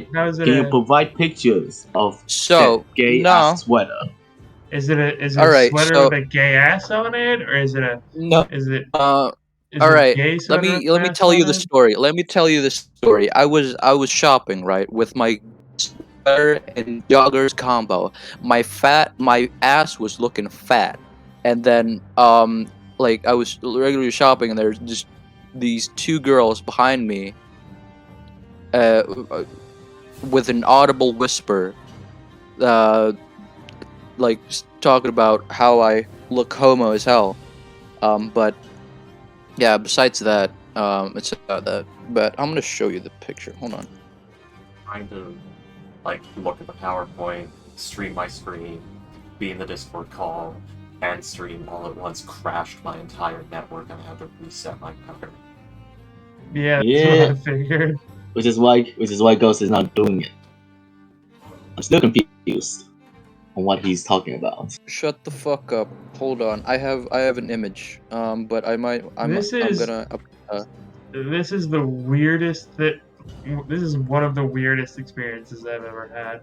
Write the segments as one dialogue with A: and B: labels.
A: provide pictures of
B: So
A: gay
B: no.
A: ass sweater?
C: Is it a
B: Alright,
C: sweater
B: so-
C: with a gay ass on it, or is it a
B: No.
C: is it is
B: All
C: it
B: right.
C: gay
B: Let
C: sweater
B: me
C: with
B: let
C: an
B: me
C: ass
B: tell you
C: on
B: the
C: it?
B: story. Let me tell you the story. I was shopping, right, with my sweater and joggers combo. My ass was looking fat, and then like I was regularly shopping, and there's just these two girls behind me, uh, with an audible whisper, like talking about how I look homo as hell. But yeah, besides that, it's about that. But I'm gonna show you the picture. Hold on.
D: Trying to like look at the PowerPoint, stream my screen, be in the Discord call, and stream all at once crashed my entire network, and I had to reset my router.
C: Yeah, that's
A: Yeah.
C: what I figured.
A: Which is why Ghost is not doing it. I'm still confused on what he's talking about.
B: Shut the fuck up. Hold on. I have an image. But I'm
C: This is
B: gonna.
C: this is the weirdest that this is one of the weirdest experiences I've ever had.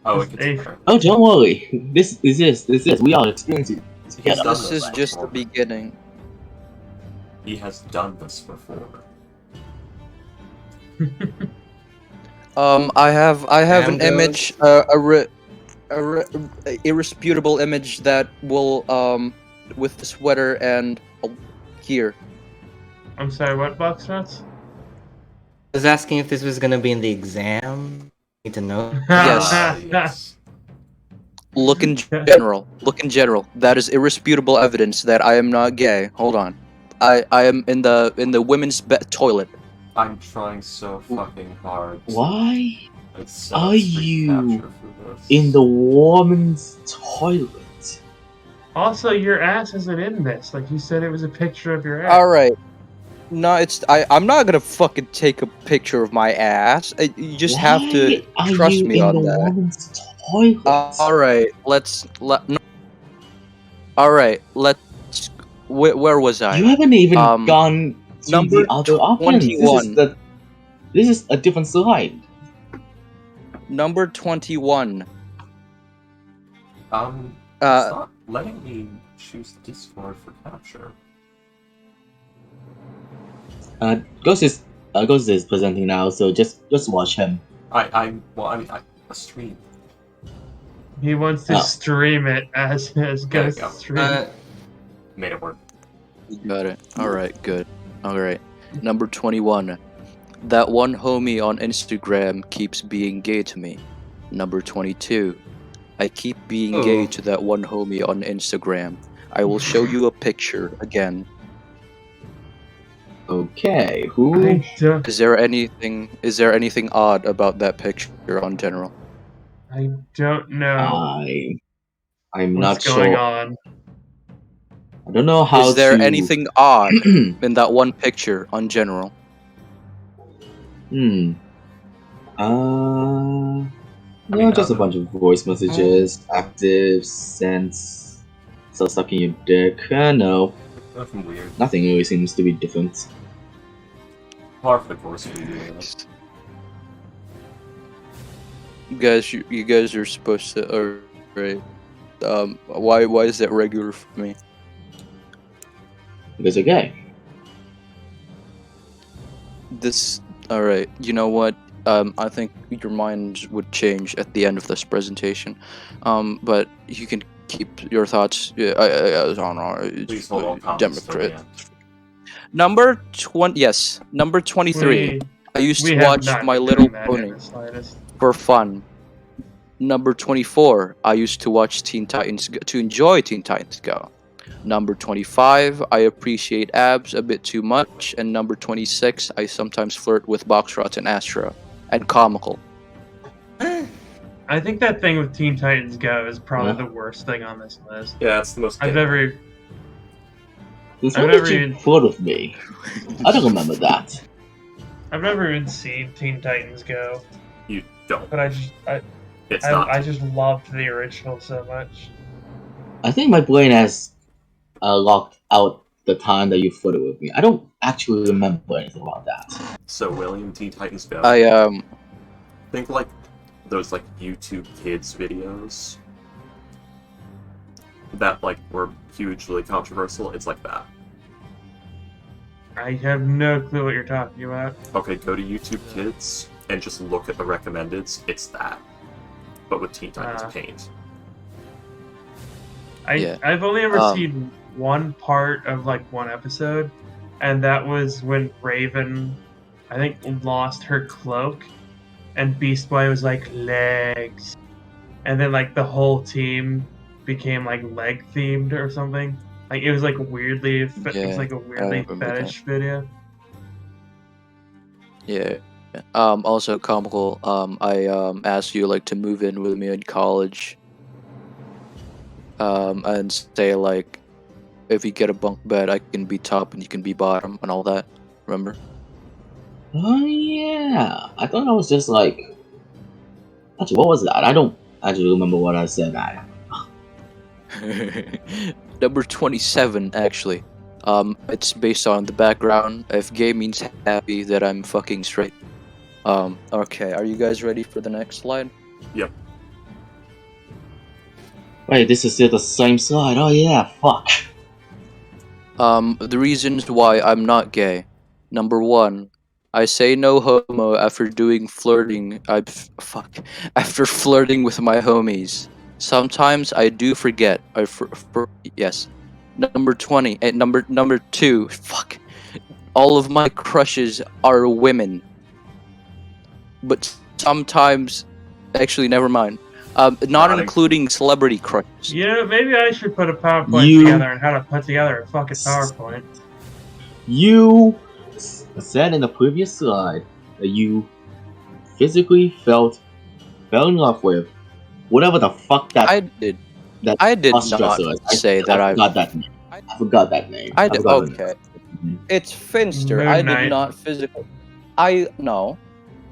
D: Oh,
C: This
D: it gets better.
A: Oh, don't worry. This is we are experiencing it together.
D: done
B: This is just the beginning.
D: He has done this before.
B: I have an
E: Damn
B: image. A irresputable image that will with the sweater and here.
C: I'm sorry, what, Box Nuts?
E: I was asking if this was gonna be in the exam. Need to know.
B: Yes.
D: Yes.
B: Look in general. Look in general. That is irresputable evidence that I am not gay. Hold on. I am in the women's toilet.
D: I'm trying so fucking hard.
A: Why
D: It's set up
A: are
D: screen
A: you
D: capture for this.
A: in the woman's toilet?
C: Also, your ass isn't in this. Like you said, it was a picture of your ass.
B: All right. No, I'm not gonna fucking take a picture of my ass. You just have to
A: Why
B: trust
A: are you
B: me
A: in
B: on
A: the
B: that.
A: woman's toilet?
B: All right. All right. Let's. Where was I?
A: You haven't even gone to
B: number
A: the other options.
B: 21.
A: This is a different slide.
B: Number 21.
D: It's not letting me choose Discord for capture.
A: Ghost is presenting now, so just watch him.
D: I stream.
C: He wants to stream it as
D: There you
C: Ghost
D: go.
C: stream.
D: Made it work.
B: Got it. All right. Good. All right. Number 21. That one homie on Instagram keeps being gay to me. Number 22. I keep being gay to that one homie on Instagram. I will show you a picture again.
A: Okay, who?
B: Is there anything odd about that picture on general?
C: I don't know
A: I'm not
C: what's going
A: sure.
C: on.
A: I don't know how to.
B: Is there anything odd in that one picture on general?
A: No, just a bunch of voice messages, active, sense, start sucking your dick. No,
D: Nothing weird.
A: nothing really seems to be different.
D: Par for the course of the video.
B: You guys are supposed to. Or right? Why is that regular for me?
A: Because you're gay.
B: All right. You know what? I think your mind would change at the end of this presentation. But you can keep your thoughts.
D: Please hold all comments till the
B: Democrat.
D: end.
B: Number 20. Yes, number 23. I used to
C: have
B: watch
C: not
B: My
C: been
B: Little
C: doing that in
B: Pony
C: the slightest.
B: for fun. Number 24. I used to watch Teen Titans to enjoy Teen Titans Go. Number 25. I appreciate abs a bit too much. And number 26. I sometimes flirt with Boxrot and Astro. And comical.
C: I think that thing with Teen Titans Go is probably the worst thing on this list.
D: Yeah, it's the most.
C: I've never
A: even flirt with me. I don't remember that.
C: I've never even seen Teen Titans Go.
D: You don't.
C: But I just loved the original so much.
A: I think my brain has locked out the time that you flirted with me. I don't actually remember anything about that.
D: So William Teen Titans Go. Think like those like YouTube Kids videos that like were hugely controversial. It's like that.
C: I have no clue what you're talking about.
D: Okay, go to YouTube Kids and just look at the recommendeds. It's that, but with Teen Titans Paint.
C: I've only ever seen one part of like one episode, and that was when Raven, I think, lost her cloak, and Beast Boy was like legs, and then like the whole team became like leg themed or something. Like it was like weirdly, it was like a weirdly fetish video.
B: Yeah. Also comical. I asked you like to move in with me in college. And say like, if you get a bunk bed, I can be top and you can be bottom and all that. Remember?
A: Oh yeah, I thought I was just like. Actually, what was that? I don't actually remember what I said.
B: Number 27, actually. It's based on the background. If gay means happy, that I'm fucking straight. Okay, are you guys ready for the next slide?
D: Yep.
A: Wait, this is still the same slide. Oh yeah, fuck.
B: The reasons why I'm not gay. Number 1, I say no homo after doing flirting. After flirting with my homies. Sometimes I do forget. Yes. Number 20. Number 2. Fuck. All of my crushes are women. But sometimes, actually, never mind. Not including celebrity crushes.
C: You know, maybe I should put a PowerPoint together on how to put together a fucking PowerPoint.
A: You said in the previous slide that you physically fell in love with whatever the fuck that
B: I did.
A: That
B: I did not say that
A: I forgot that name. I forgot that name.
B: I did. Okay. It's Finster.
C: Moon
B: I
C: Knight.
B: did not physically. No.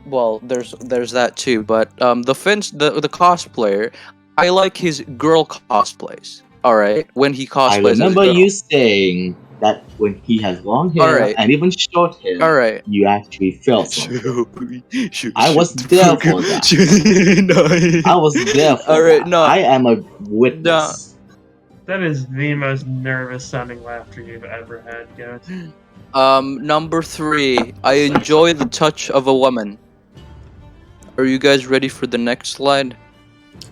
B: Well, there's that too, but the cosplayer, I like his girl cosplays. All right, when he cosplays.
A: I remember
B: as a girl.
A: you saying that when he has long hair
B: Alright.
A: and even short hair,
B: Alright.
A: you actually felt something. I was there for that. I was there for
B: Alright,
A: that.
B: no.
A: I am a witness.
C: That is the most nervous sounding laughter you've ever had, guys.
B: Number 3, I enjoy the touch of a woman. Are you guys ready for the next slide?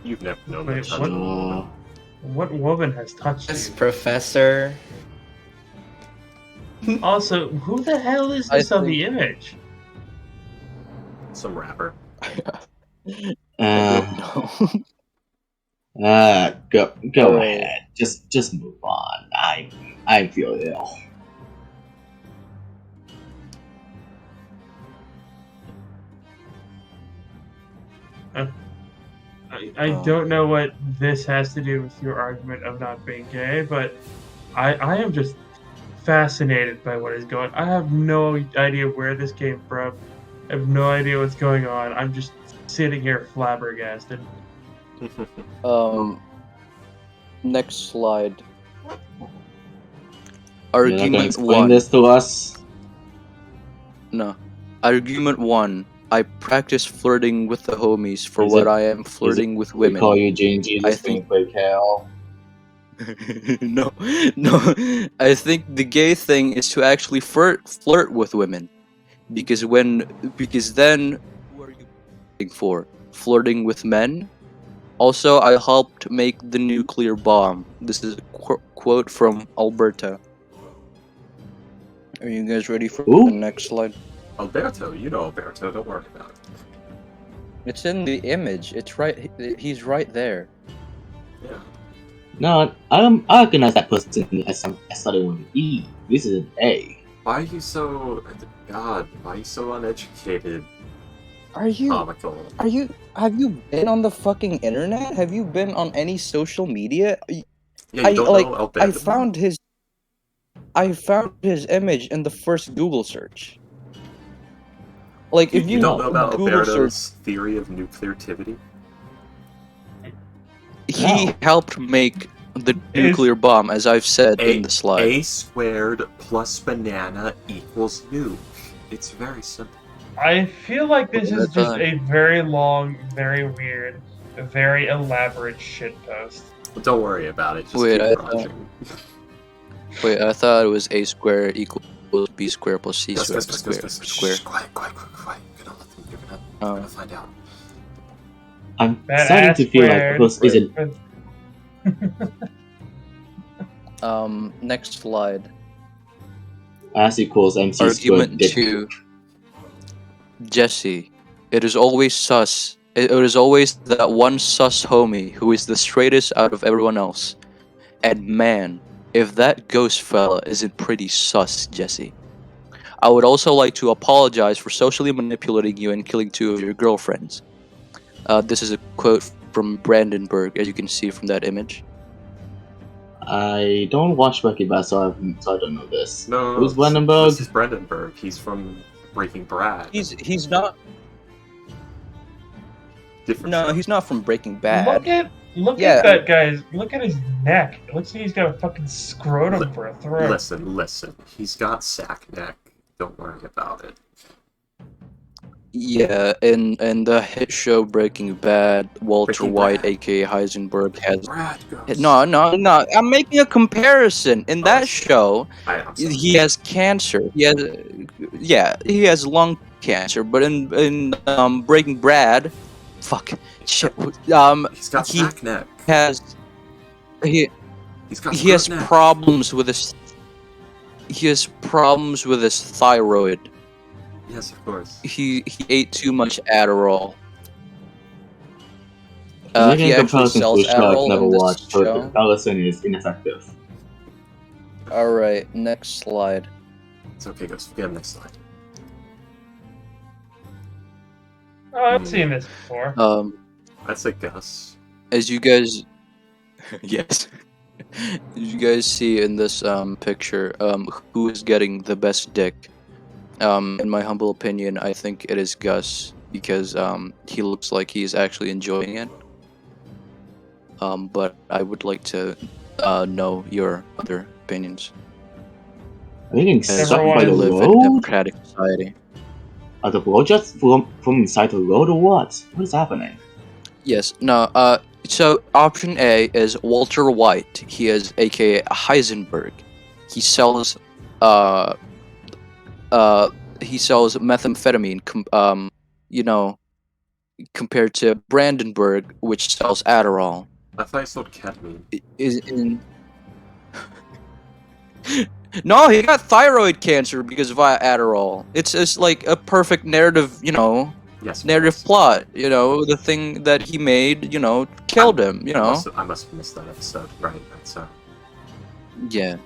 D: You've never known
C: Wait,
D: that.
C: what woman has touched
E: Yes,
C: you?
E: Professor.
C: Also, who the hell is this on the image?
D: Some rapper.
B: No.
A: Go ahead. Just move on. I feel ill.
C: I don't know what this has to do with your argument of not being gay, but I am just fascinated by what is going on. I have no idea where this came from. I have no idea what's going on. I'm just sitting here flabbergasted.
B: Next slide.
A: You're not gonna
B: Argument
A: explain
B: 1.
A: this to us?
B: No. Argument 1. I practice flirting with the homies for
A: Is
B: what
A: it-
B: I am flirting with women.
A: We call you J&G
B: I
A: this
B: think-
A: gameplay, Cal.
B: no. I think the gay thing is to actually flirt with women, because then who are you flirting for? Flirting with men? Also, I helped make the nuclear bomb. This is a quote from Alberta. Are you guys ready for
A: Who?
B: the next slide?
D: Alberto, you know Alberto, don't worry about it.
B: It's in the image. It's right. He's right there.
D: Yeah.
A: No, I recognize that person as starting with an E. This is an A.
D: Why are you so... God, why are you so uneducated?
B: Are you?
D: Comical.
B: Have you been on the fucking internet? Have you been on any social media?
D: Yeah, you don't know Alberto?
B: I found his image in the first Google search. Like, if
D: You don't know about
B: Google
D: Alberto's theory of nucleartivity?
B: he
A: No.
B: helped make the nuclear bomb, as I've said in the slide.
D: A squared plus banana equals nuke. It's very simple.
C: I feel like this is
B: That's
C: just a very long, very weird, very elaborate shitpost.
D: Don't worry about it. Just
B: Wait,
D: keep
B: I
D: watching.
B: I thought it was a square equals b square plus c
D: Gus,
B: square.
D: Gus, Gus, Gus, Gus.
B: Square.
D: Shh, quiet. You're gonna find out.
A: I'm
C: That
A: starting
C: ass
A: to feel like
C: squared.
A: this isn't.
B: Next slide.
A: S equals MC squared.
B: Argument 2. Jesse. It is always sus. It is always that one sus homie who is the straightest out of everyone else. And man, if that ghost fella isn't pretty sus, Jesse. I would also like to apologize for socially manipulating you and killing 2 of your girlfriends. This is a quote from Brandenburg, as you can see from that image.
A: I don't watch Breaking Bad, so I don't know this.
D: No,
A: Who's Brandenburg?
D: This is Brandenburg. He's from Breaking Bad.
B: He's not.
D: Different
B: No,
D: show.
B: he's not from Breaking Bad.
C: Look
B: Yeah.
C: at that guy's. Look at his neck. It looks like he's got a fucking scrotum for a throat.
D: Listen. He's got sack neck. Don't worry about it.
B: Yeah, in the hit show Breaking Bad, Walter
D: Breaking
B: White,
D: Bad.
B: aka Heisenberg, has.
D: Brad goes.
B: No. I'm making a comparison. In that show,
D: I'm sorry.
B: he has cancer. He has lung cancer. But in Breaking Bad, shit.
D: He's got
B: he
D: sack neck.
B: has
D: He's got
B: he has
D: scrot neck.
B: problems with his. He has problems with his thyroid.
D: Yes, of course.
B: He ate too much Adderall.
A: Making
B: He actually
A: comparisons to
B: sells
A: a show I've
B: Adderall
A: never
B: in this
A: watched, so the
B: show.
A: comparison is ineffective.
B: Alright, next slide.
D: It's okay, Gus. Forget him next slide.
C: Oh, I've seen this before.
D: I'd say Gus.
B: As you guys... yes. As you guys see in this picture, who is getting the best dick? In my humble opinion, I think it is Gus, because he looks like he's actually enjoying it. But I would like to know your other opinions.
A: Are you getting
B: As
A: sucked
B: we
A: by the
B: live in a
A: road?
B: democratic society.
A: Are the road just from inside the road or what? What is happening?
B: Yes. No. So option A is Walter White. He is aka Heisenberg. He sells methamphetamine. Compared to Brandenburg, which sells Adderall.
D: I thought he sold ketamine.
B: Is in. No, he got thyroid cancer because of Adderall. It's like a perfect narrative,
D: Yes. of
B: narrative
D: course.
B: plot. The thing that he made, killed him.
D: I must have missed that episode. Right. So.
B: Yeah.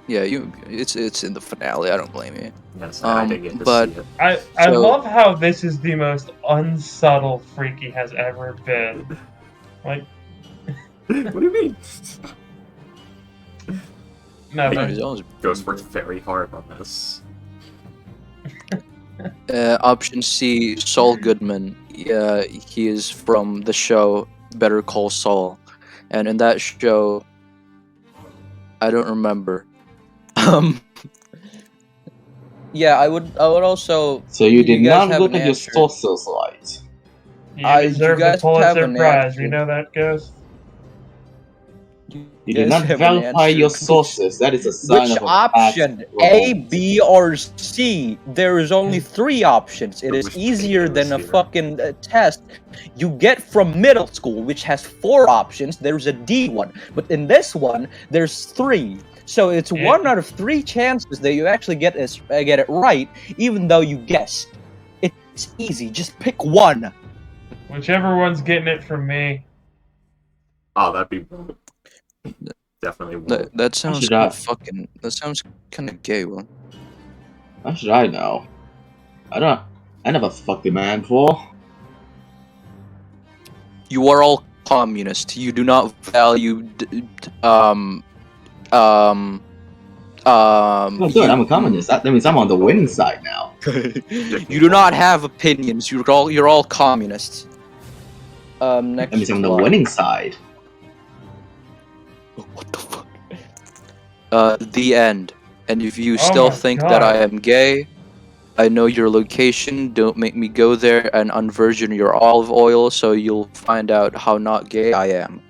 B: It's in the finale. I don't blame you.
D: Yes, I didn't get to
B: but-
D: see it.
C: I
B: So-
C: love how this is the most unsubtle Freaky has ever been. Like,
D: What do you mean?
C: nothing.
B: He's always-
D: Ghost worked very hard on this.
B: Option C, Saul Goodman. Yeah, he is from the show Better Call Saul, and in that show, I don't remember. Yeah, I would also.
A: So you did
B: guys
A: not
B: have
A: look
B: an
A: at your
B: answer.
A: sources right.
C: You
B: you
C: deserve the
B: guys have
C: Pulitzer
B: an
C: Prize.
B: answer.
C: You know that, Ghost?
A: You did not verify your sources. That is a sign
F: Which
A: of a
F: option?
A: bad
F: A,
A: revolt.
F: B, or C? There is only 3 options. It
D: I
F: is
D: wish
F: easier
D: Pedro
F: than a
D: was here.
F: fucking test you get from middle school, which has 4 options. There's a D one, but in this one, there's 3. So it's
C: Yeah.
F: 1 out of 3 chances that you actually get it right, even though you guessed. It's easy. Just pick one.
C: Whichever one's getting it from me.
D: Oh, that'd be definitely one.
B: That sounds
A: should I-
B: That sounds kind of gay, Will.
A: How should I know? I never fucked a man before.
B: You are all communist. You do not value.
A: Oh, good, I'm a communist. That means I'm on the winning side now.
B: You do not have opinions. You're all communists. Next.
A: That means I'm on the
B: slide.
A: winning side.
B: What the fuck? The end. And if you
C: Oh
B: still
C: my
B: think
C: God.
B: that I am gay, I know your location. Don't make me go there and unvirgin your olive oil, so you'll find out how not gay I am.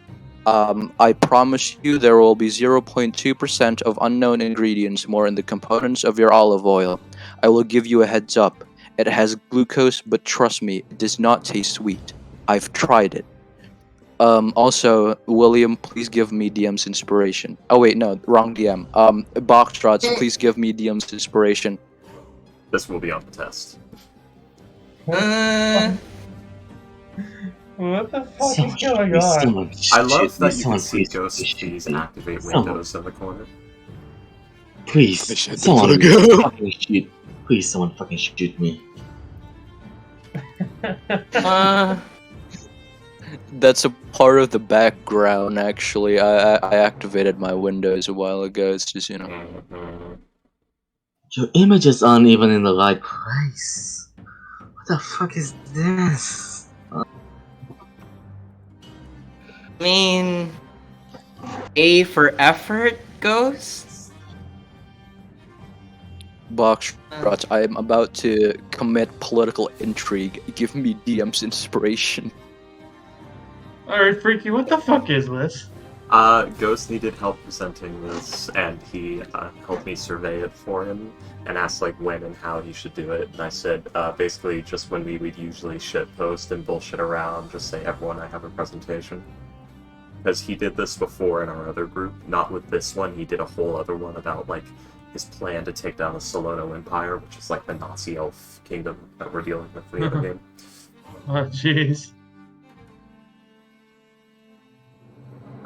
B: I promise you there will be 0.2% of unknown ingredients more in the components of your olive oil. I will give you a heads up. It has glucose, but trust me, it does not taste sweet. I've tried it. Also, William, please give me DM's inspiration. Oh wait, no, wrong DM. Boxtrots, please give me DM's inspiration.
D: This will be on the test.
C: What the fuck is going on?
D: I love that you can see ghost keys activate windows in the corner.
A: Please,
B: Shut the
A: someone
B: fuck up.
A: fucking shoot. Please, someone fucking shoot me.
B: That's a part of the background, actually. I activated my windows a while ago. It's just, you know.
D: Mhm.
A: Your images aren't even in the right place. What the fuck is this?
E: I mean, A for effort, Ghost?
B: Boxtrots, I am about to commit political intrigue. Give me DM's inspiration.
C: Alright, Freaky, what the fuck is this?
D: Ghost needed help presenting this, and he helped me survey it for him, and asked like when and how he should do it. And I said, basically, just when we would usually shitpost and bullshit around, just say, everyone, I have a presentation. Because he did this before in our other group, not with this one. He did a whole other one about like his plan to take down the Solono Empire, which is like the Nazi elf kingdom that we're dealing with in the other game.
C: Oh, jeez.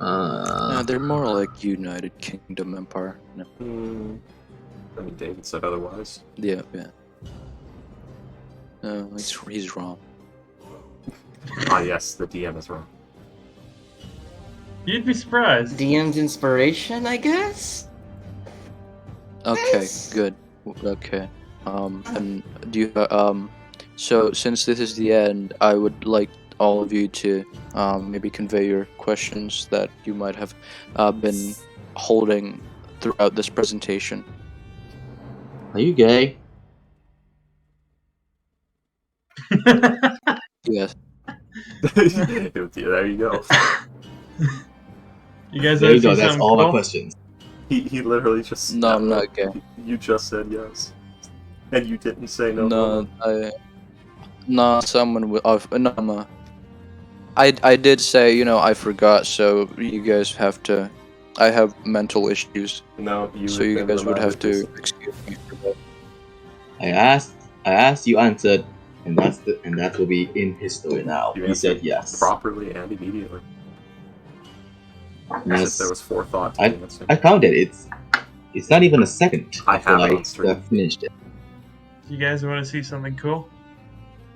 B: No, they're more like United Kingdom Empire. No.
D: I mean, David said otherwise.
B: Yeah. No, he's wrong.
D: Ah, yes, the DM is wrong.
C: You'd be surprised.
E: DM's inspiration, I guess?
B: Okay,
E: Yes.
B: good. Okay. And do you, so since this is the end, I would like all of you to maybe convey your questions that you might have been holding throughout this presentation.
A: Are you gay?
B: Yes.
D: There you go.
C: You guys
A: There
C: want
A: you
C: to
A: go,
C: see
A: that's
C: something
A: all my
C: cool?
A: questions.
D: He literally just
B: No, I'm not gay.
D: You just said yes, and you didn't say no.
B: No, someone will. No, I did say, I forgot. So you guys have to. I have mental issues,
D: No, you.
B: so you guys would have to
D: reminded
B: excuse me for that.
A: I asked, you answered, and that will be in history now.
D: You
A: You said
D: answered
A: yes.
D: properly and immediately. As if
A: Yes.
D: there was forethought to the answer.
A: I counted. It's not even a second
D: I
A: after
D: have it on stream.
C: Do
A: finished it.
C: you guys want to see something cool?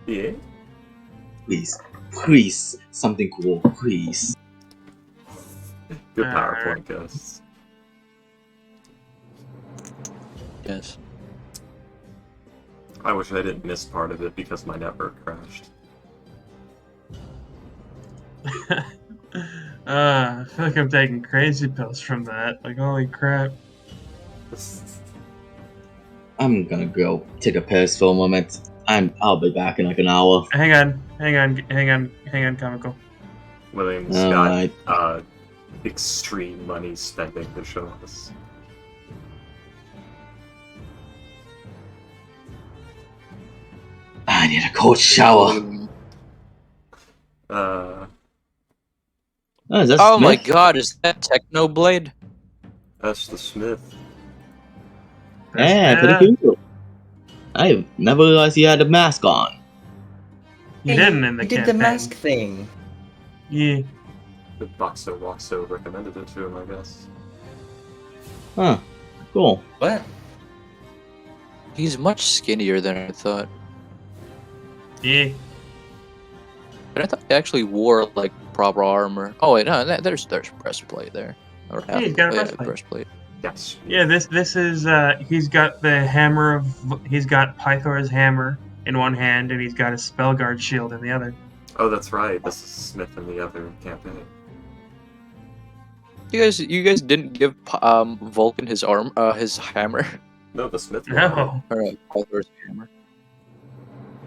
D: Yeah.
A: Please, something cool, please.
D: Good PowerPoint, guys.
B: Yes.
D: I wish I didn't miss part of it because my network crashed.
C: I feel like I'm taking crazy pills from that. Like, holy crap.
A: I'm gonna go take a piss for a moment. I'll be back in like an hour.
C: Hang on, comical.
D: William's
A: Alright.
D: got extreme money spending to show us.
A: I need a cold shower. Is that
B: Oh my
A: Smith?
B: God! Is that Technoblade?
D: That's the Smith.
A: Yeah, pretty cool. I never realized he had a mask on.
C: You didn't in the
E: He did
C: campaign.
E: the mask thing.
C: Yeah.
D: The Boxo recommended it to him, I guess.
A: Huh. Cool.
E: What?
B: He's much skinnier than I thought.
C: Yeah.
B: But I thought he actually wore like proper armor. Oh wait, no, there's breastplate there. Or
C: Yeah, he's got a breastplate.
D: Yes.
C: Yeah, this is he's got the hammer he's got Pythor's hammer in one hand and he's got a Spellguard shield in the other.
D: Oh, that's right. This is Smith in the other campaign.
B: You guys didn't give Vulcan his his hammer.
D: No, the Smith.
C: No.
B: Or Pythor's hammer.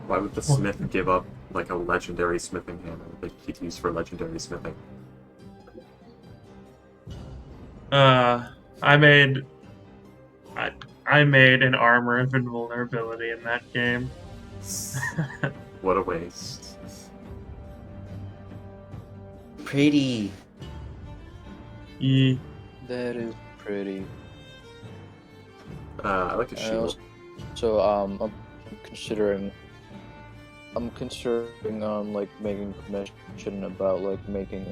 D: Why would the smith give up like a legendary smithing hammer that he'd use for legendary smithing?
C: I made an armor of invulnerability in that game.
D: What a waste.
E: Pretty.
C: Yeah.
B: That is pretty.
D: I like a shield.
B: So I'm considering like making a commission about like making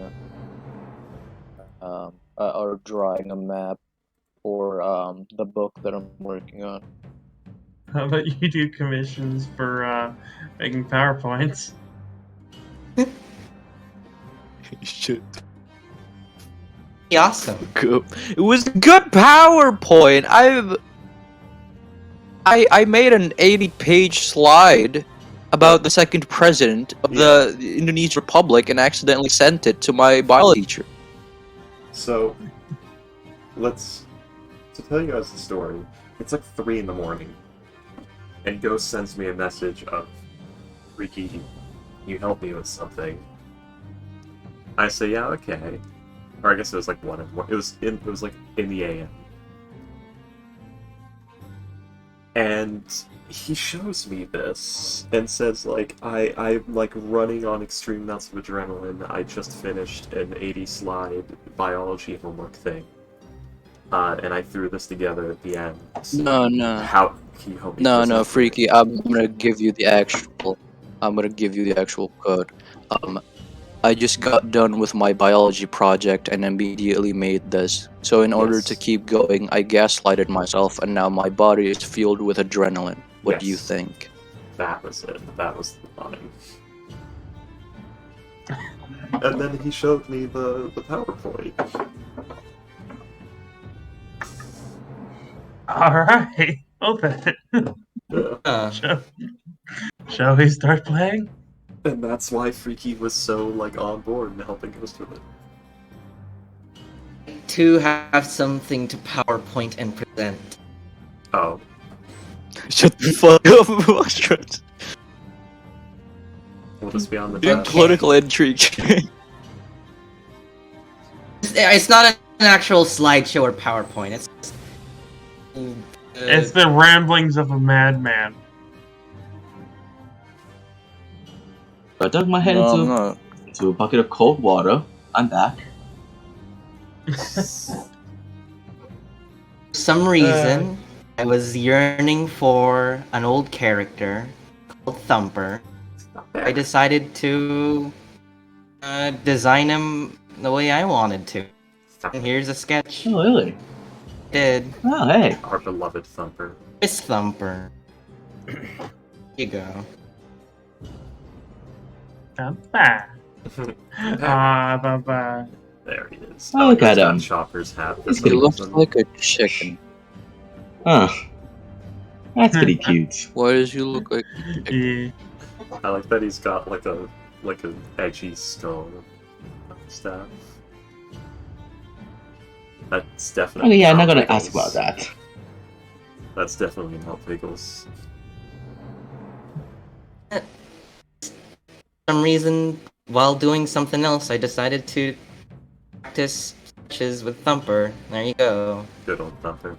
B: or drawing a map for the book that I'm working on.
C: How about you do commissions for making PowerPoints?
B: Shit.
E: Awesome.
B: It was a good PowerPoint. I made an 80-page slide about the second president of the Indonesian Republic and accidentally sent it to my biology teacher.
D: So, to tell you guys the story, it's like 3 in the morning, and Ghost sends me a message of, Ricky, can you help me with something? I say, yeah, okay. Or I guess it was like 1 in the morning. It was like in the AM. And he shows me this and says, like, I'm like running on extreme amounts of adrenaline. I just finished an 80-slide biology homework thing. And I threw this together at the end.
B: No.
D: How can you help me?
B: No, Freaky. I'm gonna give you the actual code. I just got done with my biology project and immediately made this. So in order to keep going, I gaslighted myself, and now my body is fueled with adrenaline. What do you think?
D: That was it. That was the line. And then he showed me the PowerPoint.
C: Alright. Well then.
D: Yeah.
C: Shall we start playing?
D: And that's why Freaky was so, like, on board and helping Ghost with it.
E: To have something to PowerPoint and present.
D: Oh.
B: Shut the fuck up, Monstrous.
D: Will this be on the
B: Big
D: chat?
B: political intrigue.
E: It's not an actual slideshow or PowerPoint. It's
C: It's the ramblings of a madman.
A: I dug my head into a bucket of cold water. I'm back.
E: For some reason, I was yearning for an old character called Thumper. I decided to design him the way I wanted to. And here's a sketch.
A: Oh, really?
E: Did.
A: Oh, hey.
D: Our beloved Thumper.
E: Miss Thumper. Here you go.
C: Bye. Bye.
D: There he is.
A: Oh, look at
D: he's
A: him.
D: got Chopper's hat.
B: He looks like a chicken.
A: Huh. That's pretty cute.
B: Why does he look like a chicken?
C: Yeah.
D: I like that he's got like an edgy skull staff. That's
A: Oh,
D: definitely.
A: yeah, I'm not
D: Count
A: gonna ask
D: Pickles.
A: about that.
D: That's definitely Count Pickles.
E: For some reason, while doing something else, I decided to practice sketches with Thumper. There you go.
D: Good old Thumper.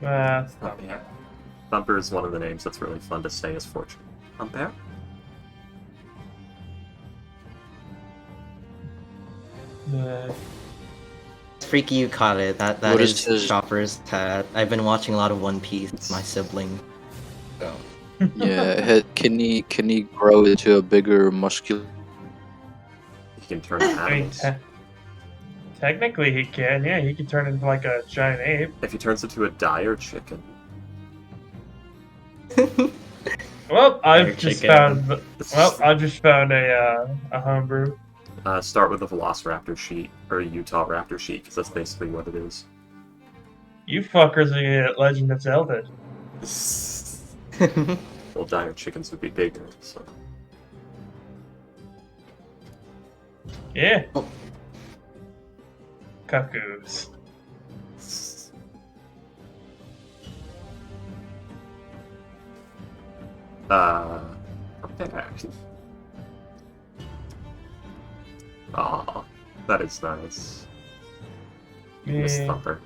C: Yeah.
D: Thumper is one of the names that's really fun to say as Fortune. Thumper?
E: Freaky, you caught it. That
B: What
E: is
B: is his-
E: Chopper's hat. I've been watching a lot of One Piece with my sibling. So.
B: Yeah, can he grow into a bigger muscular?
D: He can turn
C: I mean,
D: animals.
C: technically he can. Yeah, he can turn into like a giant ape.
D: If he turns into a dire chicken.
C: Well,
E: Dire
C: I've just
E: chicken.
C: found a homebrew.
D: Start with a Velociraptor sheet, or a Utah Raptor sheet, because that's basically what it is.
C: You fuckers are gonna get Legend of Zelda.
D: Well, dire chickens would be bigger, so.
C: Yeah.
E: Oh.
C: Cuckoos.
D: Okay. Aw, that is nice. Miss
C: Yeah.
D: Thumper.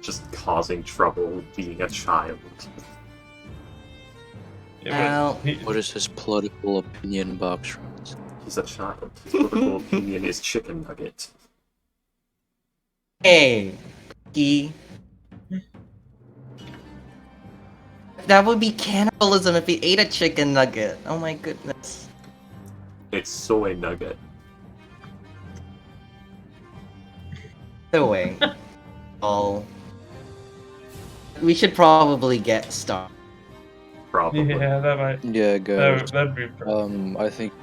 D: Just causing trouble being a child.
E: Well,
B: What is his political opinion box?
D: He's a child. His political opinion is chicken nugget.
E: hey, he. That would be cannibalism if he ate a chicken nugget. Oh my goodness.
D: It's soy nugget.
E: No way. Oh. We should probably get started.
D: Probably.
C: Yeah, that might.
B: Yeah, guys.
C: That'd be.
B: I think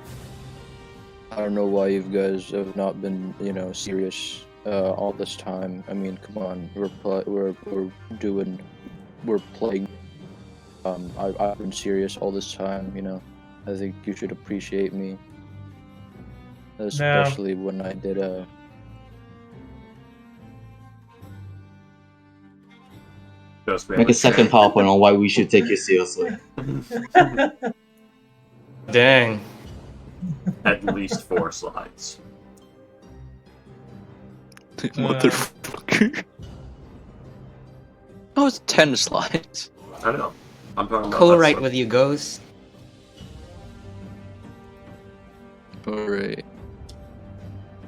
B: I don't know why you guys have not been, serious all this time. I mean, come on, we're playing. I've been serious all this time. I think you should appreciate me, especially when I did
A: Make a second PowerPoint on why we should take you seriously.
E: Dang.
D: At least 4 slides.
B: Motherfucker. Oh, it's 10 slides.
D: I know. I'm talking about
E: Co-write
D: that
E: with you, Ghost.
B: Alright.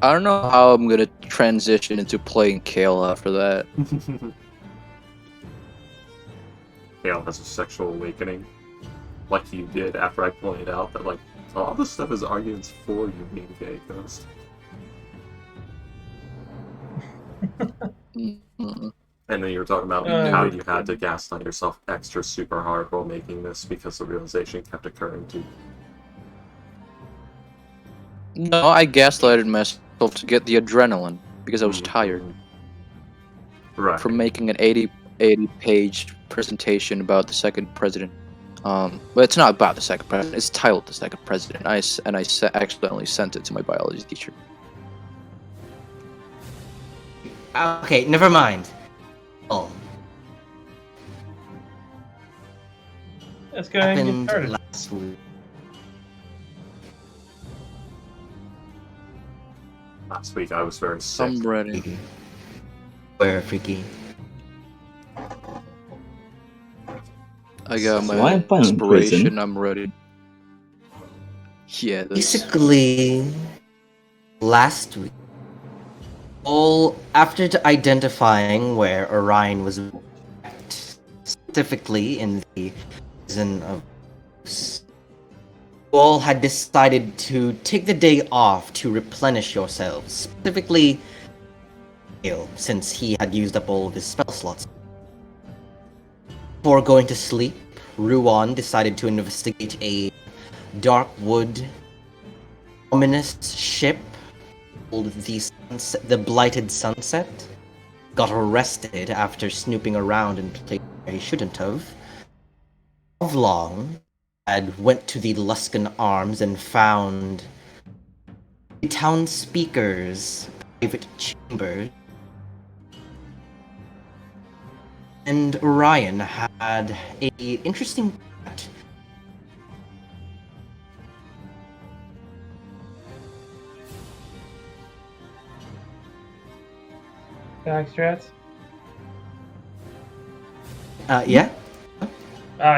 B: I don't know how I'm gonna transition into playing Kale after that.
D: stuff. Hale has a sexual awakening. Like you did after I pointed out that, like, all this stuff is arguments for you being gay, Ghost.
B: Mm-mm.
D: And then you were talking about how you had to gaslight yourself extra super hard while making this because the realization kept occurring to you.
B: No, I gaslighted myself to get the adrenaline because I was tired
D: Right.
B: from making an 80-page presentation about the second president. Well, it's not about the second president. It's titled "The Second President." I accidentally sent it to my biology teacher.
E: Okay, never mind. Oh,
C: Let's go ahead and get
E: happened
C: started.
E: last week.
D: Last week I was very sick.
B: I'm ready.
E: Where, Freaky?
B: I got
A: So
B: my
A: I'm fine in prison.
B: inspiration. I'm ready. Yeah.
E: Basically, last week, after identifying where Orion was kept, specifically in the prison of you all had decided to take the day off to replenish yourselves, specifically Gale, since he had used up all of his spell slots. Before going to sleep, Ruan decided to investigate a dark wood ominous ship called the Blighted Sunset. Got arrested after snooping around in places where he shouldn't have. Long had went to the Luskan Arms and found the town speaker's private chamber. And Orion had a interesting chat.
C: Backstrats.
E: Yeah?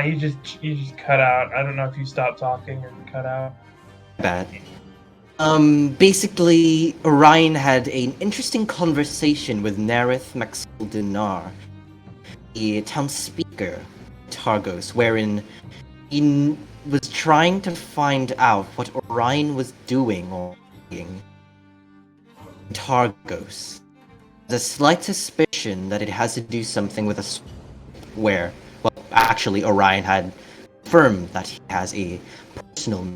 C: You just cut out. I don't know if you stopped talking or cut out.
E: Bad. Basically, Orion had an interesting conversation with Nareth Maxil Dinar, the town speaker, Targos, wherein he was trying to find out what Orion was doing or being. Targos has a slight suspicion that it has to do something with where, well, actually, Orion had confirmed that he has a personal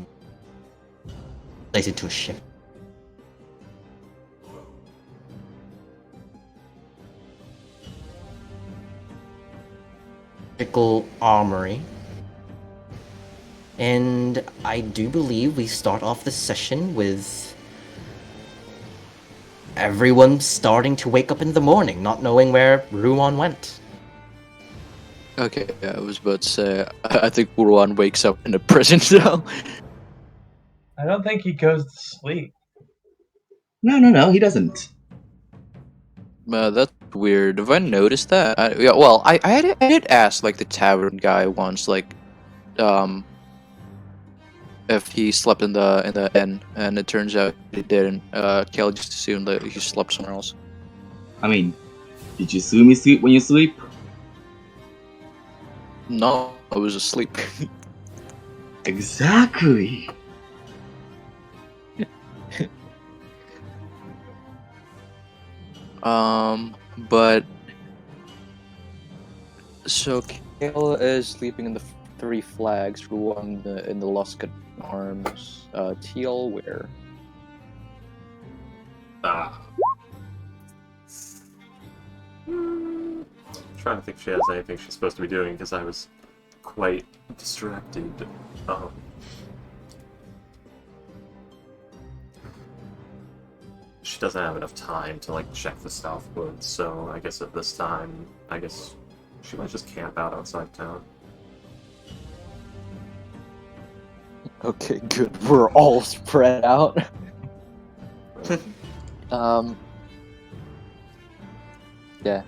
E: related to a ship. Magical armory. And I do believe we start off the session with everyone starting to wake up in the morning, not knowing where Ruan went.
B: Okay, yeah, I was about to say, I think Ruan wakes up in a prison cell.
C: I don't think he goes to sleep.
A: No, he doesn't.
B: That's weird. Have I noticed that? Yeah, well, I did ask like the tavern guy once, like, if he slept in the inn, and it turns out he didn't. Kel just assumed that he slept somewhere else.
A: I mean, did you assume you sleep when you sleep?
B: No, I was asleep.
A: Exactly.
B: But so Kale is sleeping in the Three Flags, Ruan in the Luskan Arms. Teal where?
D: Trying to think if she has anything she's supposed to be doing because I was quite distracted. She doesn't have enough time to like check the Southwoods, so I guess at this time, I guess she might just camp out outside town.
F: Okay, good. We're all spread out. Yeah.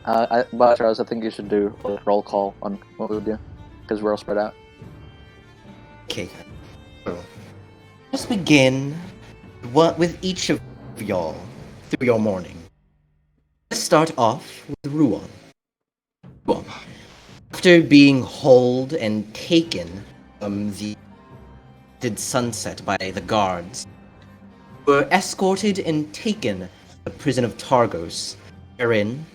F: But Charles, I think you should do a roll call on what we do, because we're all spread out.
E: Okay. Let's begin with each of y'all through your morning. Let's start off with Ruan. Ruan. After being hauled and taken from the sunset by the guards, were escorted and taken to the prison of Targos, wherein,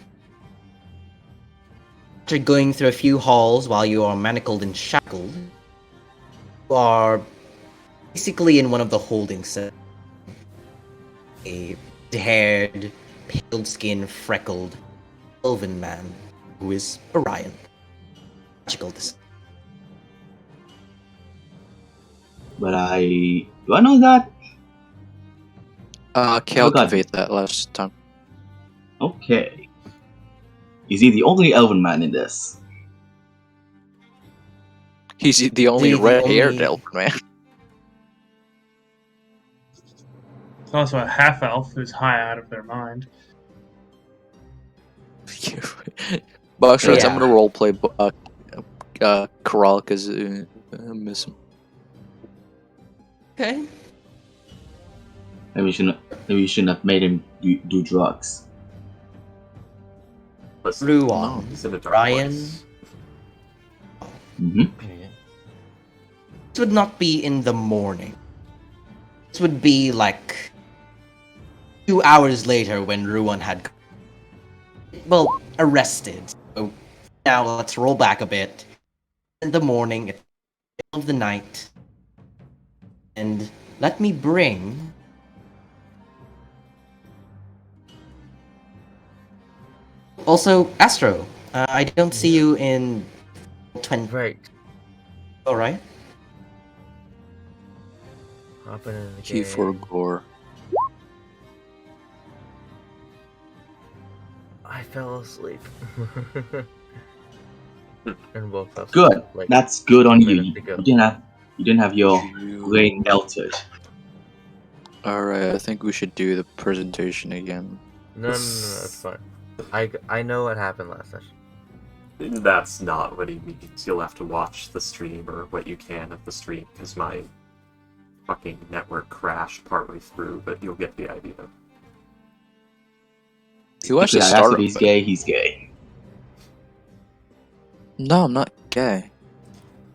E: after going through a few halls while you are manacled and shackled, you are basically in one of the holding cells. A haired, pale-skinned, freckled, elven man who is Orion. Magical this.
A: But do I know that?
B: Kale
A: Forgot.
B: conveyed that last time.
A: Okay. Is he the only elven man in this?
B: He's the only
E: The
B: red-haired
E: only-
B: elf man.
C: There's also a half elf who's high out of their mind.
B: Boxrats,
E: Yeah.
B: I'm gonna roleplay Corral because I miss him.
E: Okay.
A: Maybe you shouldn't have made him do drugs.
D: Listen,
E: Ruan.
D: he's in a dark
E: Ryan.
D: place.
A: Mm-hmm.
E: This would not be in the morning. This would be like 2 hours later when Ruan had, arrested. So now let's roll back a bit. In the morning, at the middle of the night, and let me bring. Also, Astro, I don't see you in 20.
G: Right.
E: All right.
G: Hopping in the
B: Key for
G: game.
B: gore.
G: I fell asleep. And woke up.
A: Good.
G: Like,
A: That's good on you.
G: minute ago.
A: You didn't have your brain melted.
B: Alright, I think we should do the presentation again.
G: no, it's fine. I know what happened last session.
D: That's not what he means. You'll have to watch the stream or what you can of the stream because my fucking network crashed partway through, but you'll get the idea.
B: He watched the
A: That's
B: start
A: what
B: of
A: he's
B: it.
A: gay. He's gay.
B: No, I'm not gay.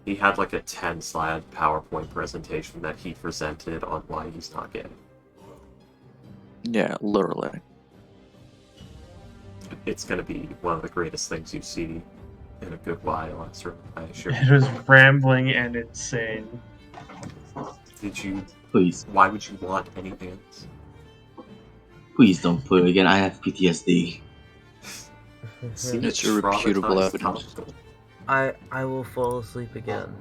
D: He had like a 10-slide PowerPoint presentation that he presented on why he's not gay.
B: Yeah, literally.
D: It's gonna be one of the greatest things you see in a good while, I assure you.
C: It was rambling and insane.
D: Did you...
A: Please,
D: Why would you want anything else?
A: please don't put it again. I have PTSD.
D: Seemed
B: It's irrefutable
D: traumatized
B: evidence.
D: topical.
G: I will fall asleep again.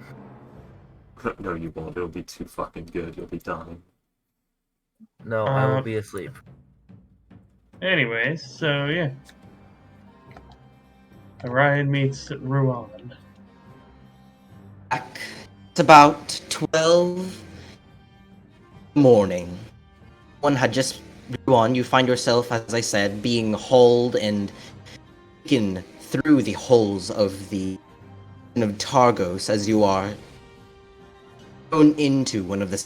D: No, you won't. It'll be too fucking good. You'll be dying.
G: No, I will be asleep.
C: Anyways, so yeah. Orion meets Ruan.
E: back. It's about 12 in the morning. One had just gone. You find yourself, as I said, being hauled and taken through the holes of the Targos as you are thrown into one of the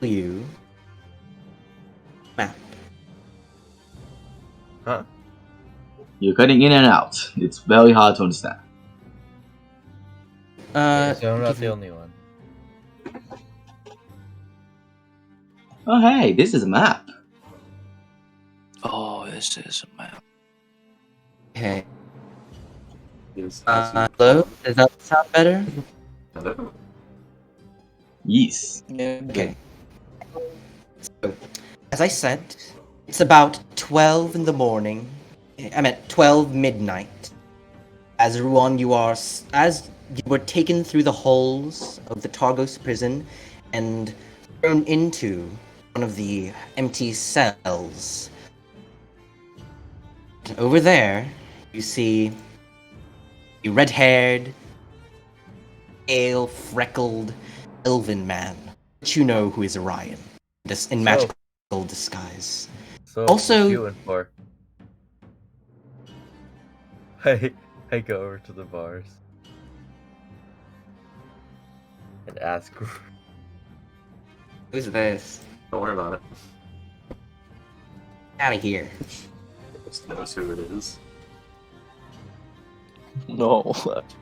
E: you map.
G: Huh?
A: You're cutting in and out. It's very hard to understand.
G: So I'm not the only one.
A: Oh, hey, this is a map.
B: Oh, this is a map.
E: Okay.
D: Is
E: Hello? Does that sound better?
D: Hello?
A: Yes.
B: Yeah.
E: Okay. So, as I said, it's about 12 in the morning. I meant 12 midnight. As Ruan, as you were taken through the holes of the Targos prison and thrown into one of the empty cells. Over there, you see a red-haired, pale, freckled, elven man, which you know who is Orion, in magical disguise.
G: So
E: Also-
G: what you in for? I go over to the bars and ask.
E: Who's this?
D: Don't worry about it.
E: Out of here.
D: Just knows who it is.
B: No.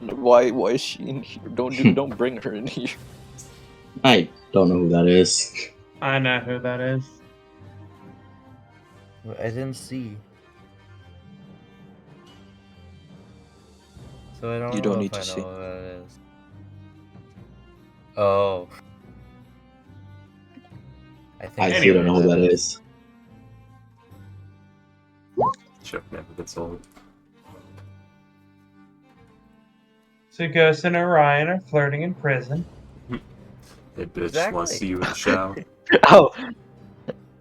B: Why is she in here? Don't bring her in here.
A: I don't know who that is.
C: I know who that is.
G: I didn't see. So I don't
B: You
G: know
B: don't
G: if
B: need to
G: I
B: see.
G: know who that is. Oh. I think
A: I still don't know who that is.
D: Joke never gets old.
C: So Ghost and Orion are flirting in prison.
D: Hey bitch,
G: Exactly.
D: wanna see you in the shower?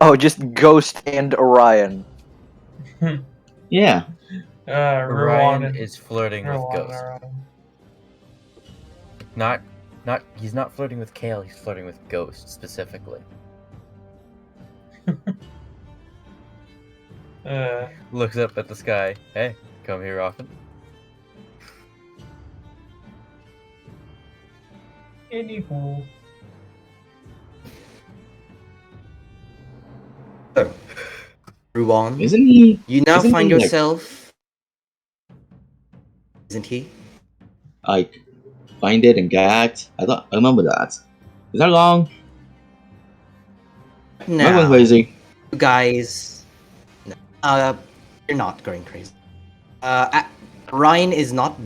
B: Oh, just Ghost and Orion.
A: Yeah.
C: Ruan
G: Orion
C: and
G: is flirting with
C: Ruan and
G: Ghost.
C: Orion.
G: He's not flirting with Kale, he's flirting with Ghost specifically. Looks up at the sky. Hey, come here often.
C: Anywho.
E: So, Ruan,
A: Isn't he?
E: you now
A: isn't
E: find
A: he, like-
E: yourself. Isn't he?
A: Like, blinded and gagged? I remember that. Is that wrong? Am I going
E: Now,
A: crazy?
E: you guys. No, you're not going crazy. Ryan is not.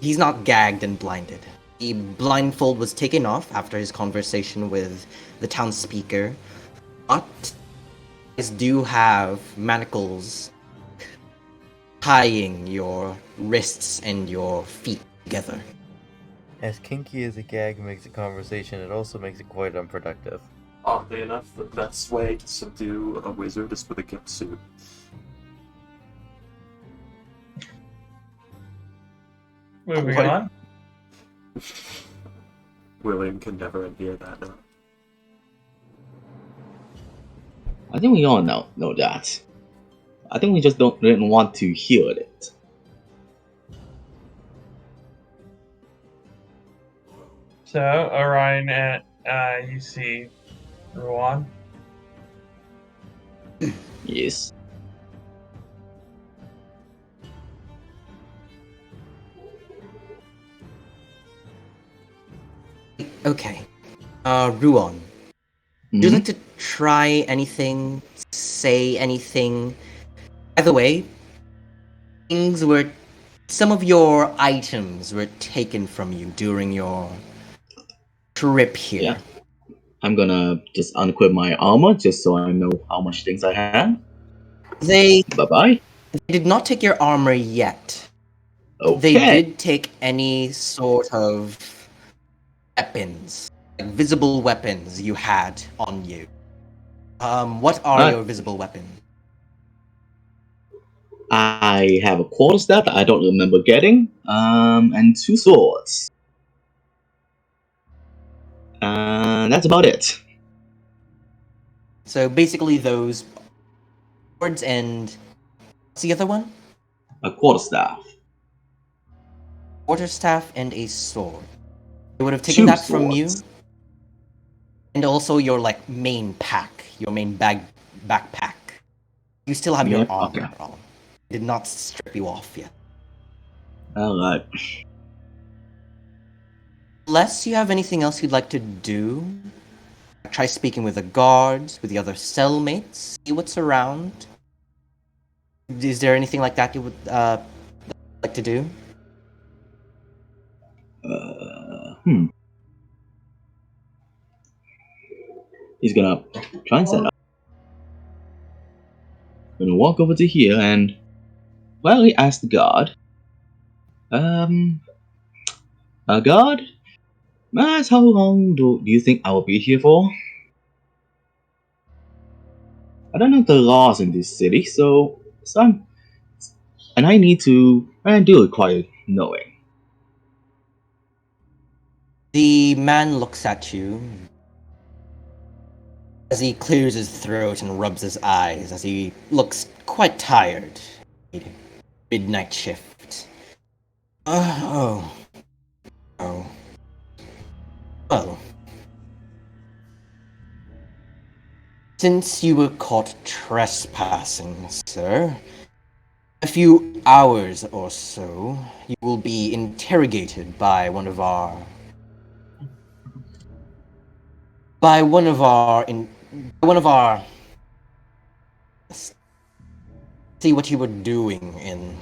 E: He's not gagged and blinded. The blindfold was taken off after his conversation with the town speaker, but you guys do have manacles tying your wrists and your feet together.
G: As kinky as a gag makes a conversation, it also makes it quite unproductive.
D: Oddly enough, the best way to subdue a wizard is with a gimp suit.
C: Moving
B: What?
C: on.
D: William can never adhere that now.
A: I think we all know that. I think we just didn't want to hear it.
C: So Orion and you see Ruan.
A: Yes.
E: Okay. Ruan, would you
A: Mhm.
E: like to try anything? Say anything? By the way, some of your items were taken from you during your trip here.
A: Yeah. I'm gonna just unequip my armor just so I know how much things I have.
E: They
A: Bye-bye.
E: did not take your armor yet.
A: Okay.
E: They did take any sort of weapons, like visible weapons you had on you. What are
A: Right.
E: your visible weapons?
A: I have a quarterstaff that I don't remember getting, and 2 swords. That's about it.
E: So basically, those swords and what's the other one?
A: A quarterstaff.
E: Quarterstaff and a sword. They would have
A: 2
E: taken that from you,
A: swords.
E: and also your like main pack, your main backpack. You still have your
A: Yep,
E: armor
A: okay.
E: on. Did not strip you off yet.
A: Alright.
E: Unless you have anything else you'd like to do, try speaking with the guards, with the other cellmates, see what's around. Is there anything like that you would like to do?
A: He's gonna try and set up. Gonna walk over to here and quietly ask the guard. Guard? How long do you think I will be here for? I don't know the laws in this city, and I do require knowing.
E: The man looks at you as he clears his throat and rubs his eyes as he looks quite tired. Midnight shift. Oh. Well. Since you were caught trespassing, sir, a few hours or so, you will be interrogated by one of our see what you were doing in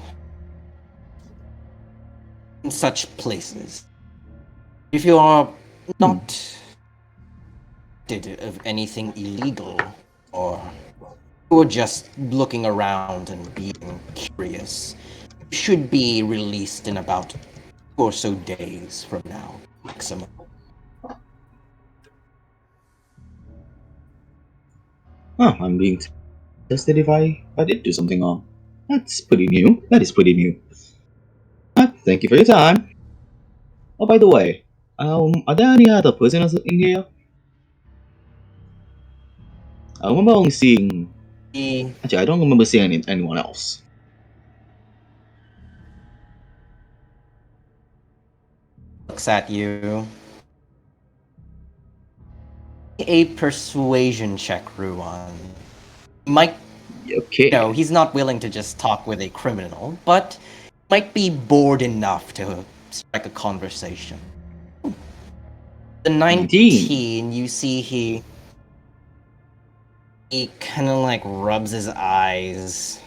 E: such places. If you are not did of anything illegal, or you're just looking around and being curious, you should be released in about 2 or so days from now, maximum.
A: I'm being tested if I did do something wrong. That's pretty new. That is pretty new. Thank you for your time. Oh, by the way, are there any other prisoners in here? I remember only seeing. Actually, I don't remember seeing anyone else.
E: Looks at you. A persuasion check, Ruan. Might
A: Okay.
E: no, he's not willing to just talk with a criminal, but might be bored enough to strike a conversation. The 19, you see he kind of like rubs his eyes,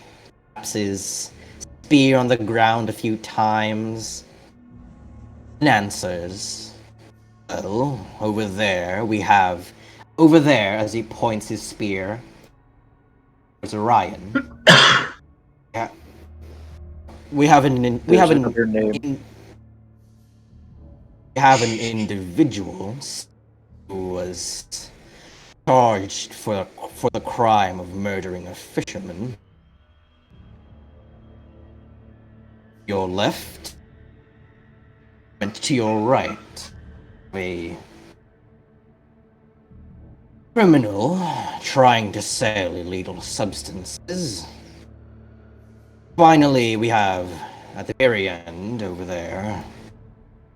E: taps his spear on the ground a few times, and answers. Well, over there, as he points his spear, there's Orion. Yeah. We have an individual who was charged for the crime of murdering a fisherman. Your left, and to your right, a criminal trying to sell illegal substances. Finally, we have, at the very end over there,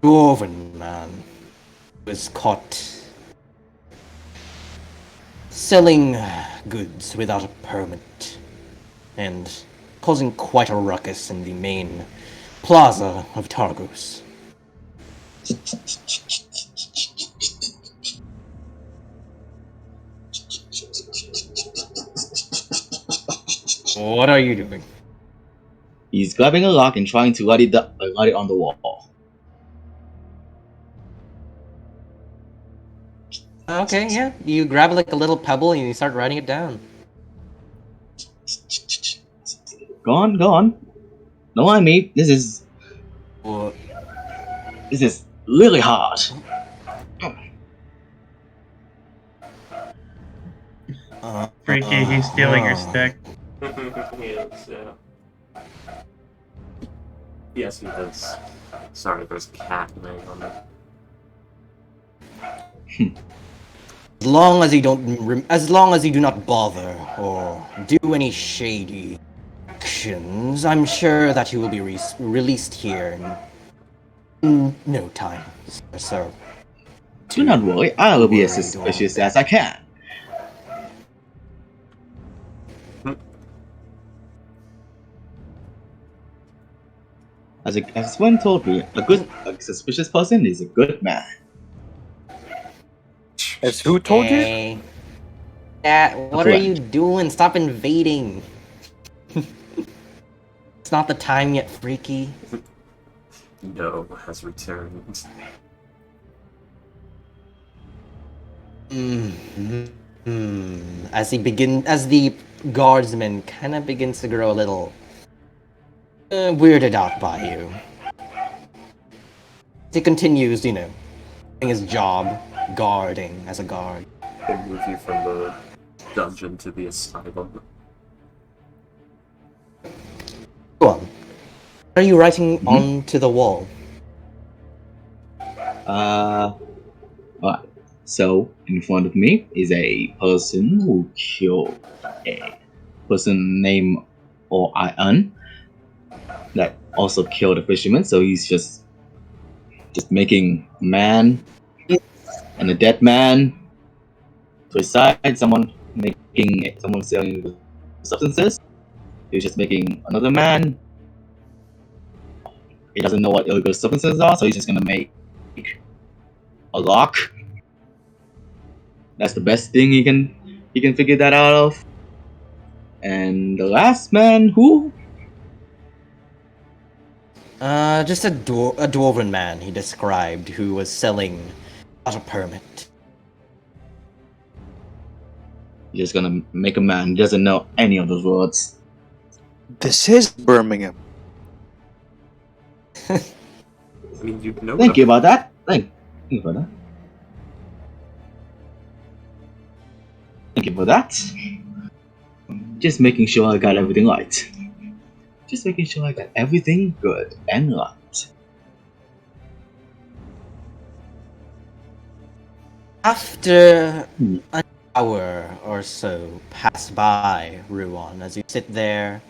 E: Dwarven man who was caught selling goods without a permit and causing quite a ruckus in the main plaza of Targos. What are you doing?
A: He's grabbing a rock and trying to light it on the wall.
E: Okay, yeah. You grab like a little pebble and you start writing it down.
A: Go on. No, I mean, this is really hard.
C: Freaky, he's stealing your stick.
D: Yes, yeah. Yes, he does. Sorry, there's a cat laying on me.
E: As long as you do not bother or do any shady actions, I'm sure that you will be released here in no time, sir.
A: Do not worry, I will be as
E: Worried or
A: suspicious as I can. As one told me, a suspicious person is a good man.
F: As who told you?
E: Hey. Yeah, what are
A: friend.
E: you doing? Stop invading. It's not the time yet, freaky.
D: No has returned.
E: As the guardsman kind of begins to grow a little weirded out by you. He continues, doing his job, guarding as a guard.
D: They move you from the dungeon to the asylum.
E: Go on. What are you writing onto the wall?
A: Alright. So, in front of me is a person who killed a person named Orion that also killed a fisherman, so he's just making a man and a dead man to his side, someone selling substances. He's just making another man. He doesn't know what illegal substances are, so he's just gonna make a lock. That's the best thing he can figure that out of. And the last man, who?
E: Just a dwarven man he described who was selling without a permit.
A: He's just gonna make a man. He doesn't know any of those words.
B: This is Birmingham.
D: I mean, you know.
A: Thank you about that. Thank you for that. Thank you for that. Just making sure I got everything right. Just making sure I got everything good and right.
E: After an hour or so pass by, Ruan, as you sit there,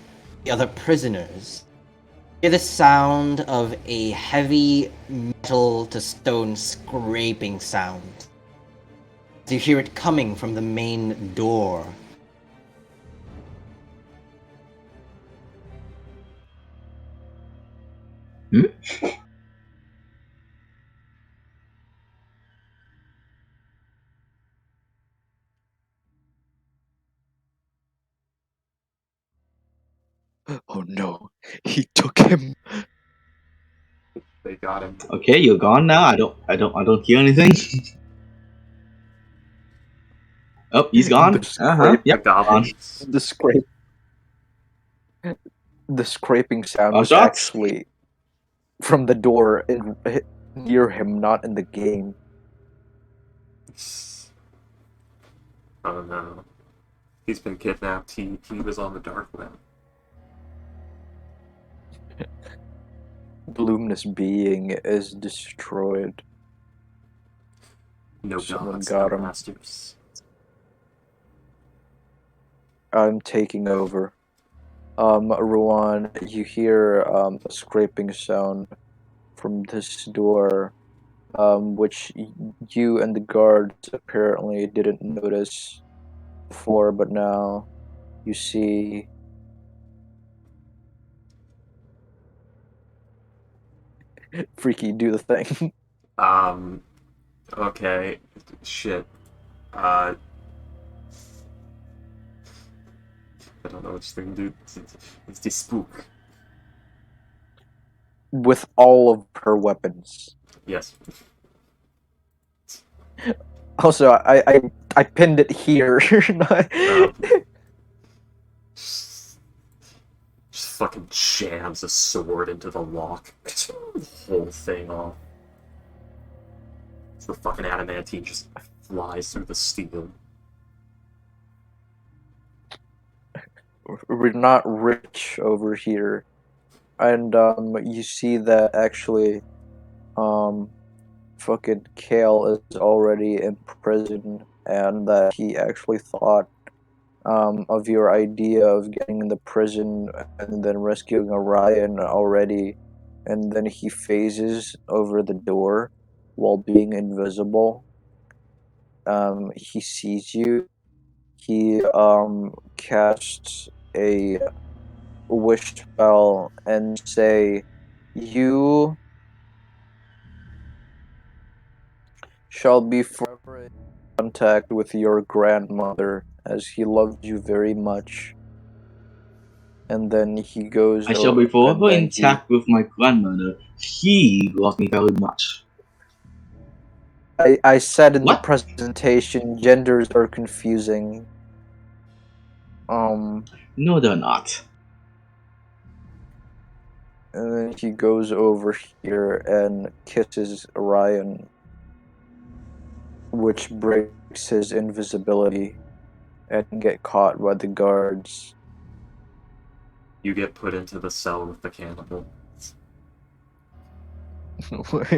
E: the other prisoners hear the sound of a heavy metal to stone scraping sound. You hear it coming from the main door.
B: Oh no, he took him.
D: They got him.
A: Okay, you're gone now. I don't hear anything. Oh, he's gone. Yep. Gone.
B: The scrape. The scraping sound was
A: Shots?
B: actually from the door near him, not in the game.
D: Oh no. He's been kidnapped. He was on the dark web.
B: Luminous being is destroyed.
D: No
B: Someone
D: gods,
B: got
D: no
B: him.
D: masters.
B: I'm taking over. Ruan, you hear a scraping sound from this door, which you and the guards apparently didn't notice before, but now you see. Freaky, do the thing.
D: Okay. Shit. I don't know which thing to do. It's the spook.
B: With all of her weapons.
D: Yes.
B: Also, I pinned it here.
D: Just fucking jams a sword into the lock. The whole thing off. The fucking adamantine just flies through the steel.
B: We're not rich over here. and you see that actually, fucking Kale is already in prison, and that he actually thought of your idea of getting in the prison and then rescuing Orion already, and then he phases over the door while being invisible. He sees you. He casts a wish spell and say, "You shall be forever in contact with your grandmother, as he loved you very much." And then he goes,
A: I shall be
B: and
A: forever
B: then he
A: intact with my grandmother. He loved me very much.
B: I said in the
A: What?
B: presentation, genders are confusing.
A: No, they're not.
B: And then he goes over here and kisses Orion, which breaks his invisibility and get caught by the guards.
D: You get put into the cell with the cannibal.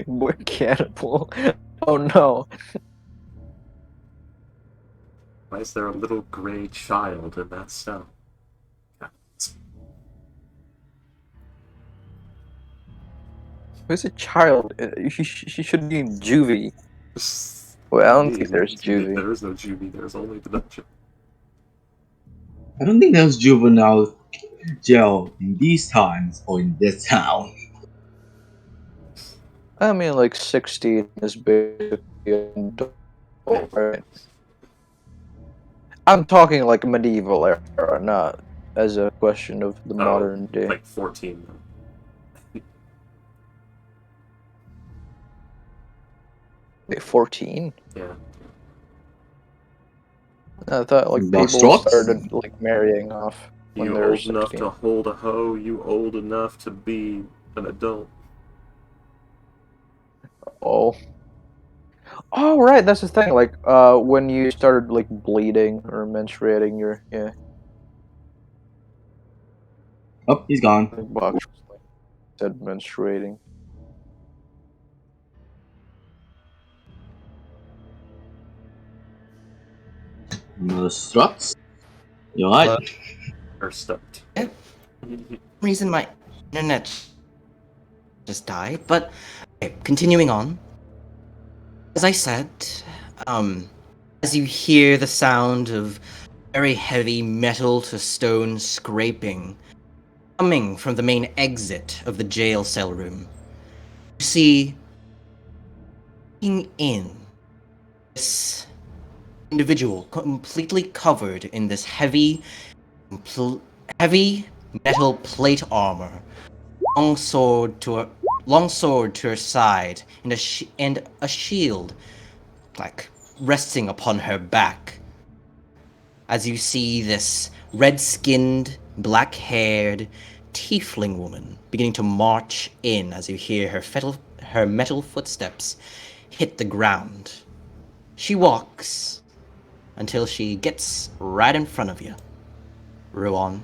B: We're cannibal. Oh no.
D: Why is there a little gray child in that cell?
B: Who's a child? He should be in juvie. Well, I don't think there's juvie.
D: There is no juvie, there's only the dungeon.
A: I don't think there's juvenile jail in these times or in this town.
B: I mean, like 16 is basically an adult, right? I'm talking like medieval era, not as a question of the modern day.
D: Like 14 though.
B: Wait, 14?
D: Yeah.
B: I thought like
A: Box
B: people
A: trucks?
B: started like marrying off when
D: You
B: they were
D: old enough
B: 16.
D: to hold a hoe, you old enough to be an adult.
B: Oh. Oh, right, that's the thing. Like, when you started like bleeding or menstruating, yeah,
A: Oh, he's gone.
B: like box said menstruating.
A: Struts? You alright?
D: Or stoked.
E: Yeah. Reason my internet just died, but okay, continuing on. As I said, as you hear the sound of very heavy metal to stone scraping coming from the main exit of the jail cell room, you see looking in this individual completely covered in this heavy metal plate armor, long sword to her side, and a shield like resting upon her back. As you see this red-skinned, black-haired tiefling woman beginning to march in, as you hear her metal footsteps hit the ground. She walks until she gets right in front of you. Ruan.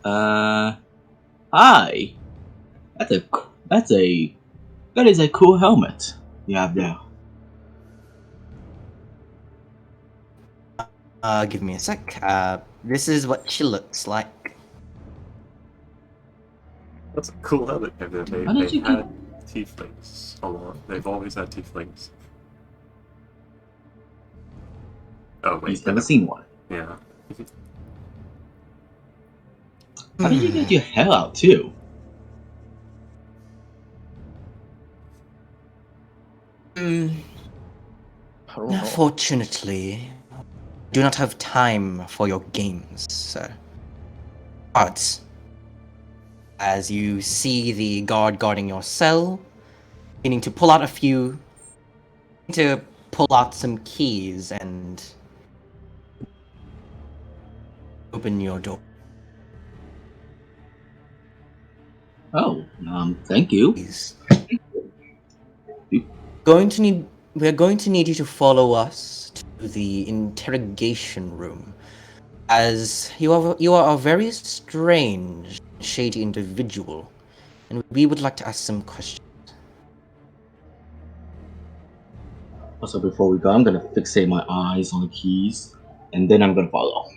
A: Hi. That is a cool helmet you have there.
E: Give me a sec. This is what she looks like.
D: That's a cool helmet. They
A: Why don't you
D: had tieflings along. They've always had tieflings. Oh wait,
A: He's never seen one.
D: Yeah.
A: How did you get your hair out too?
B: I don't know.
E: Unfortunately, I do not have time for your games, sir. Guards. As you see the guard guarding your cell, beginning to pull out some keys and open your door.
A: Oh, thank you.
E: Please. We're going to need you to follow us to the interrogation room. as you are a very strange, shady individual, and we would like to ask some questions.
A: Also, before we go, I'm gonna fixate my eyes on the keys, and then I'm gonna follow.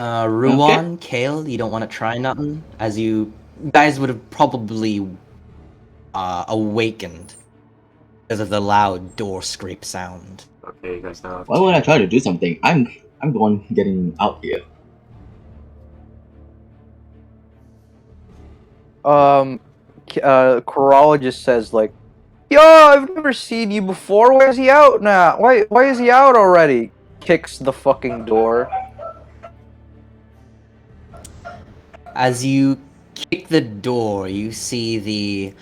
E: Ruan, Kale, you don't want to try nothing, as you guys would have probably awakened because of the loud door scrape sound.
D: Okay, you guys now have
A: Why would I try to do something? I'm the one getting out here.
F: Corolla just says like, "Yo, I've never seen you before. Why is he out now? Why is he out already?" Kicks the fucking door.
E: As you kick the door, you see the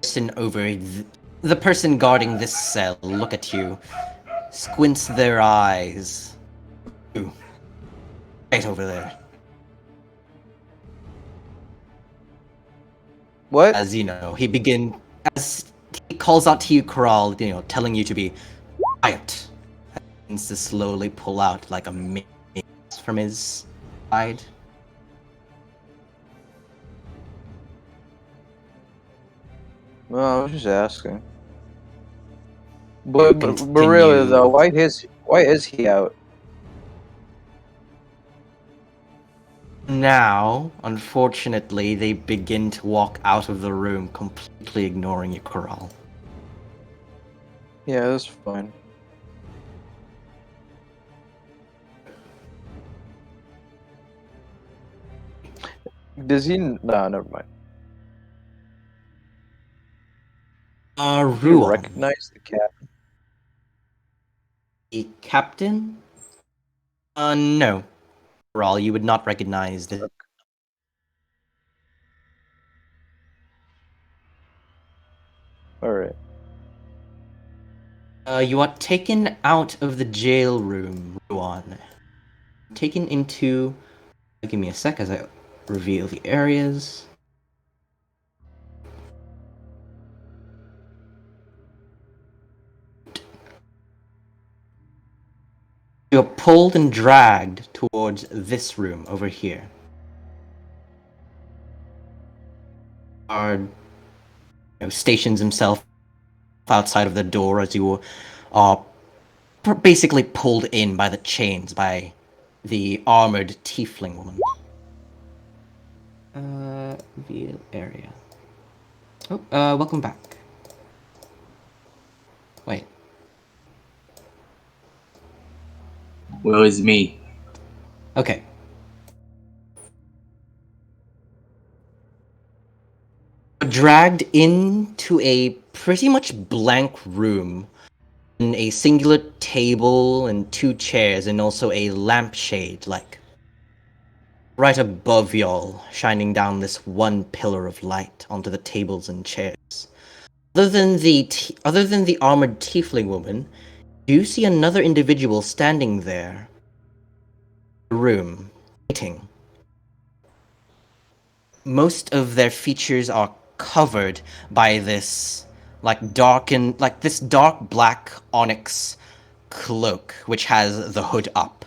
E: person the person guarding this cell look at you, squints their eyes. Ooh, right over there.
F: What?
E: As as he calls out to you, Corral, telling you to be quiet. And to slowly pull out like a mace from his side.
F: Well, I was just asking. But really though, why is he out?
E: Now, unfortunately, they begin to walk out of the room, completely ignoring you, Corral.
F: Yeah, that's fine. Does he? No, never mind. Do you
E: Ruan,
F: recognize the captain?
E: the captain? No. Corral, you would not recognize the...
F: Alright.
E: You are taken out of the jail room, Ruan. Taken into... Give me a sec as I reveal the areas. You are pulled and dragged towards this room over here. Guard stations himself outside of the door as you are basically pulled in by the chains by the armored tiefling woman. Reveal area. Oh, welcome back. Wait.
A: Well, it's me.
E: Okay. Dragged into a pretty much blank room, in a singular table and 2 chairs, and also a lampshade, like right above y'all, shining down this one pillar of light onto the tables and chairs. Other than the armored tiefling woman, you see another individual standing there. In the room, waiting. Most of their features are covered by this this dark black onyx cloak, which has the hood up.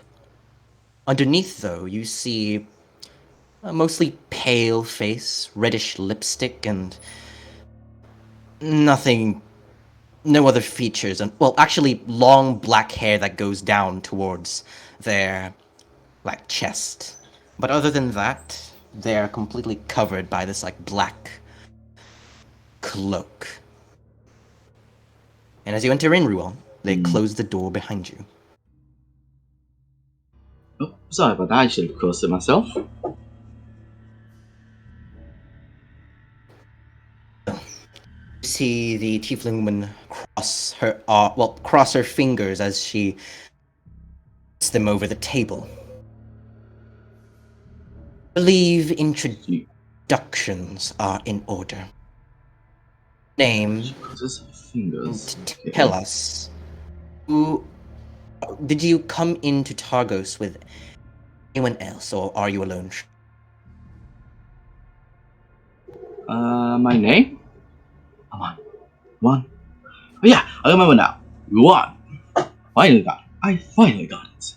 E: Underneath, though, you see a mostly pale face, reddish lipstick, and no other features. And well, actually, long black hair that goes down towards their chest. But other than that, they're completely covered by this black cloak. And as you enter in, Ruan, they close the door behind you.
A: Oh, sorry about that. I should have closed it myself.
E: You see the tiefling woman cross her fingers as she puts them over the table. I believe introductions are in order. Name.
A: Fingers.
E: Tell us, who did you come into Targos with anyone else, or are you alone?
A: My name? Come on. One. Oh yeah, I remember now. Ruan. Finally got it. I finally got it.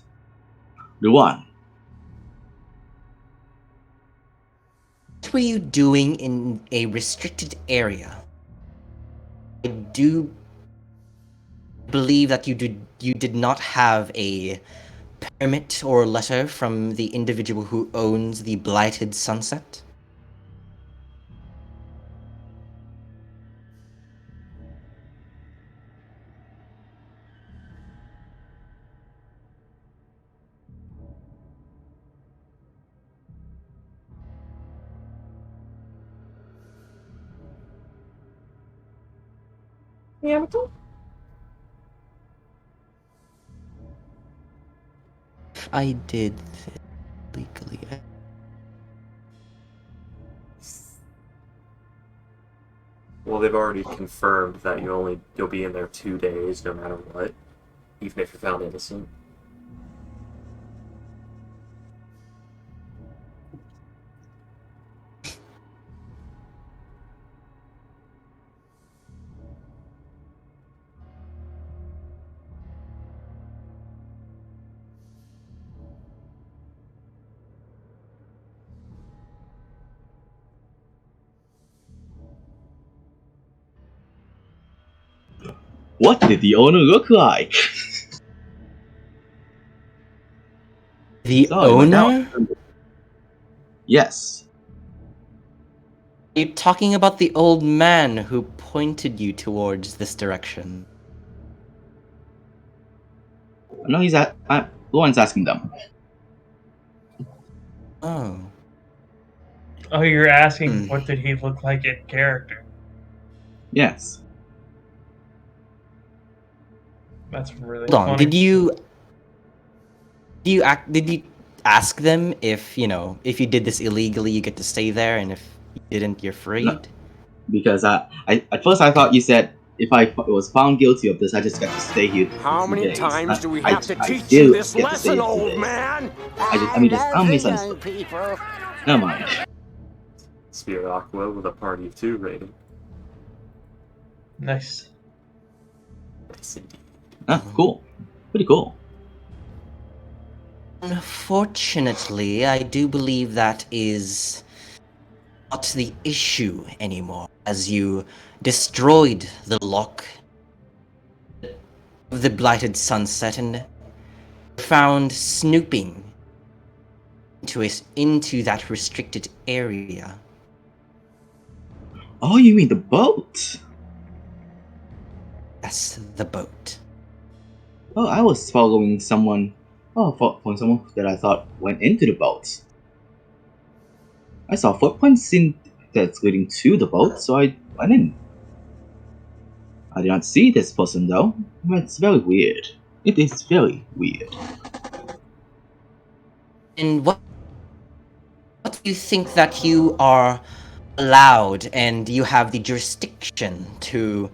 A: The one.
E: What were you doing in a restricted area? I do believe that you did not have a permit or letter from the individual who owns the Blighted Sunset. If I did this legally,
D: Well, they've already confirmed that you'll be in there 2 days, no matter what, even if you're found innocent.
A: What did the owner look like?
E: the
A: Sorry, my
E: owner?
A: doubt. Yes.
E: Are you talking about the old man who pointed you towards this direction?
A: No, he's at. Lauren's asking them.
E: Oh.
C: Oh, you're asking
E: Hmm.
C: what did he look like in character?
A: Yes.
C: That's really
E: Hold on.
C: funny.
E: Did you ask them if if you did this illegally you get to stay there, and if you didn't you're freed?
A: Because I at first I thought you said if I was found guilty of this, I just got to stay here for
H: How
A: 2
H: many
A: days.
H: times do we
A: I
H: have to teach
A: still
H: you this
A: get to stay
H: lesson,
A: here for 2
H: old
A: days.
H: man?
A: I'm misunderstood.
H: People.
A: Never mind.
D: Spirit Aqua with a party of 2 rating.
C: Nice.
D: Yes, indeed.
A: Cool. Pretty cool.
E: Unfortunately, I do believe that is not the issue anymore, as you destroyed the lock of the Blighted Sunset and found snooping into that restricted area.
A: Oh, you mean the boat?
E: Yes, the boat.
A: Oh, I was following someone. Oh, following someone that I thought went into the boat. I saw footprints that's leading to the boat, so I went in. I did not see this person though. It's very weird. It is very weird.
E: And what do you think that you are allowed and you have the jurisdiction to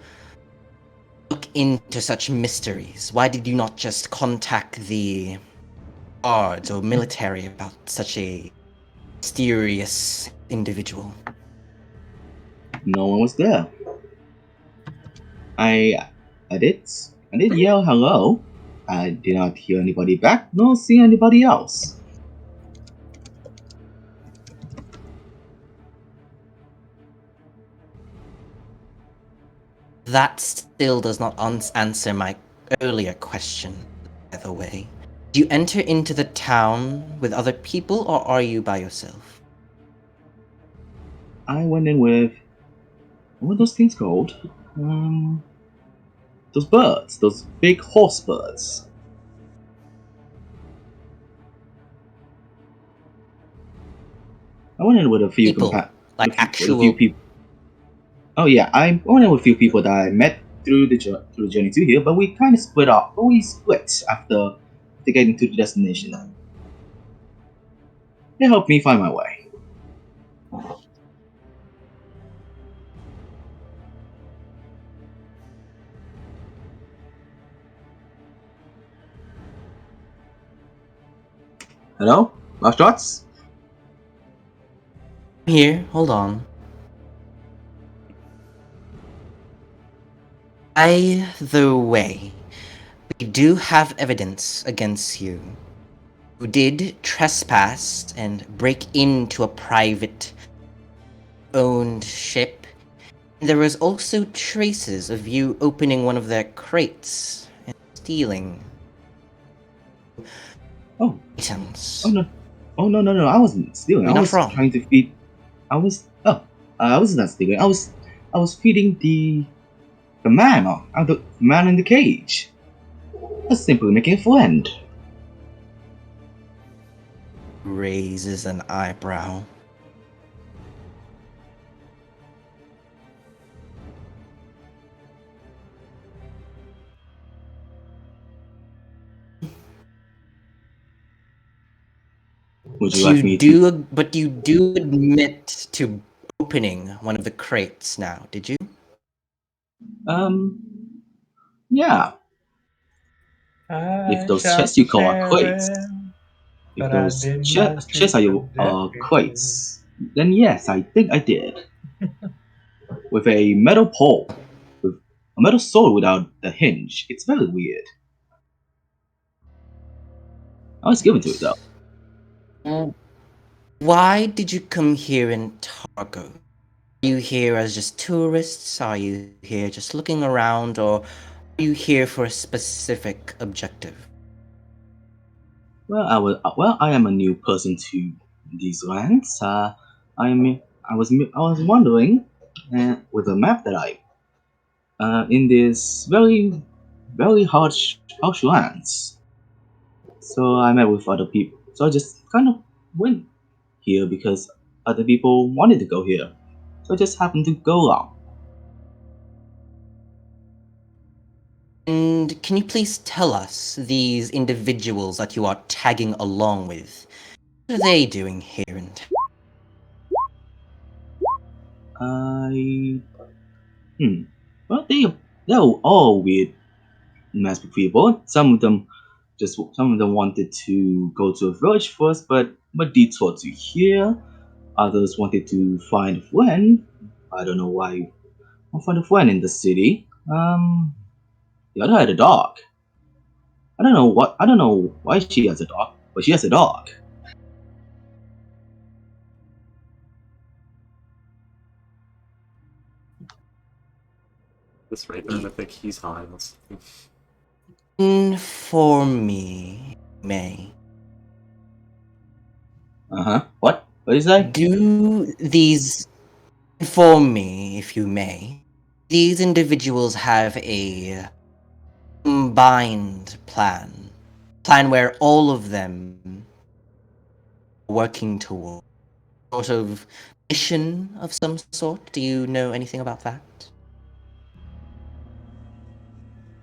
E: look into such mysteries? Why did you not just contact the guards or military about such a mysterious individual?
A: No one was there. I did yell hello. I did not hear anybody back, nor see anybody else.
E: That still does not answer my earlier question, by the way. Do you enter into the town with other people, or are you by yourself?
A: I went in with what are those things called? Those birds, those big horse birds. I went in with a few
E: People, like
A: with a
E: actual
A: few people. Oh yeah, I went in with a few people that I met through the journey to here, but we kind of split off. But we split after getting to the destination. It helped me find my way. Hello? Last shots?
E: Here, hold on. By the way, We do have evidence against you. You did trespass and break into a private owned ship. And there was also traces of you opening one of their crates and stealing
A: Oh,
E: items.
A: oh no, no! I wasn't stealing.
E: You're
A: I
E: not
A: was
E: wrong.
A: trying to feed. I was not stealing. I was feeding the man, the man in the cage. I was simply making a friend.
E: Raises an eyebrow.
A: Would you like me to?
E: But you do admit to opening one of the crates now, did you?
A: Yeah. If those chests you call are crates, if those chests are your crates, then yes, I think I did. With a metal pole, with a metal sword without a hinge. It's very weird. I was given to it though.
E: Why did you come here in Targo? Are you here as just tourists? Are you here just looking around? Or are you here for a specific objective?
A: Well, I am a new person to these lands. I was wondering, with a map that in this very harsh lands. So I met with other people. So I just kind of went here because other people wanted to go here. So I just happened to go along.
E: And can you please tell us these individuals that you are tagging along with? What are they doing here in
A: Well, they're all weird masked people. Some of them wanted to go to a village first, but detoured to here. Others wanted to find a friend. I don't know why. I'll find a friend in the city. The other had a dog. I don't know why she has a dog, but she has a dog.
D: This Raven, I think he's high. Let's see.
E: Inform me, May.
A: What? What did you say?
E: Do these inform me, if you may? These individuals have a combined plan where all of them are working toward sort of mission of some sort. Do you know anything about that?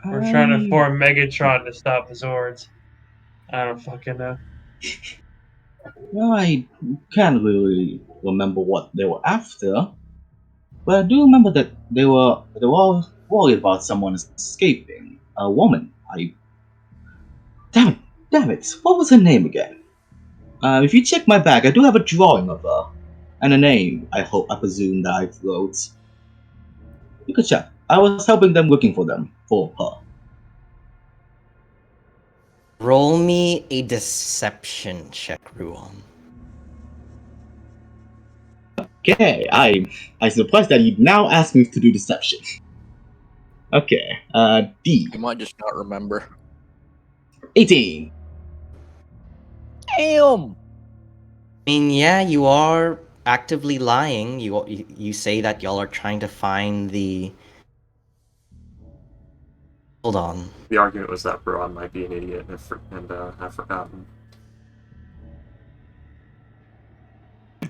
C: We're trying to form Megatron to stop the Zords. I don't fucking know.
A: Well, I can't really remember what they were after, but I do remember that they were all worried about someone escaping. A woman. Damn it! Damn it! What was her name again? If you check my bag, I do have a drawing of her and a name. I presume that I wrote. You could check. I was helping them looking for her.
E: Roll me a deception check, Ruon.
A: Okay, I'm surprised that you now ask me to do deception. Okay, D.
B: You might just not remember.
A: 18.
B: Damn.
E: I mean, yeah, you are actively lying. You say that y'all are trying to find the. Hold on.
D: The argument was that Braun might be an idiot and have forgotten.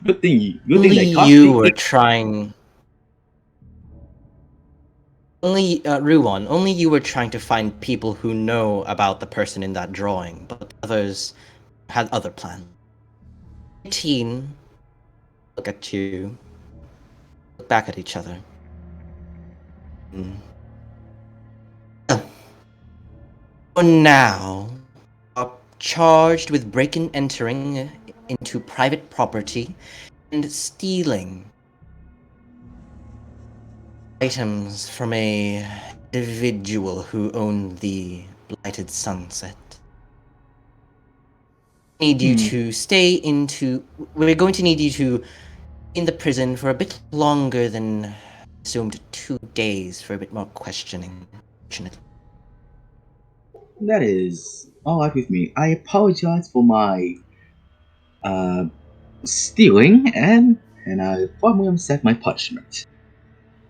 A: Good thing
E: Only
A: they caught
E: you
A: me.
E: were trying. Only Ruon. Only you were trying to find people who know about the person in that drawing, but others had other plans. 18. Look at you. Look back at each other. For now, are charged with breaking and entering into private property and stealing items from a individual who owned the blighted sunset. Need you to stay into. We're going to need you to in the prison for a bit longer than assumed 2 days for a bit more questioning.
A: That is alright with me. I apologize for my stealing, and I formally accept my punishment.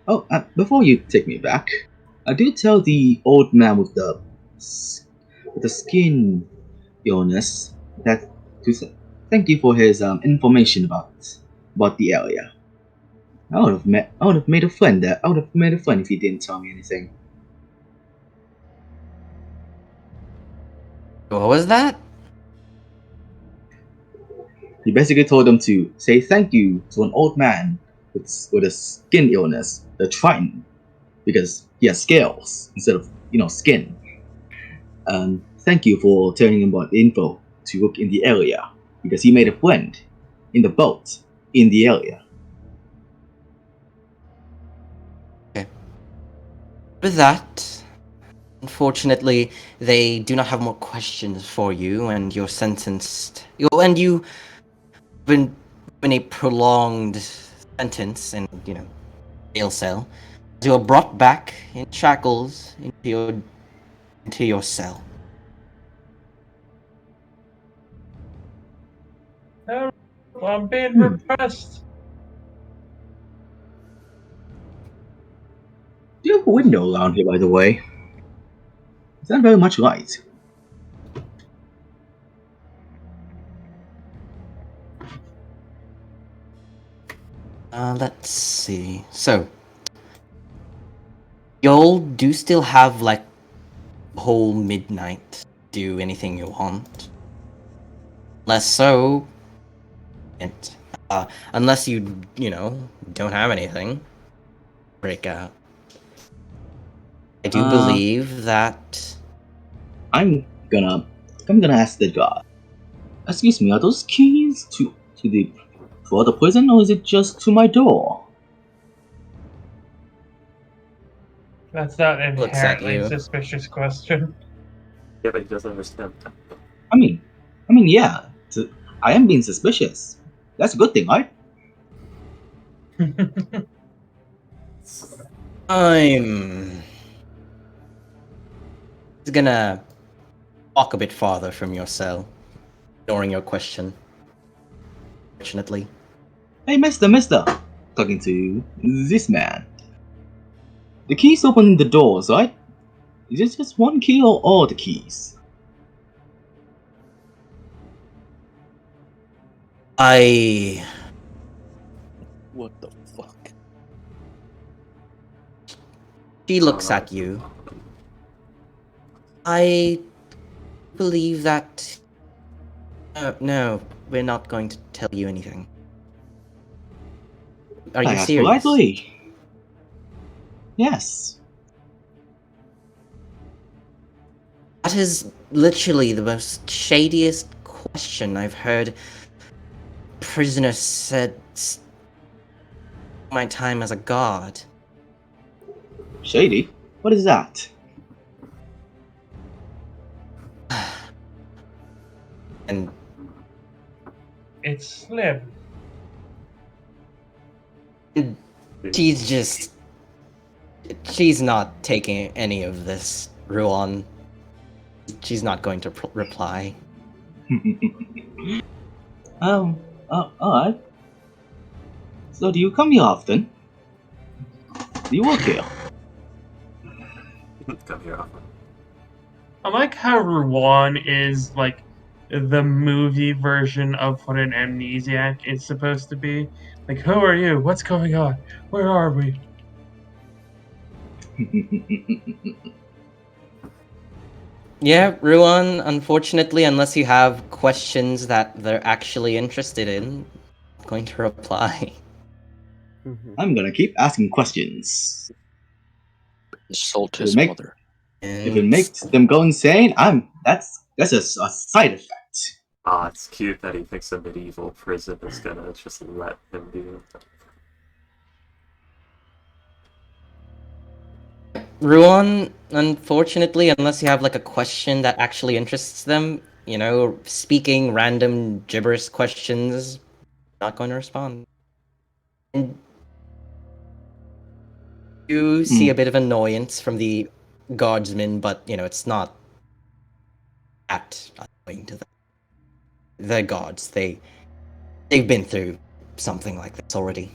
A: Oh, before you take me back, I do tell the old man with the skin illness that thank you for his information about the area. I would have made a friend there. I would have made a friend if he didn't tell me anything.
E: What was that?
A: He basically told them to say thank you to an old man with a skin illness, the Triton, because he has scales instead of skin. Thank you for telling him about the info to look in the area because he made a friend in the boat in the area.
E: Okay. With that, unfortunately, they do not have more questions for you, and you're sentenced. You've been in a prolonged sentence in, jail cell. You are brought back in shackles into your cell.
C: I'm being repressed.
A: Do you have a window around here, by the way? It's not very much light.
E: Let's see. So, y'all do still have like whole midnight to do anything you want. Less so, and unless you don't have anything, break out. I do believe that.
A: I'm gonna ask the guard. Excuse me, are those keys to the prison, or is it just to my door?
C: That's not an
E: Looks at
C: inherently
E: you.
C: suspicious question.
D: Yeah, but he doesn't understand.
A: I mean, yeah. I am being suspicious. That's a good thing, right?
E: I'm gonna walk a bit farther from your cell, ignoring your question. Fortunately.
A: Hey, mister. Talking to this man. The keys open the doors, right? Is it just one key or all the keys?
B: What the fuck?
E: She looks at you. I believe that. No, we're not going to tell you anything. Are you
A: I asked
E: serious?
A: politely. Yes.
E: That is literally the most shadiest question I've heard. Prisoner said my time as a god.
A: Shady? What is that?
E: And
C: It's slim.
E: she's not taking any of this, Ruan. She's not going to reply.
A: Alright. So do you come here often? Do you work here?
D: Come here often.
C: I like how Ruan is like the movie version of what an amnesiac is supposed to be. Like, who are you? What's going on? Where are we?
E: Yeah, Ruan, unfortunately, unless you have questions that they're actually interested in, I'm going to reply.
A: I'm gonna keep asking questions.
B: Insult
A: If
B: his
A: it make-
B: mother.
A: If it makes them go insane, that's a side effect.
D: It's cute that he thinks a medieval prison is gonna just let him do it.
E: Ruan, Unfortunately, unless you have like a question that actually interests them, speaking random gibberish questions, not going to respond. And you see a bit of annoyance from the guardsmen, but it's not that annoying to them. The gods, they've been through something like this already.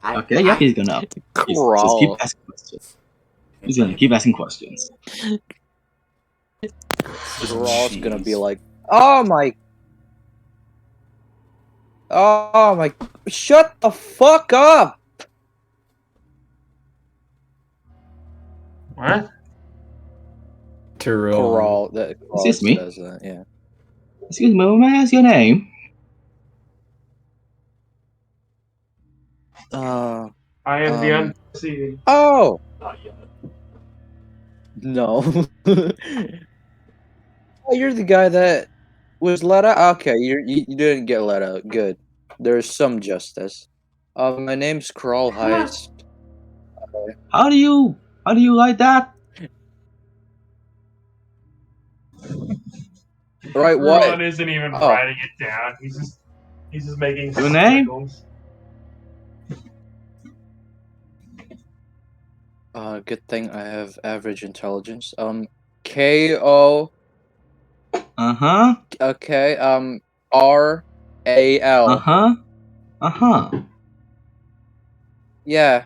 A: Okay, yeah, he's gonna just keep
B: Crawl.
A: asking questions. He's gonna keep asking questions.
B: Crawl's gonna be like, oh my, shut the fuck up.
C: What?
B: Crawl. That
A: Excuse me?
B: says that. Yeah.
A: Excuse me, may I ask your name?
C: I am the unforeseen.
B: Oh
D: Not yet.
B: no. Oh, you're the guy that was let out. Okay, you didn't get let out. Good. There's some justice. My name's Crawl Heist.
A: How do you like that?
B: Right. What?
C: Ron isn't even writing it down. He's just making
A: Your name?
C: squiggles.
B: Good thing I have average intelligence. K-O.
A: Uh-huh.
B: Okay. R-A-L.
A: Uh-huh. Uh-huh.
B: Yeah.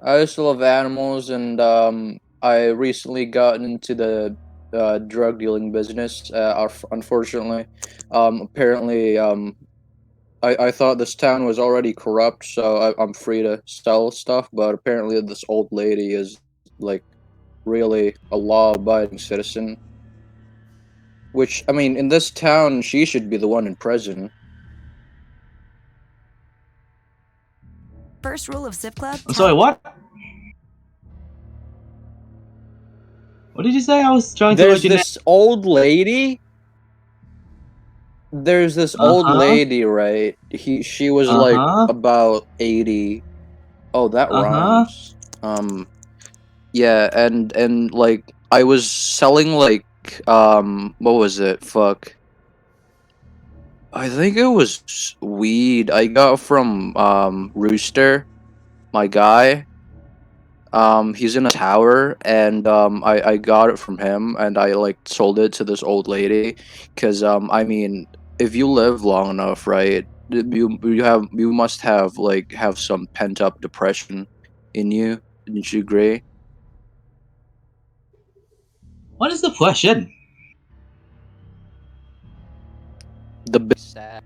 B: I used to love animals, and I recently got into the drug dealing business. Unfortunately, apparently, I thought this town was already corrupt, so I'm free to sell stuff. But apparently, this old lady is like really a law-abiding citizen. Which, I mean, in this town, she should be the one in prison.
H: First rule of Zip Club.
A: I'm sorry, what? What did you say? I was trying to
B: There's
A: let you know.
B: this old lady. There's this old lady, right? She was like about 80. Oh, that rhymes. Yeah, and like I was selling like what was it? Fuck. I think it was weed I got from Rooster, my guy. He's in a tower, and I got it from him, and I like sold it to this old lady, cause I mean, if you live long enough, right, you must have some pent up depression in you. Didn't you agree?
A: What is the question?
B: The big sad.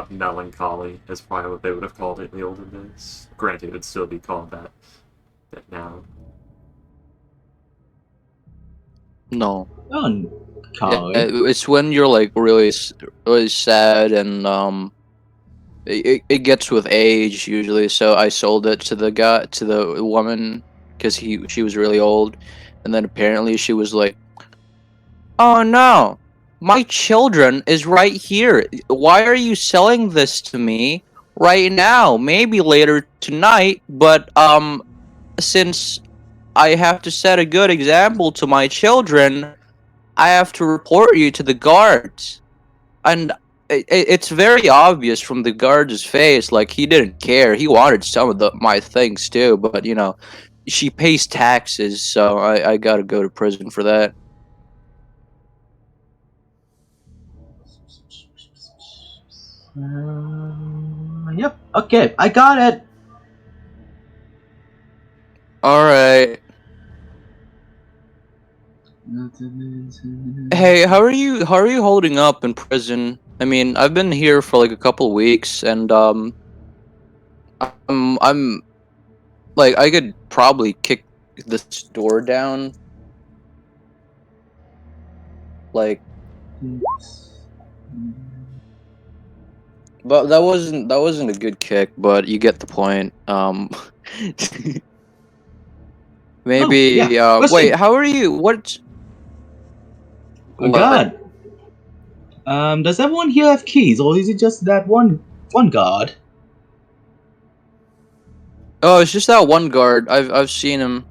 D: Melancholy is probably what they would have called it in the olden days. Granted, it would still be called that now.
A: No.
B: It's when you're like really sad, and it gets with age usually. So I sold it to the woman, because she was really old, and then apparently she was like, "Oh no, my children is right here. Why are you selling this to me right now? Maybe later tonight, but since I have to set a good example to my children, I have to report you to the guards." And it's very obvious from the guard's face, like he didn't care. He wanted some of my things too, but she pays taxes, so I gotta go to prison for that.
A: Yep. Okay, I got it.
B: All right. Hey, how are you holding up in prison? I mean, I've been here for like a couple weeks, and I'm like, I could probably kick this door down. Like, but that wasn't a good kick, but you get the point. Maybe. Wait, how are you? What?
A: Oh God. Does everyone here have keys, or is it just that one guard?
B: Oh, it's just that one guard. I've seen him.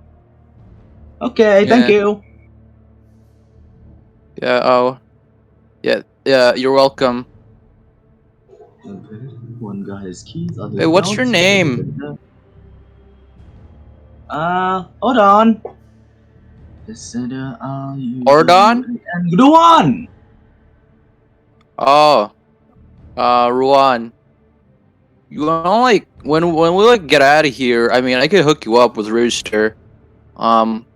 A: Okay, thank
B: Yeah.
A: you.
B: Yeah. Oh. Yeah. Yeah. You're welcome.
A: Okay. One guy has keys, others
B: Hey, what's your
A: don't.
B: name?
A: Hold on.
B: Ordon?
A: And Ruan!
B: Oh. Ruan. You know, like when we like get out of here. I mean, I could hook you up with Rooster. Um,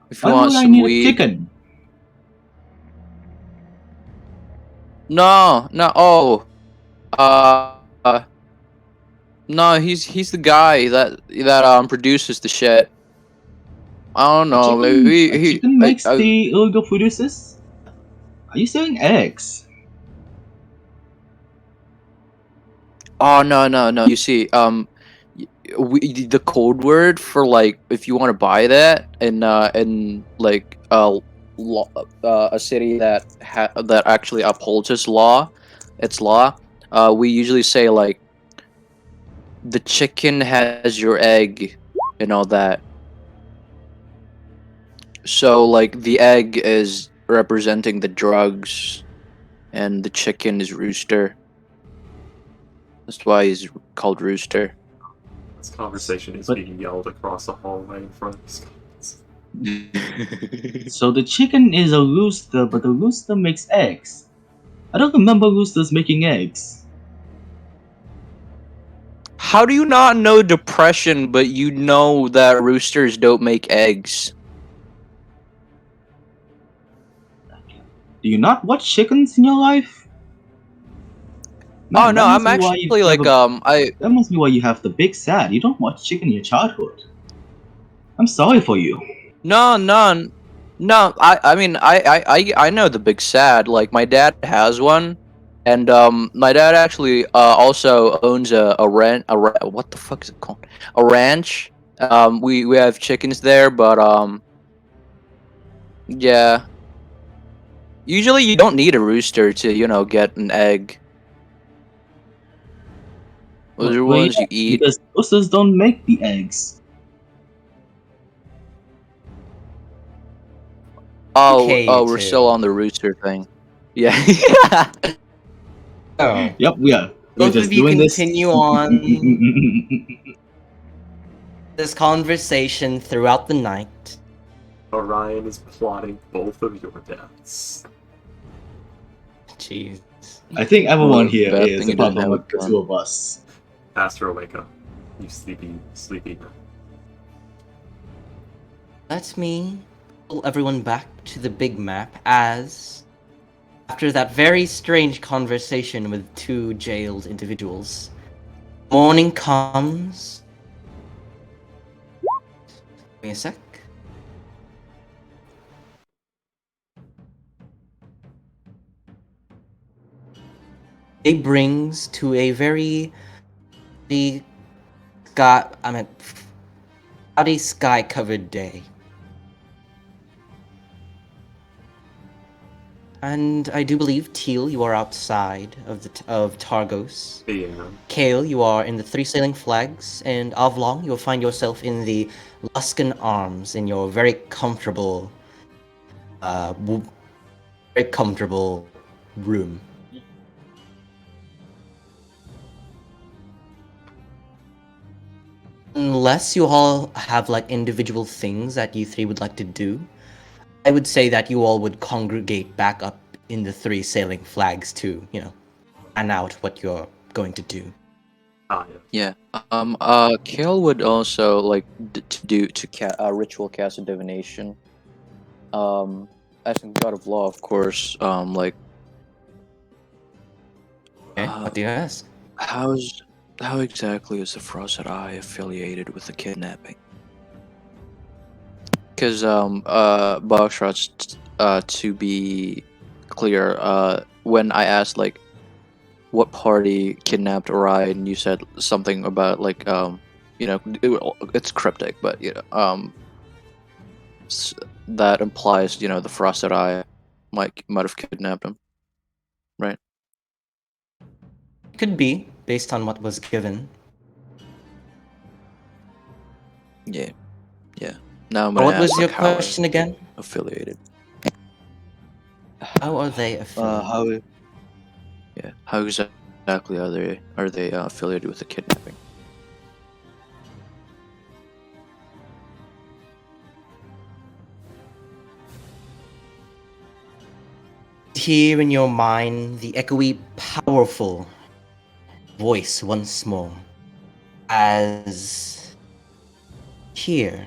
B: if you
A: Why
B: want
A: would I
B: some
A: need a
B: weed.
A: chicken?
B: No, no. Oh, no. He's the guy that produces the shit. I don't know. Maybe
A: A
B: he.
A: chicken makes the illegal produces? Are you saying eggs?
B: Oh no. You see, the code word for like if you want to buy that in like a city that actually upholds its law, we usually say like the chicken has your egg and all that. So like the egg is representing the drugs, and the chicken is Rooster. That's why he's called Rooster.
D: This conversation is
A: But-
D: being yelled across the hallway in front of these guys.
A: So the chicken is a rooster, but the rooster makes eggs. I don't remember roosters making eggs.
B: How do you not know depression, but you know that roosters don't make eggs?
A: Do you not watch chickens in your life?
B: Oh
A: Man,
B: no,
A: that must
B: I'm
A: be why you
B: actually
A: have
B: like
A: that must be why you have the big sad. You don't watch chicken in your childhood. I'm sorry for you.
B: no. I mean I know the big sad. Like my dad has one, and my dad actually also owns what the fuck is it called? A ranch. We have chickens there, but yeah. Usually you don't need a rooster to get an egg. Those are
A: Well,
B: ones
A: yeah,
B: you eat.
A: because roosters don't make the eggs.
B: Oh,
E: Okay, you
B: we're
E: two.
B: still on the rooster thing. Yeah.
E: So,
A: Yep, we are. We're
E: both
A: just
E: of you
A: doing this.
E: continue on this conversation throughout the night.
D: Orion is plotting both of your deaths.
E: Jeez.
A: I think everyone here
B: Bad
A: is,
B: thing he
A: apart
B: doesn't
A: from
B: have a
A: like the
B: gun.
A: two of us.
D: Astro, wake up. You sleepy.
E: Let me pull everyone back to the big map as, after that very strange conversation with two jailed individuals, morning comes. Give me a sec. It brings to a very cloudy sky-covered day. And I do believe, Teal, you are outside of Targos.
D: Yeah.
E: Kale, you are in the Three Sailing Flags, and Avlong, you'll find yourself in the Luskan Arms in your very comfortable room. Unless you all have like individual things that you three would like to do, I would say that you all would congregate back up in the Three Sailing Flags to, plan out what you're going to do.
B: Yeah. Kale would also like ritual cast of divination. Asking God of Law, of course. Like,
E: Okay, what do you ask?
B: how exactly is the Frosted Eye affiliated with the kidnapping? Because Buckshots, to be clear, when I asked like what party kidnapped Orion, you said something about like it's cryptic, but that implies the Frosted Eye might have kidnapped him, right?
E: Could be. based on what was given.
B: Yeah. Now I'm gonna
E: What
B: ask
E: was your
B: how
E: question again?
B: affiliated.
E: How are they affiliated?
B: How exactly are they affiliated with the kidnapping?
E: Hear in your mind the echoey, powerful voice once more. As here,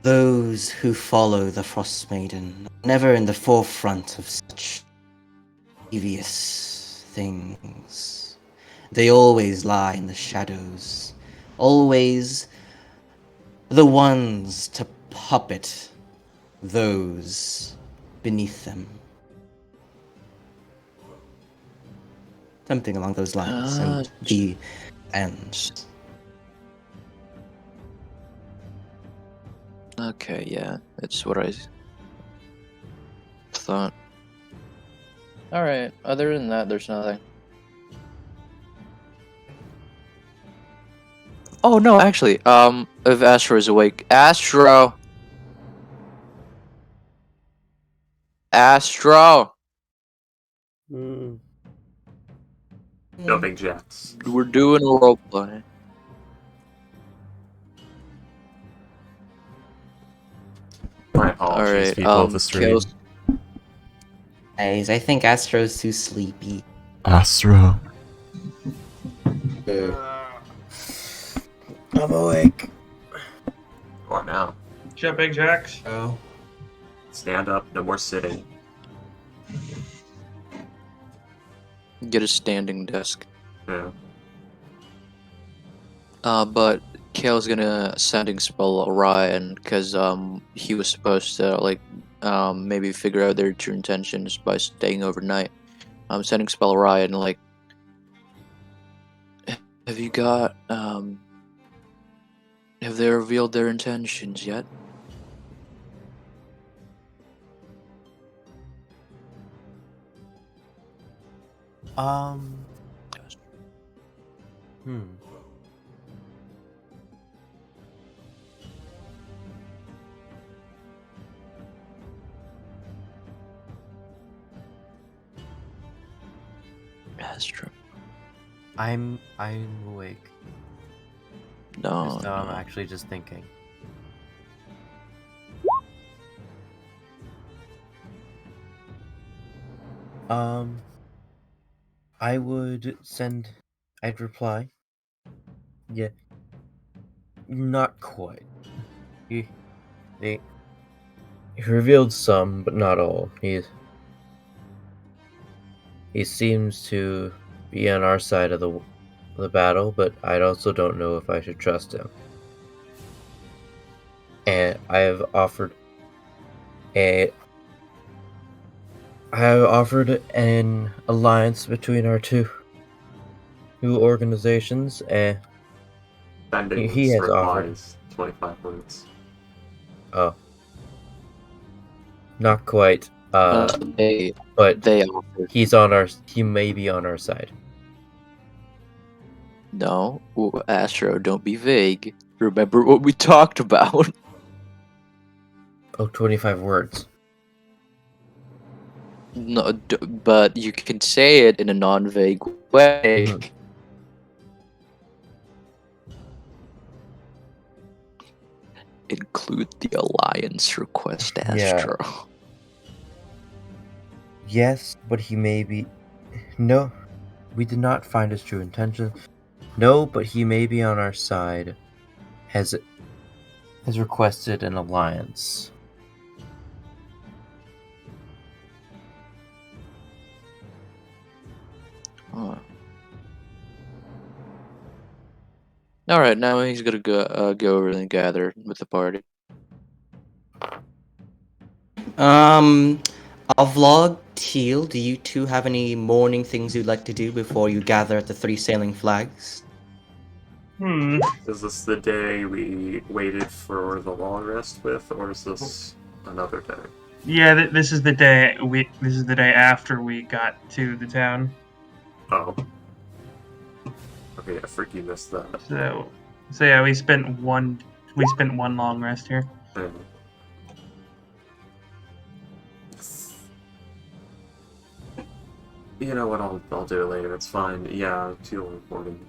E: those who follow the Frost Maiden are never in the forefront of such devious things. They always lie in the shadows, always the ones to puppet those beneath them. Something along those lines, and the end.
B: Okay, yeah, that's what I thought.
F: All right. Other than that, there's nothing.
B: Oh no, actually, if Astro is awake, Astro.
D: Jumping jacks.
B: We're doing a roleplay.
D: My apologies,
B: Alright,
D: people of the stream.
B: Kales,
E: Guys, I think Astro's too sleepy.
D: Astro.
G: I'm awake.
D: Or now.
C: Jumping jacks.
E: Oh.
D: Stand up, no more sitting.
B: get a standing desk.
D: Yeah.
B: But Kale's gonna sending spell Orion because he was supposed to maybe figure out their true intentions by staying overnight. Sending spell Orion like, have you got have they revealed their intentions yet? That's true.
G: I'm awake.
B: No,
G: So I'm
B: no.
G: actually just thinking. I would send. I'd reply. Yeah. Not quite. He revealed some, but not all. He seems to be on our side of the battle, but I also don't know if I should trust him. And I have offered an alliance between our two organizations, and
D: Sending
G: he has offered.
D: replies 25 words.
G: Oh, not quite.
B: They
G: But
B: offered.
G: He may be on our side.
B: No, Astro, don't be vague. Remember what we talked about.
G: Oh, 25 words.
B: No, but you can say it in a non-vague way.
G: Mhm.
B: Include the alliance request, Astro.
G: Yes, but he may be. No, we did not find his true intention. No, but he may be on our side. Has requested an alliance.
B: Huh. All right, now he's gonna go over and gather with the party.
E: Vlog, Teal, do you two have any morning things you'd like to do before you gather at the Three Sailing Flags?
D: Is this the day we waited for the long rest with, or is this another day?
C: Yeah, this is the day This is the day after we got to the town.
D: Oh. Okay, I freaking missed that.
C: So yeah, we spent one long rest here.
D: Um, you know what? I'll do it later. It's fine. Yeah, teal recording.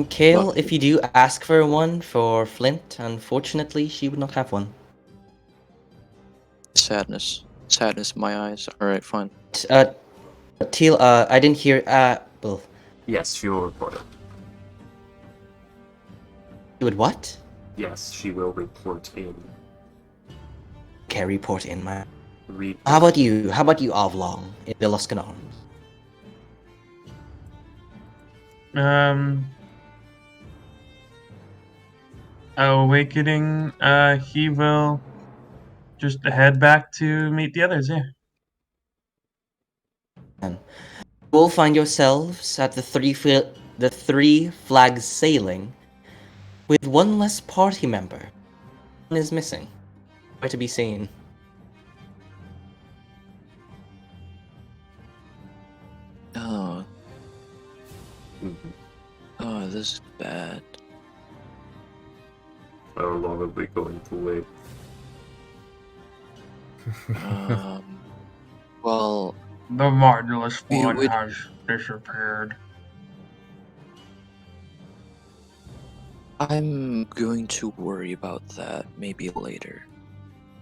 E: Kale, if you do ask for one for Flint, unfortunately, she would not have one.
B: Sadness in my eyes. All right, fine.
E: Teal, I didn't hear, well,
D: Yes, she will report it.
E: you would what?
D: Yes, she will report in.
E: Okay, report in, man.
D: Report.
E: How about you, Oblong, in the Luskan Arms?
C: Awakening, he will just head back to meet the others, yeah.
E: You will find yourselves at the three flags sailing, with one less party member. One is missing. Where to be seen.
B: Oh. Oh, this is bad.
D: How long are we going to wait?
B: Well,
C: The marginless
B: You
C: one
B: would-
C: has disappeared.
B: I'm going to worry about that maybe later.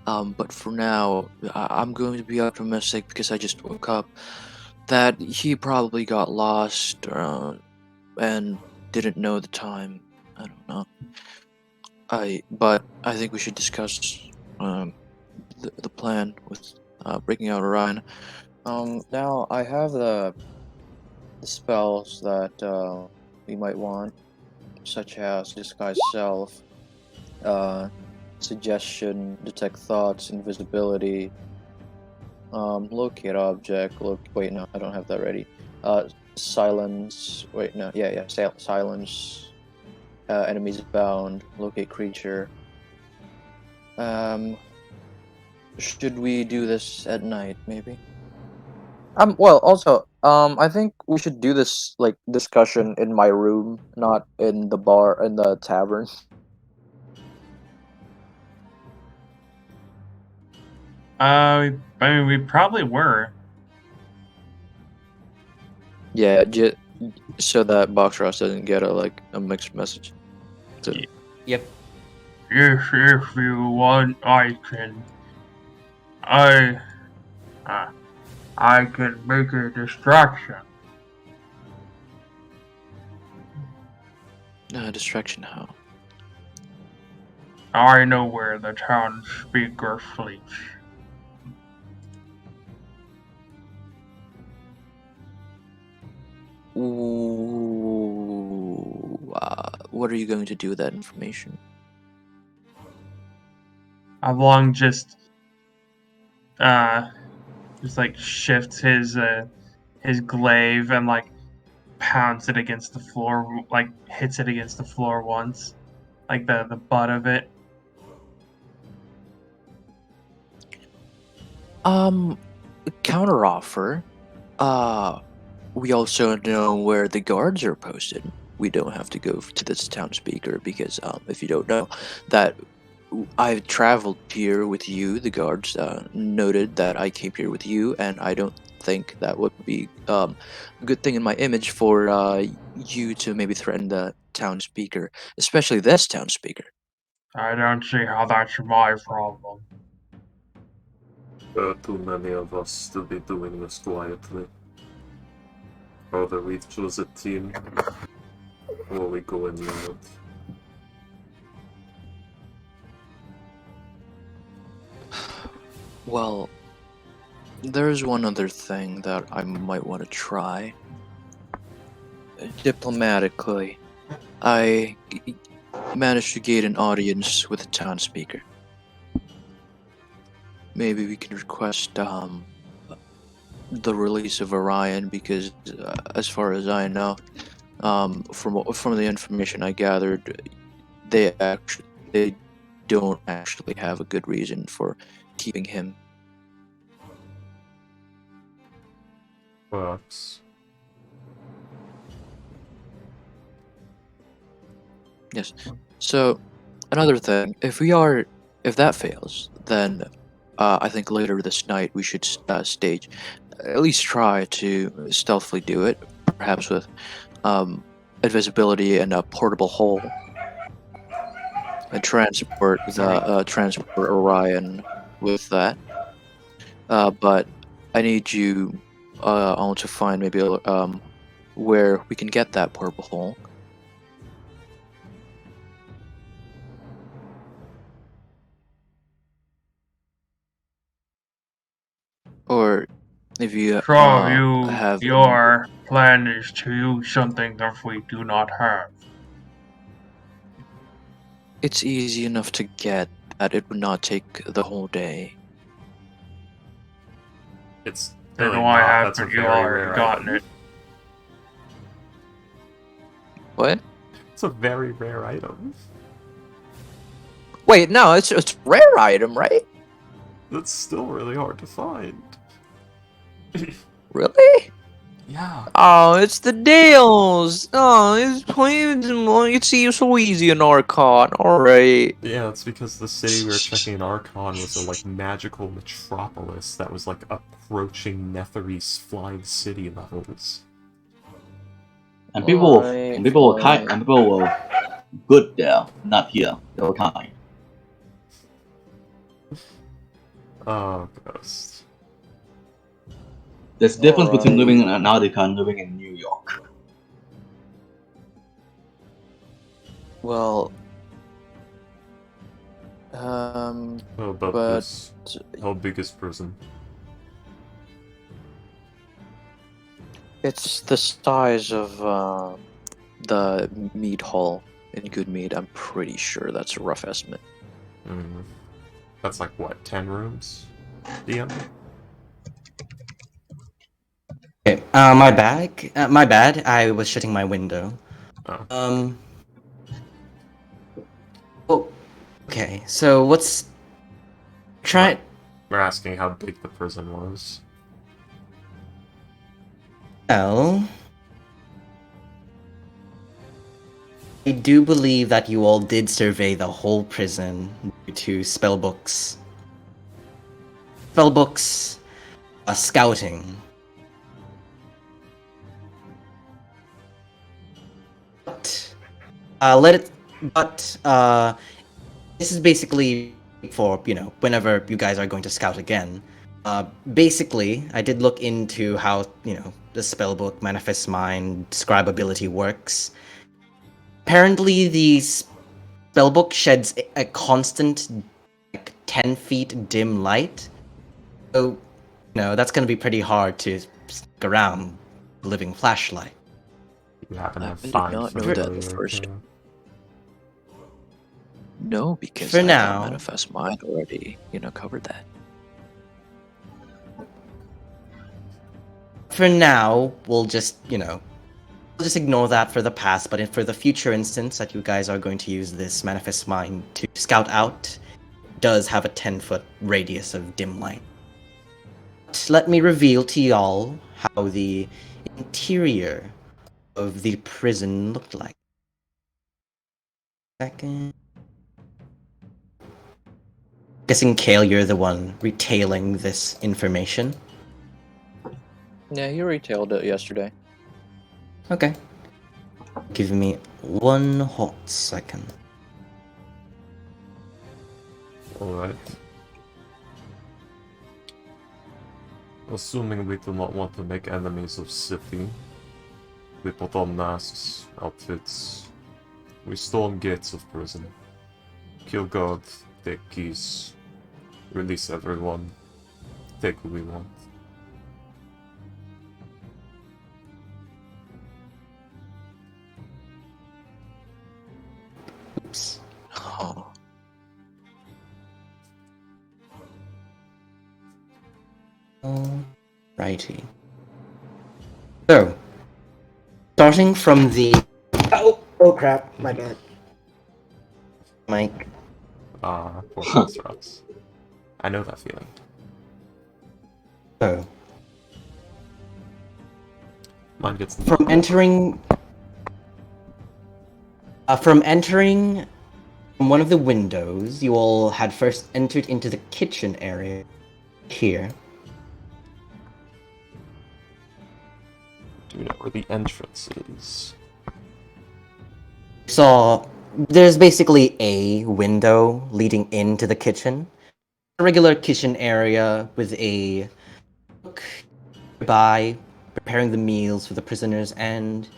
B: But for now, I'm going to be optimistic because I just woke up that he probably got lost and didn't know the time. I don't know. But I think we should discuss the plan with breaking out Orion. Now I have the spells that we might want, such as Disguise Self, Suggestion, Detect Thoughts, Invisibility, Locate Object, wait, no, I don't have that ready. Silence, wait, no, yeah, Silence, Enemies Bound, Locate Creature. Should we do this at night, maybe? Well, also, I think we should do this, like, discussion in my room, not in the tavern.
C: I mean, we probably were.
B: Yeah, so that Box Ross doesn't get a mixed message.
E: Yep.
C: If you want, I can make a distraction.
B: Distraction how?
C: I know where the town speaker sleeps.
B: Ooh, what are you going to do with that information?
C: Oblong just like shifts his glaive and like pounds it against the floor, like hits it against the floor once, like the butt of it.
B: Counteroffer. We also know where the guards are posted. We don't have to go to this town speaker because, if you don't know, that I've traveled here with you. The guards noted that I came here with you, and I don't think that would be a good thing in my image for you to maybe threaten the town speaker, especially this town speaker.
C: I don't see how that's my problem.
D: Too many of us to be doing this quietly. Either we choose a team, or we go in loud.
B: Well, there's one other thing that I might want to try. Diplomatically, I managed to gain an audience with the town speaker. Maybe we can request the release of Orion because, as far as I know, from the information I gathered, they don't actually have a good reason for keeping him.
D: Works.
B: Yes. So, another thing, if that fails, then I think later this night we should stage, at least try to stealthily do it, perhaps with invisibility and a portable hole, and transport Orion with that. But I need you all to find maybe where we can get that portable hole. Or if you
C: So
B: have
C: your plan is to use something that we do not have.
B: it's easy enough to get that it would not take the whole day.
D: It's
C: Then
D: really
C: why
D: not. That's a
C: haven't you
D: very
C: already
D: rare
C: gotten
D: item.
C: it?
B: What?
D: It's a very rare item.
B: Wait, no, it's a rare item, right?
D: That's still really hard to find.
B: Really?
D: Yeah.
B: Oh, it's the deals. Oh, it's so easy in Archon. All right.
D: Yeah, it's because the city we were checking in Archon was a like magical metropolis that was like approaching Netherese flying city levels.
A: And people
B: Alright,
A: and people were
B: fine.
A: kind and people were good there, not here. They were kind.
D: Oh, Ghost.
A: There's a difference between
B: Alright.
A: living in Antarctica and living in New York.
B: Well,
D: How about
B: but
D: this? How big is prison?
B: it's the size of the meat hall in Good Meat. I'm pretty sure that's a rough estimate.
D: That's like what, 10 rooms? DM?
E: Okay, my bad. I was shutting my window.
D: Oh.
E: Oh, okay. So what's try?
D: We're asking how big the prison was.
E: Well, I do believe that you all did survey the whole prison due to spellbooks. Spellbooks, scouting. But this is basically for, whenever you guys are going to scout again. Basically, I did look into how, the spellbook Manifest Mind scribe ability works. Apparently, the spellbook sheds a constant, 10 feet dim light. So, that's going to be pretty hard to stick around with a living flashlight.
D: You happen to
B: I did
D: find
B: not know that
D: familiar,
B: at first.
D: yeah.
B: No, because
E: For
B: I
E: now.
B: thought Manifest Mind already, covered that.
E: For now, we'll just ignore that for the past, but for the future instance that you guys are going to use this Manifest Mind to scout out, it does have a 10-foot radius of dim light. But let me reveal to y'all how the interior of the prison looked like. Second. Guessing, Kale, you're the one retailing this information.
B: Yeah, you retailed it yesterday.
E: Okay. Give me 1 hot second.
D: Alright. Assuming we do not want to make enemies of city, we put on masks, outfits, we storm gates of prison, kill guard, take keys, release everyone, take who we want.
E: Oops.
B: Oh.
E: Right. Righty. So, starting from the... Oh crap, my bad. Mike.
D: Poor Foxtrots. I know that feeling.
E: So,
D: Mine gets
E: from entering from one of the windows, you all had first entered into the kitchen area here.
D: Do you know where the entrance is?
E: There's basically a window leading into the kitchen. A regular kitchen area with a cook nearby preparing the meals for the prisoners and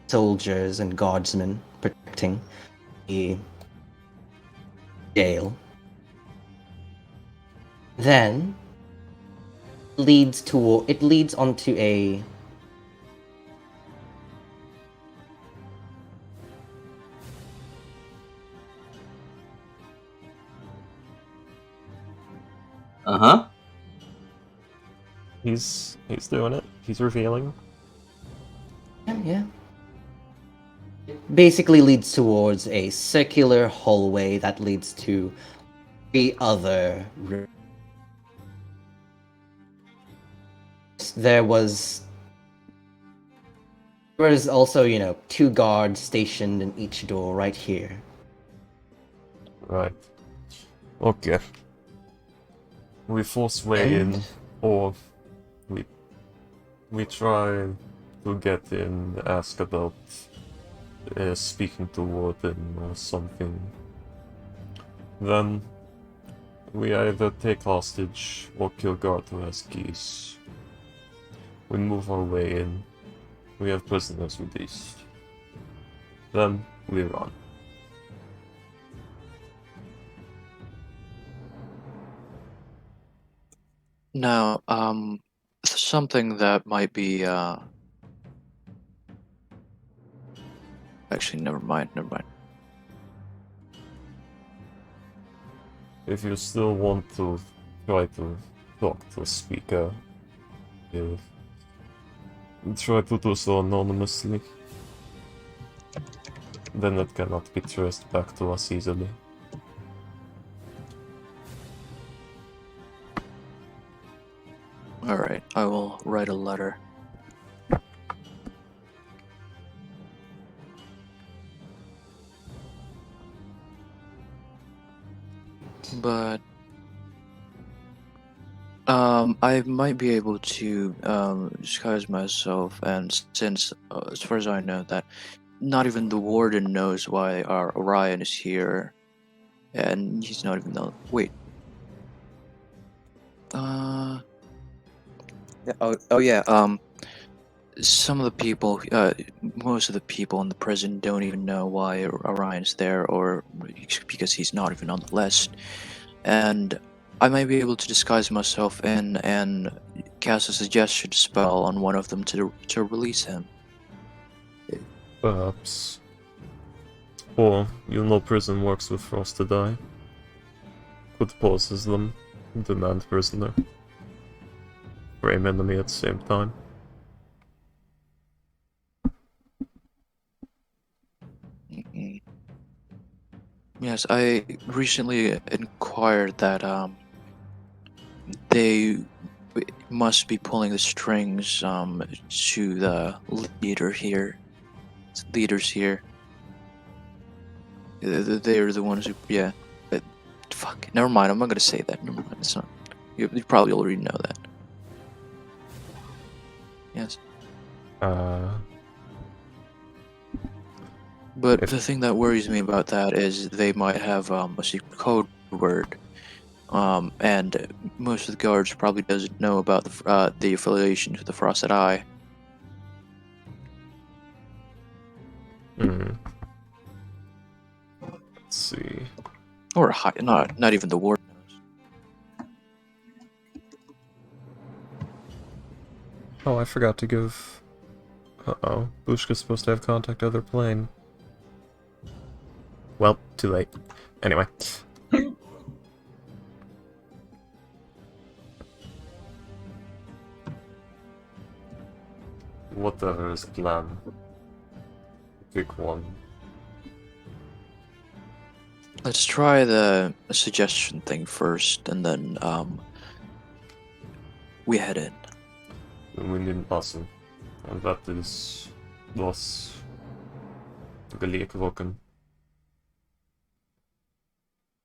E: soldiers and guardsmen protecting the jail. Then it leads onto a
A: Uh-huh.
D: He's doing it. He's revealing.
E: yeah. It basically leads towards a circular hallway that leads to the other room. There was also, 2 guards stationed in each door right here.
D: Right. Okay. We force way in, or we try to get in, ask about speaking to Warden or something. Then we either take hostage or kill guard who has keys. We move our way in. We have prisoners released. Then we run.
B: Now, something that might be, actually, never mind.
D: If you still want to try to talk to a speaker, you try to do so anonymously. Then it cannot be traced back to us easily.
B: Alright, I will write a letter. But I might be able to disguise myself, and since, as far as I know, that not even the warden knows why our Orion is here, and he's not even the wait. Yeah, some of the people, most of the people in the prison don't even know why Orion's there, or because he's not even on the list. And I might be able to disguise myself and cast a suggestion spell on one of them to release him.
D: Perhaps. Or, you know prison works with Frost to die. Could poses them, demand prisoner. Frame enemy at the same time.
B: Yes, I recently inquired that they must be pulling the strings to the leaders here. They're the ones who, yeah. Fuck, never mind, I'm not gonna say that. Never mind, it's not. You probably already know that. Yes. But the thing that worries me about that is they might have a secret code word. And most of the guards probably doesn't know about the affiliation to the Frosted Eye.
D: Let's see.
B: Or not even the warden knows.
D: Oh, I forgot to give... Uh-oh. Bushka's supposed to have contact other plane. Well, too late. Anyway. What the is plan? Big one.
B: Let's try the suggestion thing first, and then we head in.
D: We need passen. And that is was gelekwoken.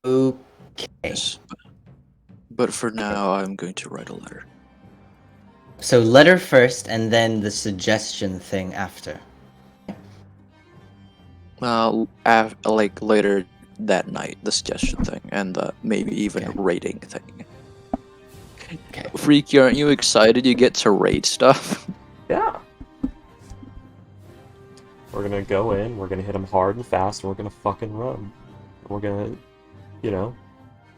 E: Okay.
B: Yes. But for now, I'm going to write a letter.
E: So letter first, and then the suggestion thing after.
B: Like later that night, the suggestion thing, and maybe even
E: Okay.
B: rating thing.
E: Okay.
B: Freaky, aren't you excited you get to rate stuff?
D: Yeah. We're gonna go in, we're gonna hit them hard and fast, and we're gonna fucking run. We're gonna, you know,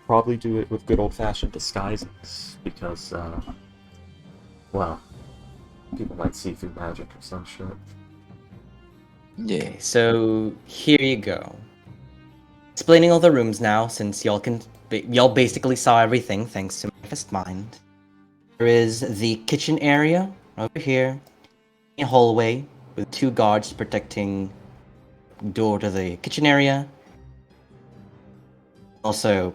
D: probably do it with good old-fashioned disguises, because, well, people might see through magic or some shit.
B: Yeah.
E: Okay, so here you go. Explaining all the rooms now, since y'all basically saw everything thanks to Manifest Mind. There is the kitchen area over here, a hallway with 2 guards protecting door to the kitchen area. Also,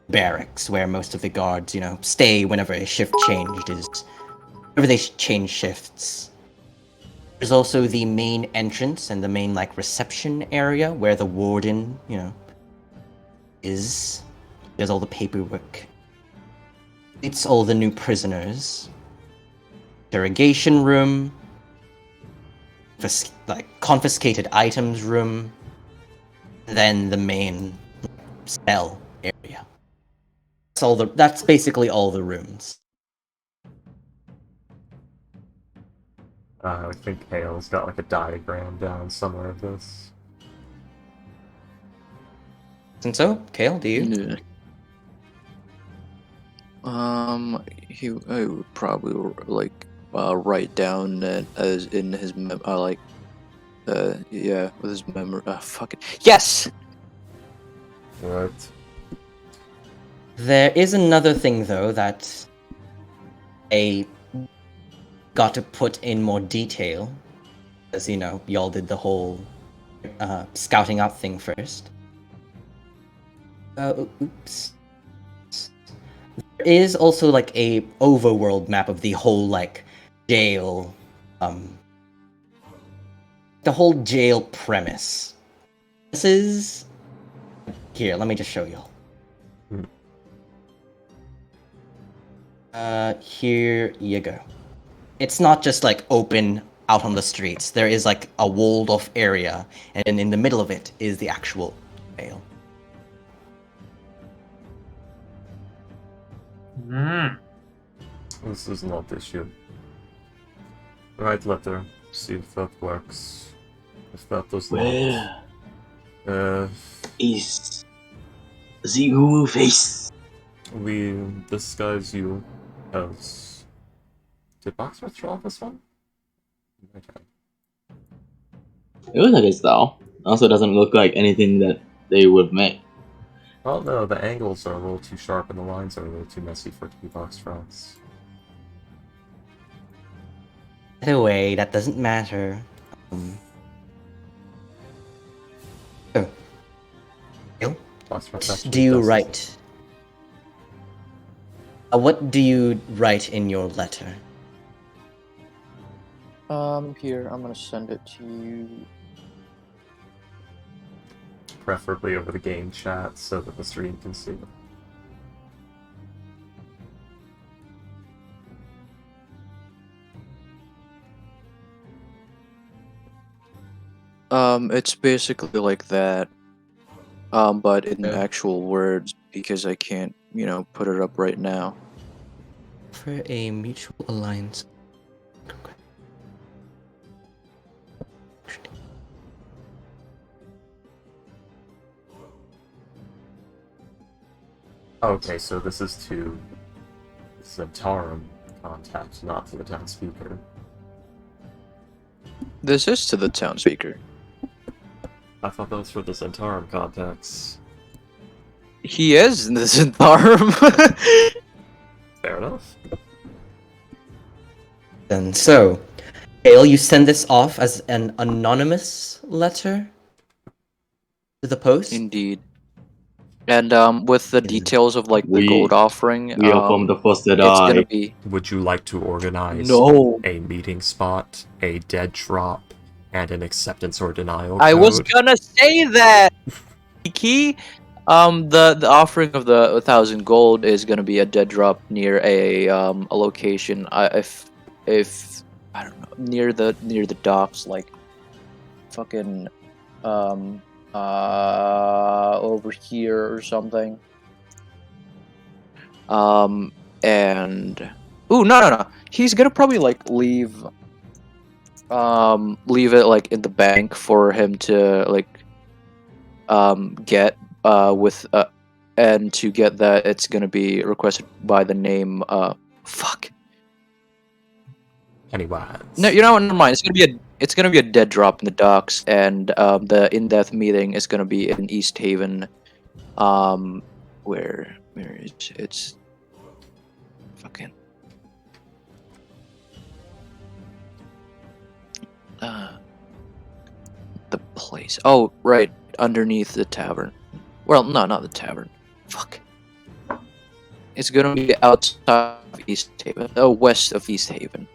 E: barracks where most of the guards, stay whenever a shift whenever they change shifts. There's also the main entrance and the main reception area where the warden, is. There's all the paperwork. It's all the new prisoners. Interrogation room. Confiscated items room. Then the main cell area. That's basically all the rooms.
D: I think Hale's got a diagram down somewhere of this.
E: And so, Kale, do you?
B: Yeah. I would probably write down as in his with his memory. Fucking yes.
D: Right.
E: There is another thing though that I got to put in more detail, as y'all did the whole scouting out thing first. Oops. There is also a overworld map of the whole jail, the whole jail premise. This is here. Let me just show y'all. Here you go. It's not just open out on the streets. There is a walled off area, and in the middle of it is the actual jail.
D: This is not the issue. Write letter. See if that works. If that does not...
A: Where is the Guru face?
D: We disguise you as... Did Boxworth draw this one? Okay.
A: It looks like it though. Also, doesn't look like anything that they would make.
D: Oh no, the angles are a little too sharp and the lines are a little too messy for it to be Boxworth's.
E: Either way, that doesn't matter. Oh.
D: Boxworth
E: What
D: actually
E: do you
D: does
E: write? What do you write in your letter?
B: Here, I'm gonna send it to you.
D: Preferably over the game chat so that the stream can see it.
B: It's basically like that. But in actual words, because I can't, put it up right now.
E: For a mutual alliance.
D: Okay, so this is to Zentarum contact, not to the town speaker.
B: This is to the town speaker.
D: I thought that was for the Zentarum contacts.
B: He is in the Zentarum.
D: Fair enough.
E: And so, Kale, you send this off as an anonymous letter to the post.
B: Indeed. And with the details of like the gold
A: We
B: offering,
A: we are from the first that
B: it's gonna
A: I.
B: be
D: Would you like to organize
B: no.
D: a meeting spot, a dead drop, and an acceptance or denial
B: I
D: code?
B: was gonna say that. Key. The offering of the 1,000 gold is gonna be a dead drop near a location. If I don't know, near the docks, like fucking over here or something. And no. He's gonna probably like leave it like in the bank for him to like get with and to get that it's gonna be requested by the name fuck.
D: Anyways.
B: No, you know what, never mind. It's gonna be a dead drop in the docks, and the in-depth meeting is gonna be in East Haven. Where it's fucking the place. Oh, right, underneath the tavern. Well, no, not the tavern. Fuck. It's gonna be outside of East Haven. Oh, west of East Haven.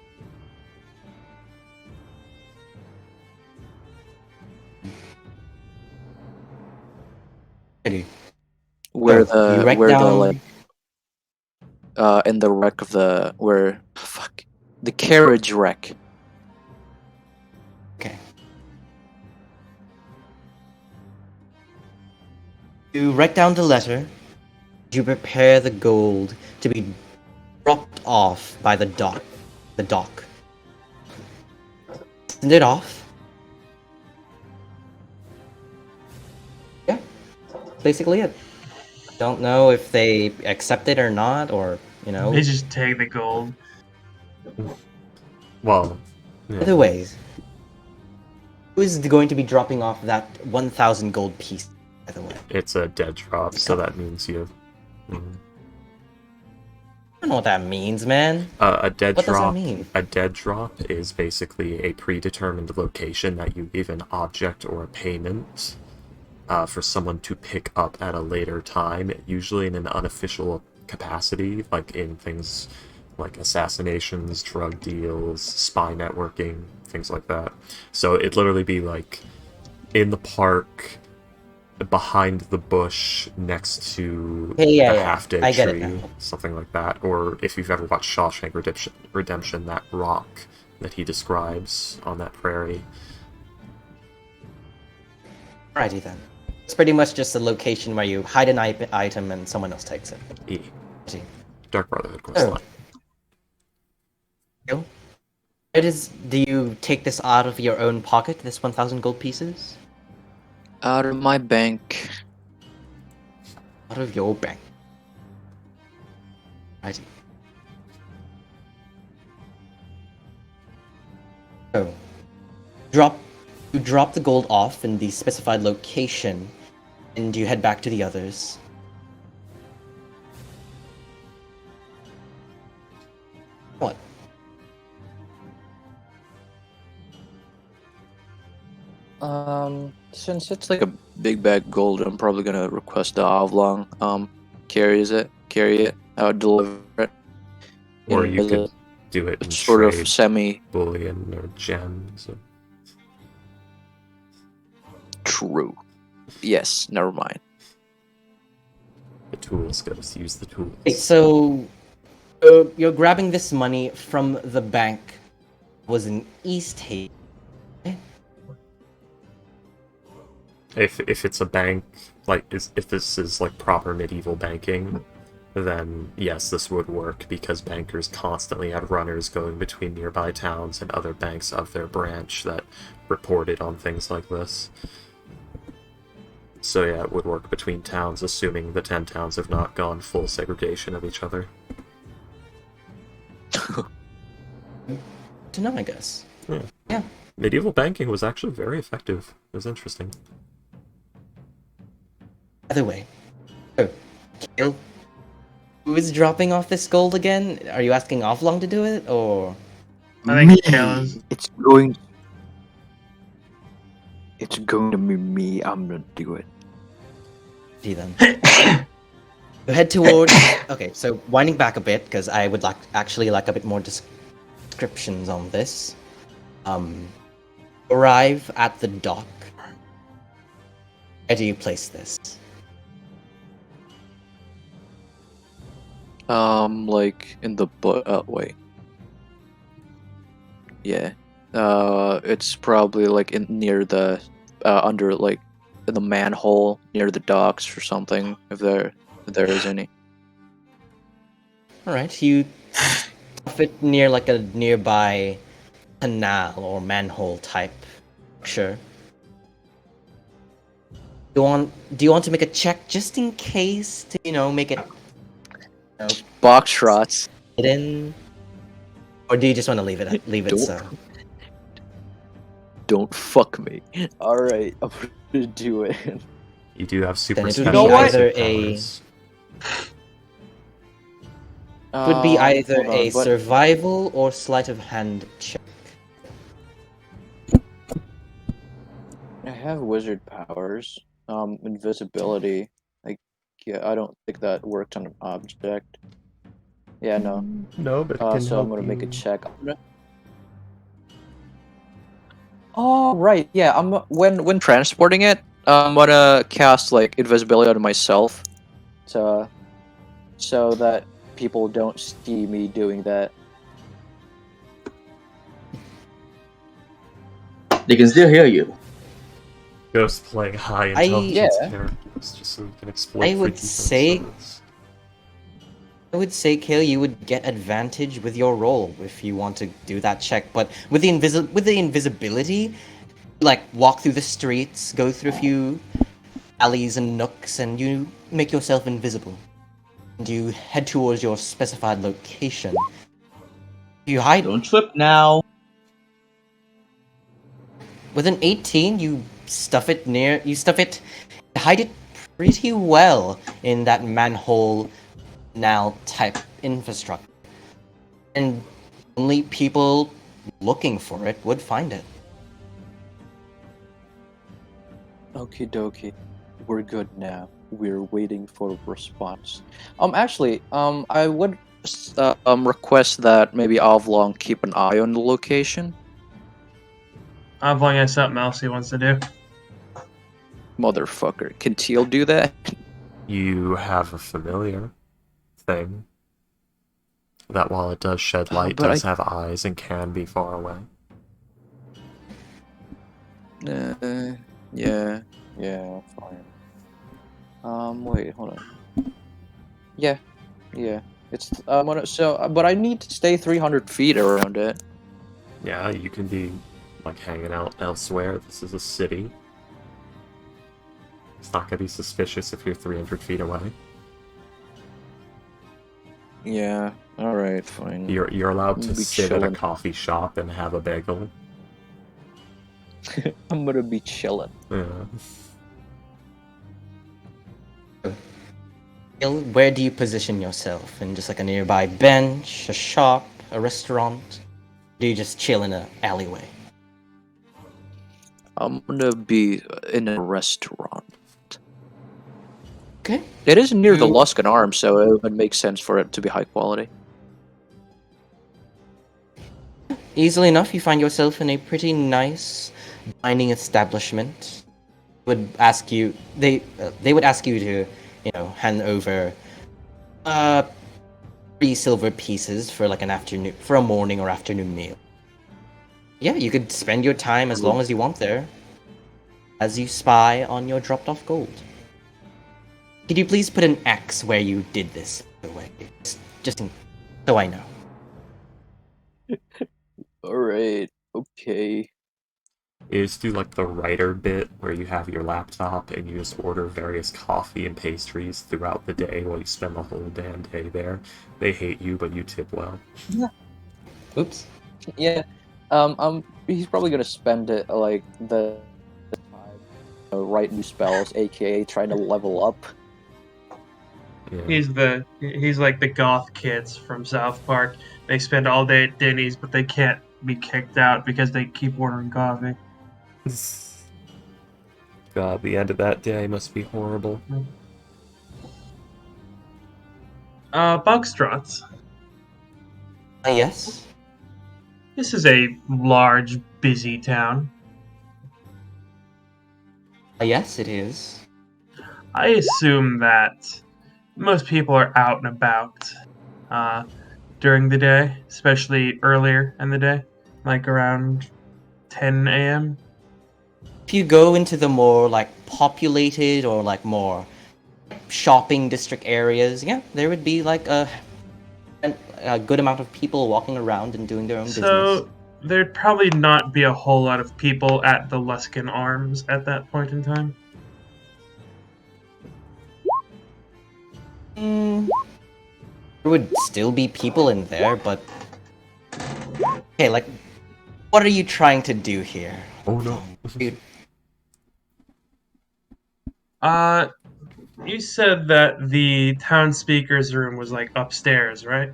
B: Where
E: you write
B: the
E: down-
B: like in the wreck of the carriage wreck.
E: Okay. You write down the letter. You prepare the gold to be dropped off by the dock. Send it off. Yeah, basically it. Don't know if they accept it or not, or
C: They just take the gold.
D: Well, yeah.
E: Other ways. Who is going to be dropping off that 1,000 gold piece? By the way,
D: It's a dead drop, so that means you.
E: I don't know what that means, man.
D: A dead
E: What does that
D: drop.
E: mean?
D: A dead drop is basically a predetermined location that you give an object or a payment for someone to pick up at a later time, usually in an unofficial capacity, like in things like assassinations, drug deals, spy networking, things like that. So it'd literally be like in the park, behind the bush, next to the half-dead
E: I get it
D: tree,
E: now.
D: something like that. Or if you've ever watched Shawshank Redemption, that rock that he describes on that prairie.
E: Alrighty then. It's pretty much just a location where you hide an item and someone else takes it.
D: E.
E: See.
D: Dark Brotherhood questline.
E: Do you take this out of your own pocket, this 1,000 gold pieces?
B: Out of my bank.
E: Out of your bank. Righty. So, you drop the gold off in the specified location, and you head back to the others. What?
B: Since it's like a big bag of gold, I'm probably gonna request the oblong carry it, I would deliver it.
D: Or
B: in
D: you
B: the
D: could do it in
B: sort
D: trade,
B: of semi
D: bullion, or gems. Or...
B: true. Yes, never mind.
D: The tools, goes use the tools.
E: Okay, so you're grabbing this money from the bank. Was in East Haven.
D: If it's a bank, like if this is like proper medieval banking, then yes, this would work because bankers constantly had runners going between nearby towns and other banks of their branch that reported on things like this. So yeah, it would work between towns, assuming the 10 towns have not gone full segregation of each other.
E: To know, I guess. Yeah.
D: Medieval banking was actually very effective. It was interesting.
E: Either way. Oh, Kale, who is dropping off this gold again? Are you asking Offlong to do it, or?
C: I think Kale is.
B: It's going. It's going to be me. I'm gonna do it.
E: See then. You head towards. Okay, so winding back a bit because I would actually like a bit more descriptions on this. Arrive at the dock. Where do you place this?
B: Like in the wait. Yeah. It's probably like near the under like the manhole near the docks or something if there is any.
E: All right, you stuff it near like a nearby canal or manhole type structure. Do you want to make a check just in case to make it
B: Box shots.
E: hidden, or do you just want to leave it so?
B: Don't fuck me. All right, I'm gonna do it.
D: You do have super
E: Then it would
D: special
E: be either
D: powers.
E: Would be either
B: hold on,
E: a
B: but
E: survival or sleight of hand check.
B: I have wizard powers. Invisibility. Yeah, I don't think that worked on an object. Yeah, no.
D: No, but it can
B: So I'm
D: help
B: gonna make a
D: you.
B: check. Oh right, yeah. I'm when transporting it, I'm gonna cast like invisibility on myself, so that people don't see me doing that.
A: They can still hear you.
D: Ghost playing high
E: I-
D: intelligence
B: yeah.
D: characters just so you can exploit
E: I would
D: freaky
E: say-
D: things.
E: I would say, Kale, you would get advantage with your roll if you want to do that check. But with the invisibility, like walk through the streets, go through a few alleys and nooks, and you make yourself invisible. And you head towards your specified location. You hide
A: Don't trip now.
E: with an 18. You hide it pretty well in that manhole now type infrastructure, and only people looking for it would find it.
B: Okie dokie, we're good now. We're waiting for a response. Actually, I would request that maybe Avlong keep an eye on the location.
C: I've long got something else he wants to do.
B: Motherfucker, can Teal do that?
D: You have a familiar thing that, while it does shed light,
B: but
D: does have eyes and can be far away.
B: Yeah, fine. Wait, hold on. Yeah. It's but I need to stay 300 feet around it.
D: Yeah, you can be like hanging out elsewhere. This is a city. It's not gonna be suspicious if you're 300 feet away.
B: Yeah. All right, fine.
D: You're allowed to
B: Be
D: sit at a
B: chilling.
D: coffee shop and have a bagel.
B: I'm gonna be chilling.
D: Yeah.
E: Kale, where do you position yourself? In just like a nearby bench, a shop, a restaurant? Do you just chill in an alleyway?
B: I'm gonna be in a restaurant.
E: Okay.
B: It is near the
E: You-
B: Luskan Arms, so it would make sense for it to be high quality.
E: Easily enough, you find yourself in a pretty nice dining establishment. Would ask you they would ask you to hand over 3 silver pieces for like a morning or afternoon meal. Yeah, you could spend your time as long as you want there, as you spy on your dropped off gold. Could you please put an X where you did this, by the way? So I know.
B: Alright, okay.
D: You just do like the writer bit where you have your laptop and you just order various coffee and pastries throughout the day while you spend the whole damn day there. They hate you, but you tip well.
E: Oops.
B: Yeah. He's probably gonna spend it like the time write new spells, aka trying to level up.
D: Yeah.
C: He's like the goth kids from South Park. They spend all day at Denny's, but they can't be kicked out because they keep ordering coffee.
D: God, the end of that day must be horrible.
C: Bugstrots.
E: Yes.
C: This is a large, busy town.
E: Yes, it is.
C: I assume that most people are out and about during the day, especially earlier in the day, like around 10 a.m.
E: If you go into the more like populated or like more shopping district areas, yeah, there would be like a good amount of people walking around and doing their own business.
C: So there'd probably not be a whole lot of people at the Luskin Arms at that point in time.
E: There would still be people in there, but okay, like, what are you trying to do here?
D: Oh no.
C: You said that the town speaker's room was like upstairs, right?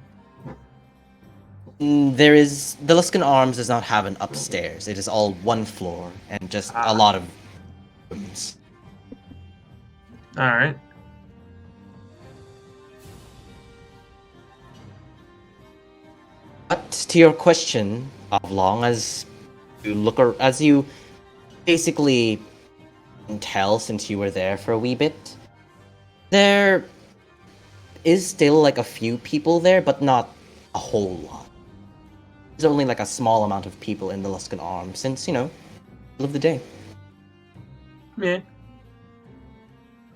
E: There is the Luskan Arms does not have an upstairs. It is all one floor and just a lot of rooms.
C: All right.
E: But to your question, Oblong, as you basically can tell since you were there for a wee bit, there is still like a few people there, but not a whole lot. There's only like a small amount of people in the Luskan Arms since, middle of the day.
C: Yeah.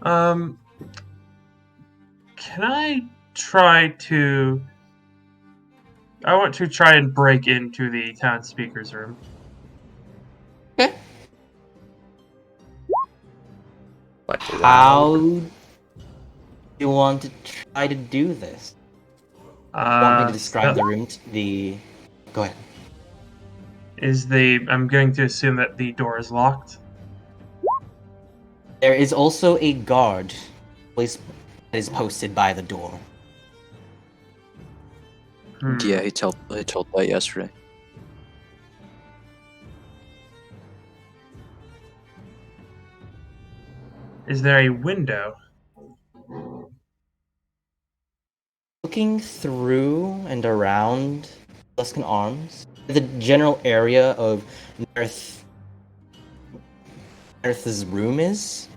C: Can I try to... I want to try and break into the town speaker's room.
E: Okay.
D: But
E: How do you want to try to do this? Want me to describe the room? Go ahead.
C: I'm going to assume that the door is locked.
E: There is also a guard that is posted by the door.
B: Yeah, he told that yesterday.
C: Is there a window?
E: Looking through and around Luskan Arms, the general area of Earth's room is,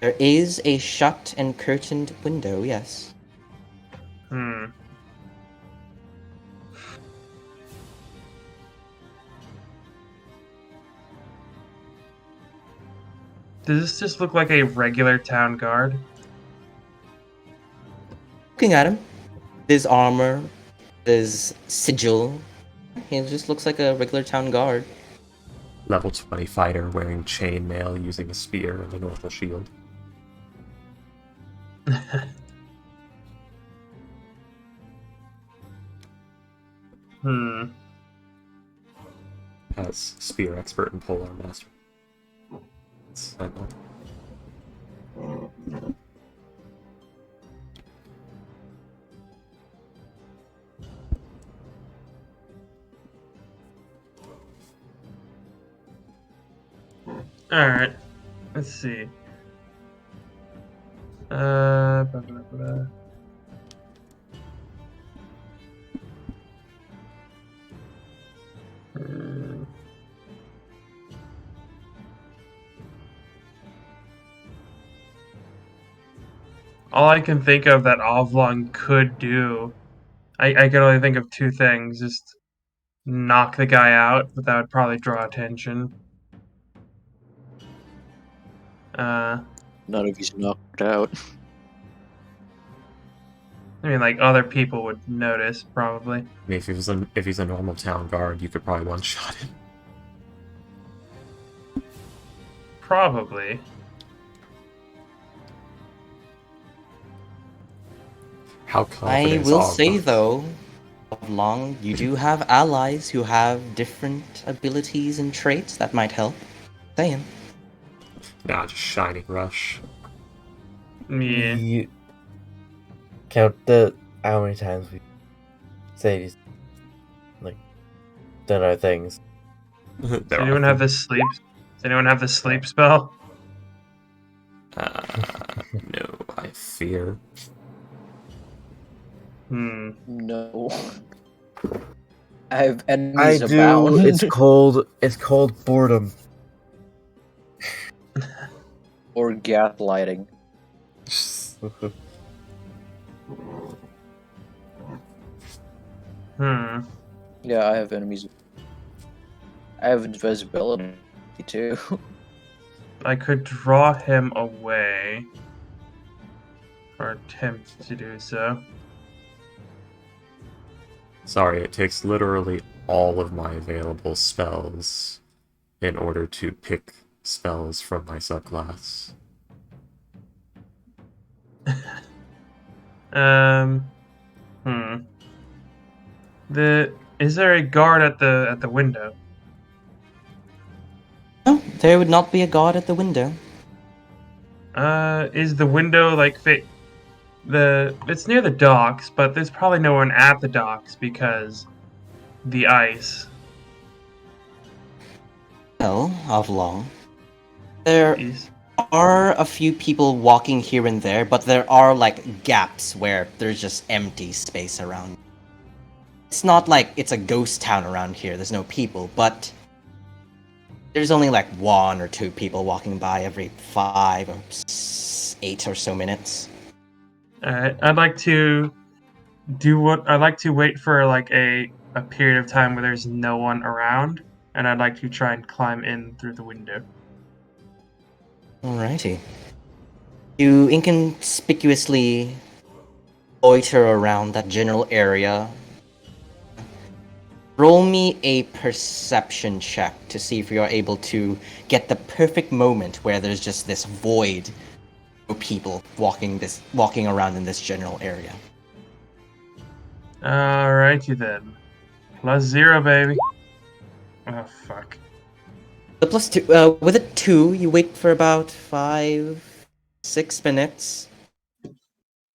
E: there is a shut and curtained window, yes.
C: Does this just look like a regular town guard?
E: Looking at him, his armor, his sigil, he just looks like a regular town guard.
D: level 20 fighter wearing chainmail using a spear and a normal shield. As spear expert and polearm master. I know.
C: Alright. Let's see. Blah, blah, blah. All I can think of that Oblong could do, I can only think of two things. Just knock the guy out, but that would probably draw attention.
B: None of you's knocked out.
C: I mean, like, other people would notice, probably.
D: I mean, if he's a normal town guard, you could probably one-shot him.
C: Probably.
D: How confident
E: I
D: is
E: will
D: Ogma?
E: say though, Long, you do have allies who have different abilities and traits that might help. Saying.
D: Nah, just Shining Rush.
C: Yeah.
G: You count how many times we say these, like, than our things.
C: Does anyone have the sleep? Does anyone have the sleep spell?
D: No, I fear.
B: No. I have
G: I
B: enemies
G: do.
B: abound.
G: It's cold. It's called boredom.
B: Or gaslighting. Yeah, I have enemies. I have invisibility too.
C: I could draw him away. Or attempt to do so.
D: Sorry, it takes literally all of my available spells in order to pick spells from my subclass.
C: Is there a guard at the window?
E: No, there would not be a guard at the window.
C: Is the window like it's near the docks, but there's probably no one at the docks because the ice.
E: Well, Avlong. There
C: Is
E: are a few people walking here and there, but there are like gaps where there's just empty space around. It's not like it's a ghost town around here, there's no people, but there's only like 1 or 2 people walking by every 5 or 8 or so minutes.
C: Alright, I'd like to wait for like a period of time where there's no one around, and I'd like to try and climb in through the window.
E: Alrighty. You inconspicuously loiter around that general area. Roll me a perception check to see if you're able to get the perfect moment where there's just this void of people walking around in this general area.
C: Alrighty then. +0, baby. Oh fuck.
E: The +2, with a 2, you wait for about 5-6 minutes.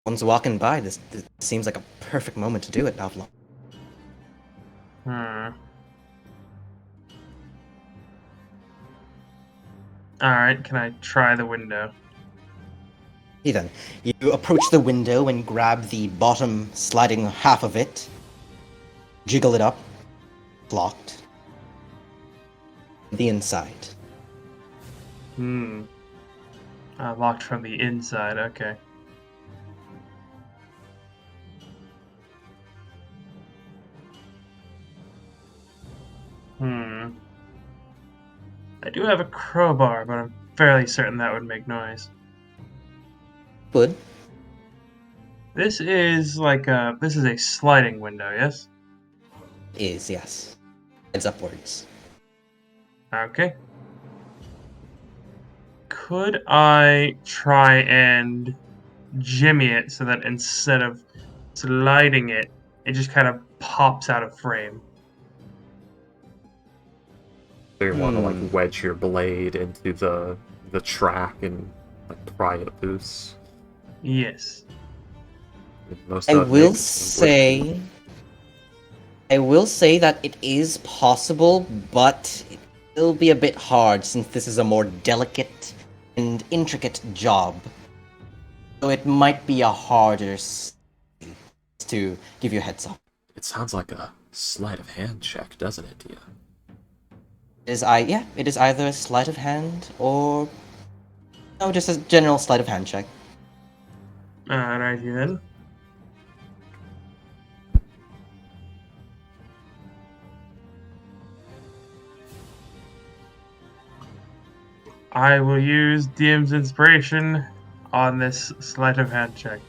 E: One's walking by. This seems like a perfect moment to do it, Avlon.
C: Alright, can I try the window?
E: Okay, then. You approach the window and grab the bottom sliding half of it. Jiggle it up. Locked. The inside.
C: Locked from the inside, okay. I do have a crowbar, but I'm fairly certain that would make noise.
E: Good.
C: This is a sliding window, yes?
E: Yes. Heads upwards.
C: Okay. Could I try and jimmy it so that instead of sliding it, it just kind of pops out of frame?
D: So you want to like wedge your blade into the track and like pry it loose.
C: Yes.
E: I will say that it is possible, but it'll be a bit hard since this is a more delicate and intricate job. So it might be a harder to give you a heads up.
D: It sounds like a sleight of hand check, doesn't it, Dia?
E: It is either a sleight of hand or just a general sleight of hand check.
C: Alrighty then. I will use DM's inspiration on this sleight of hand check.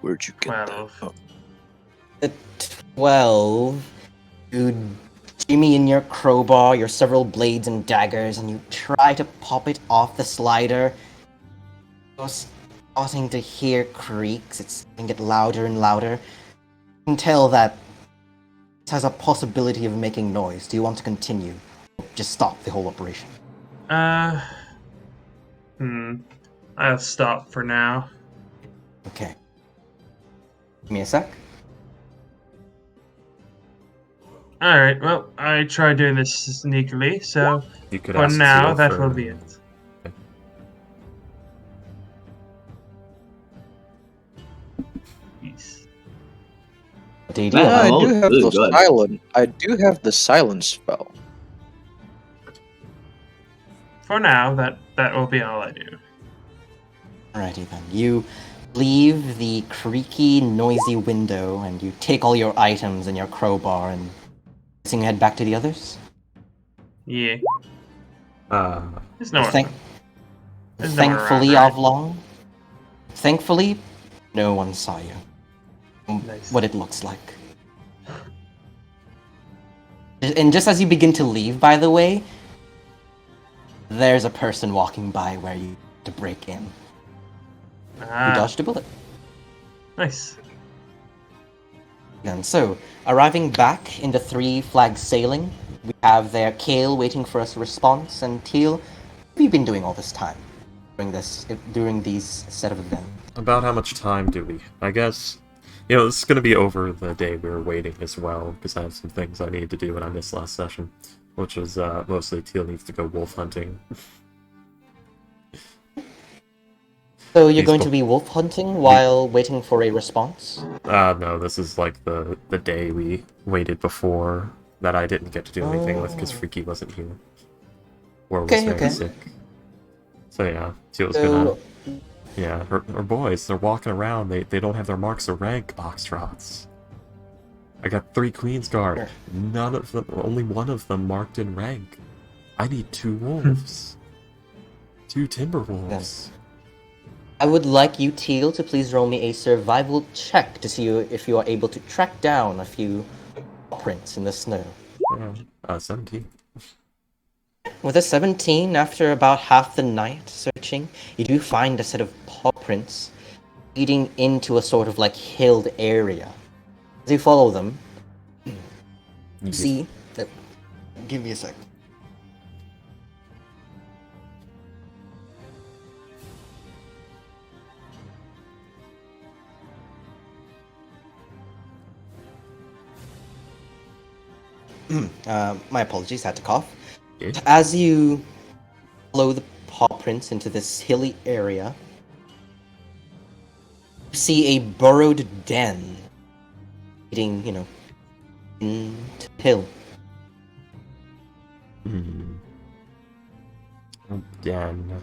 B: Where'd you get
C: 12.
B: that?
E: At 12, you jimmy in your crowbar, your several blades and daggers, and you try to pop it off the slider. You're starting to hear creaks. It's going to get louder and louder. You can tell that it has a possibility of making noise. Do you want to continue? Or just stop the whole operation?
C: I'll stop for now.
E: Okay. Give me a sec.
C: Alright, well, I tried doing this sneakily, so
D: You could
C: for
D: ask
C: now,
D: Teal
C: that
D: for,
C: will be it. Peace.
E: What do you do?
B: Yeah, I
A: Oh,
B: do have
A: good,
B: the
A: good.
B: silent. I do have the silence spell.
C: For now, that will be all I do.
E: Alrighty then. You leave the creaky, noisy window and you take all your items and your crowbar and head back to the others?
C: Yeah.
D: Uh,
C: There's nowhere.
E: Thank-
C: There's nowhere
E: Thankfully,
C: around, right?
E: Oblong. Thankfully, no one saw you.
C: Nice.
E: What it looks like. And just as you begin to leave, by the way, there's a person walking by where you to break in. You dodged a bullet.
C: Nice.
E: And so, arriving back in the Three Flags Sailing, we have there Kale waiting for us a response, and Teal, what have you been doing all this time during these set of events?
D: about how much time do we? I guess, this is going to be over the day we were waiting as well, because I have some things I need to do when I missed last session, which was mostly Teal needs to go wolf hunting.
E: So you're going to be wolf hunting while waiting for a response?
D: No, this is like the day we waited before that I didn't get to do anything with because Freaky wasn't here. Or was very sick. So yeah, Teal's gonna... Yeah, her boys, they're walking around, they don't have their marks of rank, Boxtrots. I got 3 Queen's Guard.
E: Sure.
D: None of them, only one of them marked in rank. I need 2 wolves. 2 Timberwolves.
E: Yes. I would like you, Teal, to please roll me a survival check to see if you are able to track down a few prints in the snow.
D: 17.
E: With a 17, after about half the night searching, you do find a set of paw prints leading into a sort of like hilled area. As you follow them, you see that. Give me a sec. My apologies, had to cough.
D: Yeah.
E: As you follow the paw prints into this hilly area, you see a burrowed den leading, into the hill.
D: Again,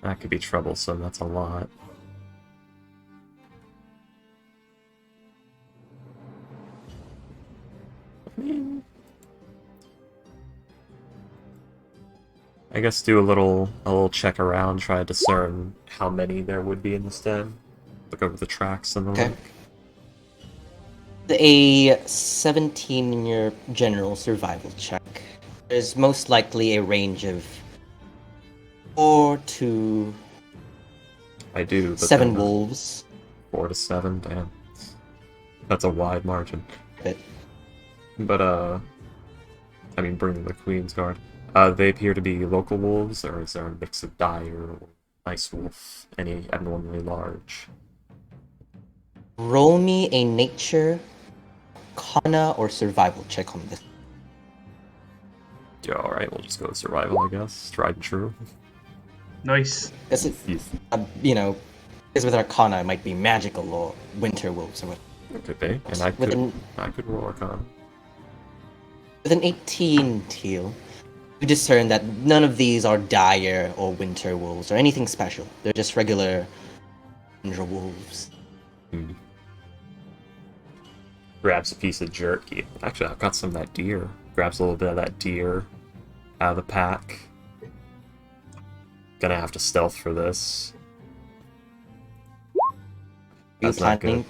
D: that could be troublesome, that's a lot. I guess do a little check around, try to discern how many there would be in this den. Look over the tracks and the like.
E: A 17 in your general survival check. There's most likely a range of 4 to
D: I do, but
E: 7
D: then,
E: wolves.
D: 4 to 7, damn. That's a wide margin.
E: But
D: I mean, bringing the Queen's Guard. They appear to be local wolves, or is there a mix of dire or ice wolf? Any abnormally large?
E: roll me a nature, arcana, or survival check on this.
D: Yeah, alright, we'll just go with survival, I guess. Tried and true.
C: Nice.
E: Because with arcana, it might be magical or winter wolves or what.
D: It could be, and I could roll Arcana.
E: With an 18, Teal, you discern that none of these are dire or winter wolves or anything special. They're just regular ninja wolves.
D: Grabs a piece of jerky. Actually, I've got some of that deer. Grabs a little bit of that deer out of the pack. Gonna have to stealth for this. That's not good.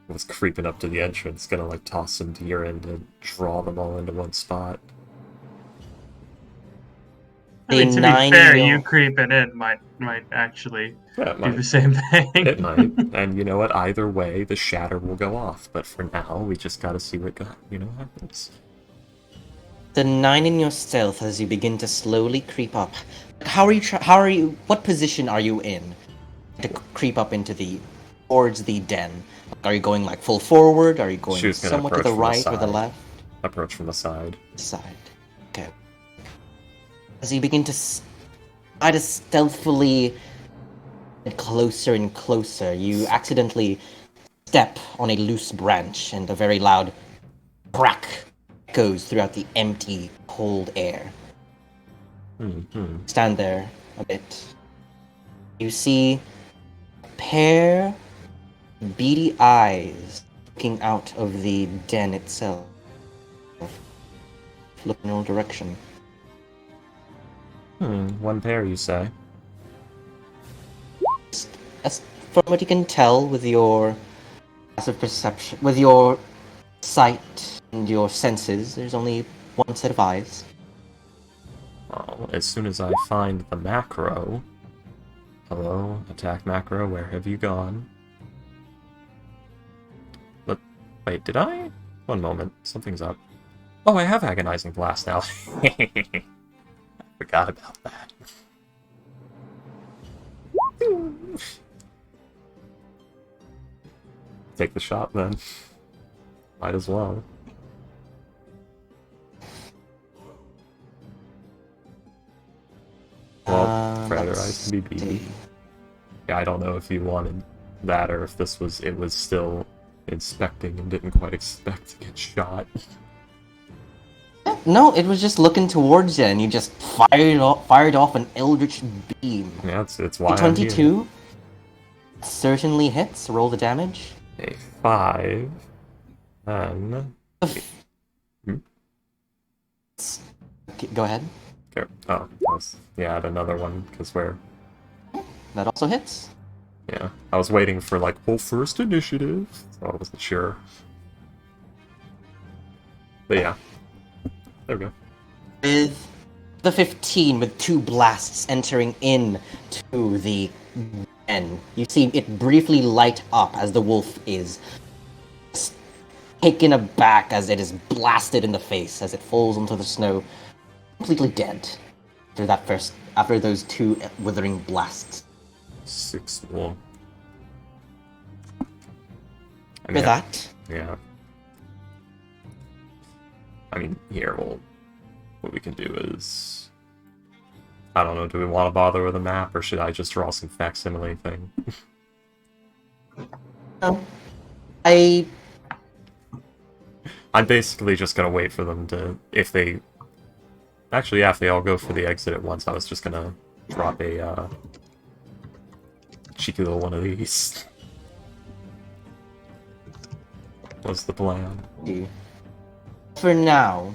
D: Was creeping up to the entrance, gonna like toss some deer in to draw them all into one spot.
C: I mean, to be fair, you creeping in might actually do the same thing.
D: It might, and you know what? Either way, the shatter will go off. But for now, we just gotta see what happens.
E: The 9 in your stealth as you begin to slowly creep up. What position are you in to creep up towards the den? Are you going like full forward? Are you going somewhat to the right or the left?
D: approach from the side.
E: Side. Okay. As you begin to try to stealthily get closer and closer, you accidentally step on a loose branch, and a very loud crack echoes throughout the empty, cold air. Stand there a bit. You see a pair of beady eyes looking out of the den itself. Look in your direction.
D: One pair, you say?
E: As from what you can tell with your passive perception, with your sight and your senses, there's only one set of eyes.
D: Well, as soon as I find the macro... Hello, attack macro, where have you gone? But, wait, did I? One moment, something's up. Oh, I have Agonizing Blast now. I forgot about that. Take the shot then. Might as well. Well, Predator Eyes can be beaten. Yeah, I don't know if you wanted that or if this was it was still inspecting and didn't quite expect to get shot.
E: No, it was just looking towards you, and you just fired off an eldritch beam.
D: Yeah, it's why I'm
E: 22 certainly hits. Roll the damage.
D: A 5. Then...
E: Go ahead.
D: Okay. Oh, yeah, add another one, because we're...
E: That also hits.
D: Yeah, I was waiting for, like, well, first initiative, so I wasn't sure. But yeah. There we go.
E: With the 15, with 2 blasts entering in to the den, you see it briefly light up as the wolf is taken aback as it is blasted in the face as it falls onto the snow, completely dead after those 2 withering blasts.
D: 6 more.
E: With that,
D: yeah. I mean, here, well, what we can do is... I don't know, do we want to bother with a map, or should I just draw some facsimile thing?
E: I'm
D: basically just gonna wait for them to... If they... Actually, yeah, if they all go for the exit at once, I was just gonna drop a, cheeky little one of these. What's the plan?
E: For now,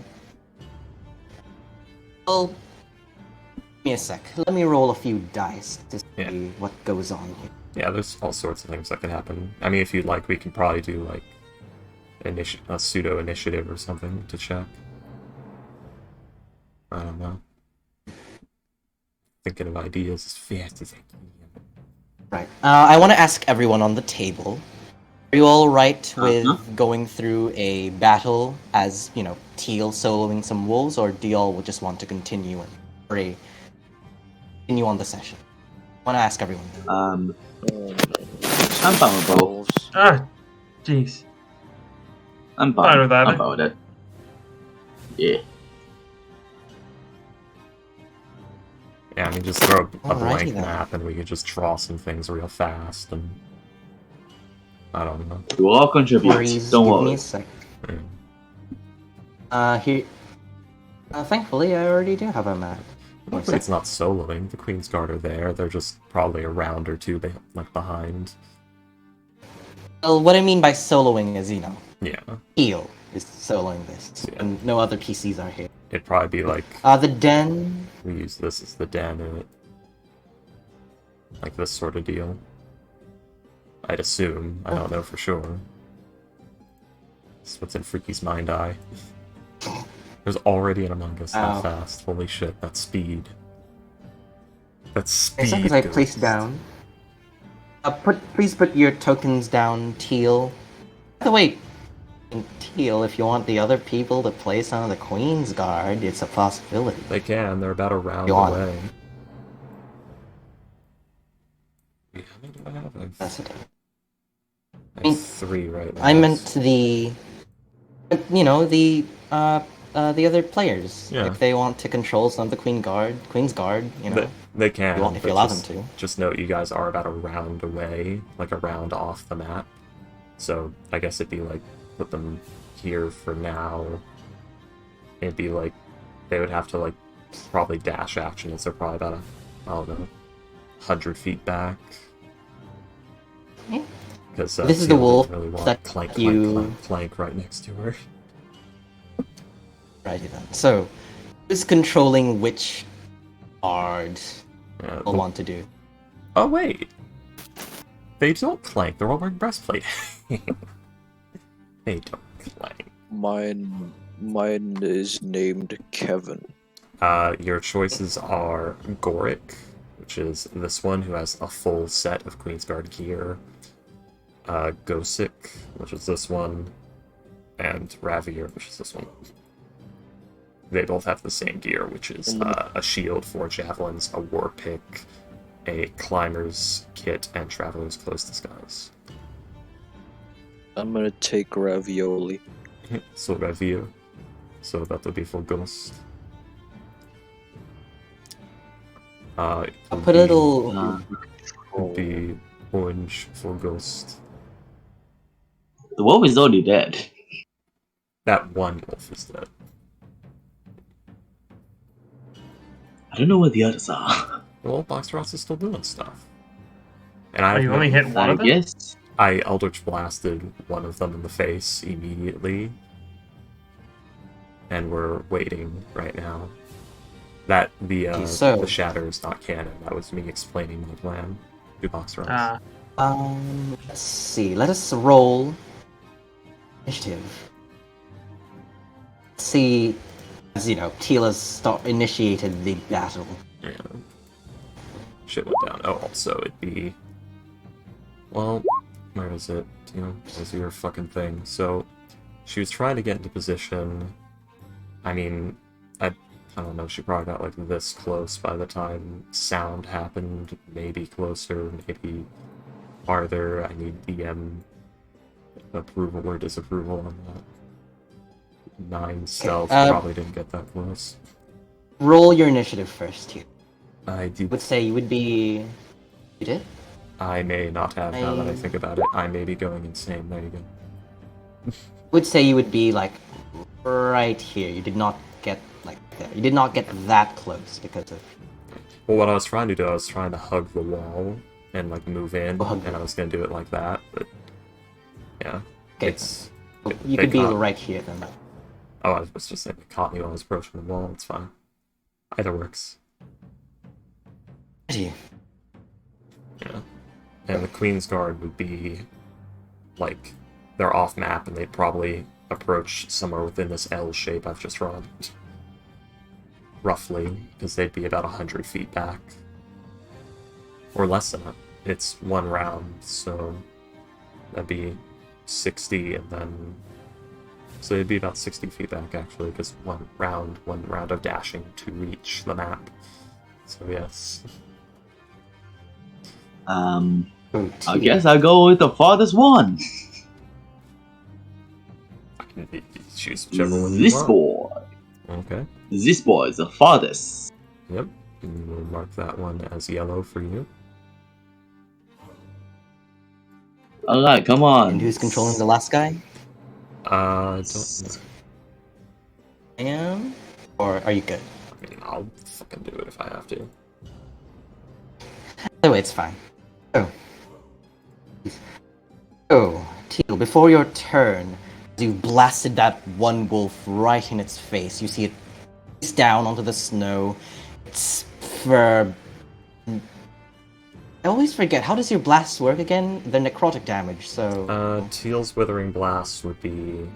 E: well, give me a sec. Let me roll a few dice to see what goes on here.
D: Yeah, there's all sorts of things that can happen. I mean, if you'd like, we can probably do, like, a pseudo-initiative or something to check. I don't know. Thinking of ideas as fast as I can.
E: Right. I want to ask everyone on the table. Are you all right with going through a battle as, you know, Teal soloing some wolves, or do y'all just want to continue continue on the session? I want to ask everyone.
A: I'm fine with both.
C: Ah, jeez.
A: I'm
C: Fine with that.
A: I'm fine with it. Yeah.
D: Yeah, I mean, just throw a
E: Alrighty
D: blank
E: then.
D: map and we could just draw some things real fast and... I don't know.
A: We'll all contribute.
E: Breeze,
A: Don't
E: give
A: worry.
E: me a sec. Here. Thankfully, I already do have a map.
D: Hopefully it's not soloing. The Queen's Guard are there. They're just probably a round or two behind.
E: Well, what I mean by soloing is, you know,
D: Yeah.
E: Teal is soloing this, and no other PCs are here.
D: It'd probably be like...
E: The den...
D: We use this as the den, or... Like this sort of deal. I'd assume. I don't know for sure. That's what's in Freaky's mind eye. There's already an Among Us that fast. Holy shit, that's speed. That's speed.
E: As I place down. Please put your tokens down, Teal. By the way, Teal, if you want the other people to play some of the Queen's Guard, it's a possibility.
D: They can. They're about a round
E: You want
D: away. How many do I have?
E: That's it.
D: I have 3 right now.
E: I meant the... You know, the the other players.
D: Yeah.
E: If they want to control some of the Queen's Guard, you know,
D: They can,
E: if
D: but
E: you allow them
D: just,
E: to.
D: just note you guys are about a round away, like a round off the map. So I guess it'd be like, put them here for now. It'd be like, they would have to like, probably dash action, so probably about I don't know, 100 feet back.
E: Yeah.
D: Because
E: This is the wolf
D: really want
E: that
D: clank,
E: you-
D: clank, clank, clank right next to her.
E: Righty then. So, who's controlling which guard will want to do?
D: Oh wait, they don't clank. They're all wearing breastplate. They don't clank.
B: Mine is named Kevin.
D: Your choices are Goric, which is this one who has a full set of Queensguard gear. Gosic, which is this one, and Ravier, which is this one. They both have the same gear, which is a shield, 4 javelins, a war pick, a climber's kit, and traveler's close disguise.
B: I'm gonna take ravioli.
D: So Ravier. So that would be for Ghost.
E: I'll put a little.
D: Would be orange for Ghost.
A: The wolf is already dead.
D: That one wolf is dead.
A: I don't know where the others are.
D: Well, Box Ross is still doing stuff. And I
C: Oh, you only hit one
A: I
C: of them?
A: guess.
D: I Eldritch Blasted one of them in the face immediately. And we're waiting right now. That the shatter is not canon. That was me explaining my plan to Box Ross.
E: Let's see. Let us roll initiative. Let's see, as you know, Tila's initiated the battle.
D: Yeah. Shit went down. Oh, also it'd be. Well, where is it? You know, is your fucking thing. So, she was trying to get into position. I mean, I don't know. She probably got like this close by the time sound happened. Maybe closer, maybe farther. I need DM approval or disapproval on that. 9 stealth probably didn't get that close.
E: Roll your initiative first here.
D: I do.
E: Would say you would be. You did?
D: I may not have now that I think about it. I may be going insane. There you go.
E: Would say you would be like right here. You did not get like there. You did not get that close because of.
D: Well, what I was trying to do, I was trying to hug the wall and like move in, and I was gonna do it like that, but yeah,
E: Okay. You
D: they
E: could be
D: caught-
E: right here then.
D: Oh, I was just saying, it caught me while I was approaching the wall. It's fine. Either works.
E: Yeah.
D: Yeah. And the Queen's Guard would be like they're off map, and they'd probably approach somewhere within this L shape I've just drawn. Roughly, because they'd be about 100 feet back. Or less than that. It's one round, so that'd be 60, and then... So it'd be about 60 feet back, actually, because one round of dashing to reach the map. So yes.
A: I guess I'll go with the farthest one.
D: I can choose whichever one you
A: This
D: want.
A: boy.
D: Okay.
A: This boy is the farthest.
D: Yep. And we'll mark that one as yellow for you.
A: Alright, come on.
E: And who's controlling the last guy?
D: I don't know.
E: I am? Or are you good?
D: I mean, I'll fucking do it if I have to.
E: Either way, it's fine. Oh, Teal, before your turn, as you blasted that one wolf right in its face, you see it face down onto the snow. Its fur. I always forget, how does your blast work again? They're necrotic damage, so.
D: Teal's Withering Blast would be.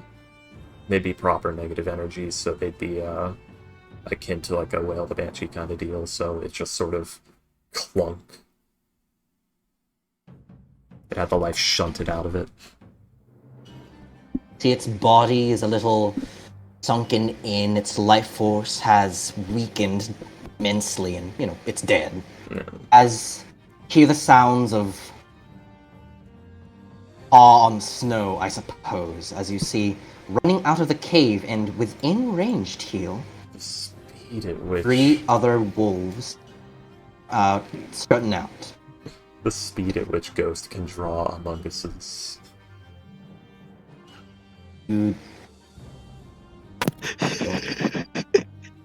D: They'd be proper negative energies, so they'd be akin to like a Whale the Banshee kind of deal, so it's just sort of clunk. It had the life shunted out of it.
E: See, its body is a little sunken in, its life force has weakened immensely, and, you know, it's dead.
D: Yeah.
E: As you hear the sounds of paw on snow, I suppose, as you see running out of the cave and within range, Teal,
D: The speed at which
E: 3 other wolves strutting out.
D: the speed at which Ghost can draw Among Us's.
E: You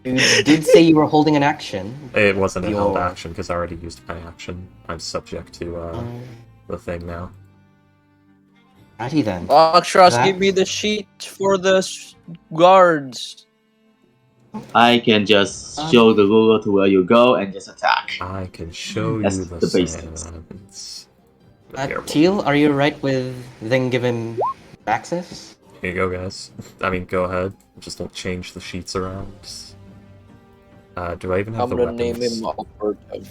E: did say you were holding an action.
D: It wasn't a held
E: Your-
D: action because I already used my action. I'm subject to the thing now.
E: Righty then.
B: Akshras,
E: That-
B: give me the sheet for the guards.
A: I can just show the ruler to where you go and just attack.
D: I can show
A: That's
D: you the
A: the basics.
D: sands. Here
E: Teal, are you right with then giving access?
D: you go, guys. I mean, go ahead. Just don't change the sheets around. Do I even have
B: I'm
D: the
B: gonna
D: weapons?
B: name him Alberto.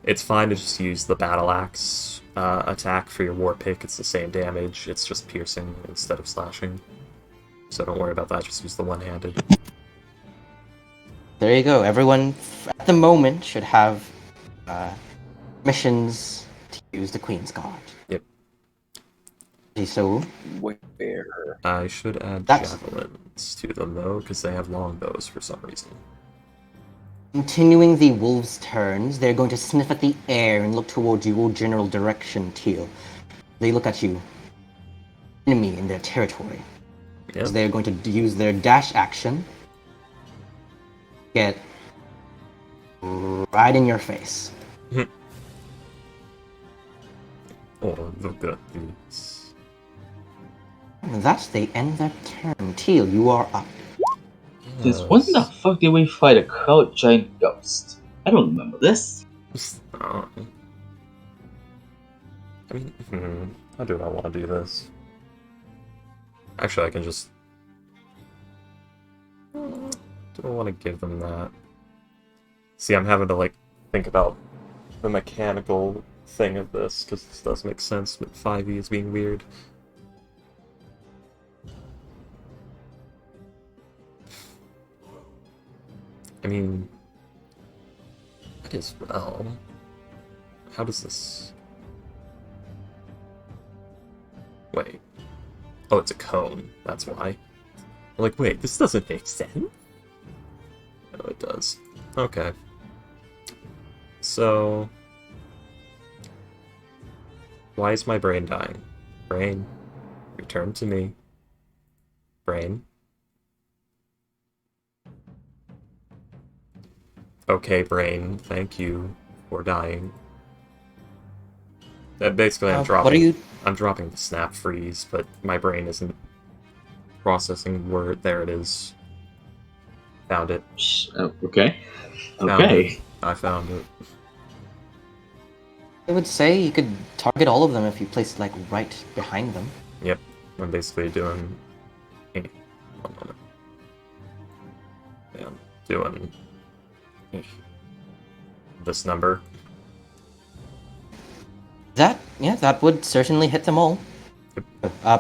D: It's fine to just use the battle axe attack for your war pick. It's the same damage. It's just piercing instead of slashing. So don't worry about that. Just use the one-handed.
E: There you go. Everyone at the moment should have missions to use the Queen's Guard.
D: Yep.
E: Okay, so
B: Where?
D: I should add
E: That's-
D: javelins to them though, because they have longbows for some reason.
E: continuing the wolves' turns, they're going to sniff at the air and look towards your general direction, Teal. They look at you. Enemy in their territory.
D: Yep.
E: So they're going to use their dash action. Get right in your face.
D: Oh, look at these.
E: And thus they end their turn. Teal, you are up.
A: Since when the fuck did we fight a crowd giant ghost? I don't remember this.
D: I mean, how do I want to do this? Actually, I can just... Do I want to give them that? See, I'm having to, like, think about the mechanical thing of this, because this does make sense with 5e as being weird. I mean... Might as well. How does this... Wait. Oh, it's a cone. That's why. I'm like, wait, this doesn't make sense? Oh, it does. Okay. So... Why is my brain dying? Brain, return to me. Brain. Okay, brain, thank you for dying. Basically, I'm dropping.
E: What are you?
D: I'm dropping the snap freeze, but my brain isn't processing word. There it is. Found it.
A: Okay.
D: Found
A: Okay.
D: it. I found it.
E: I would say you could target all of them if you placed like right behind them.
D: Yep. I'm basically doing. Hey, 1 moment. Yeah, I'm doing this number.
E: That would certainly hit them all.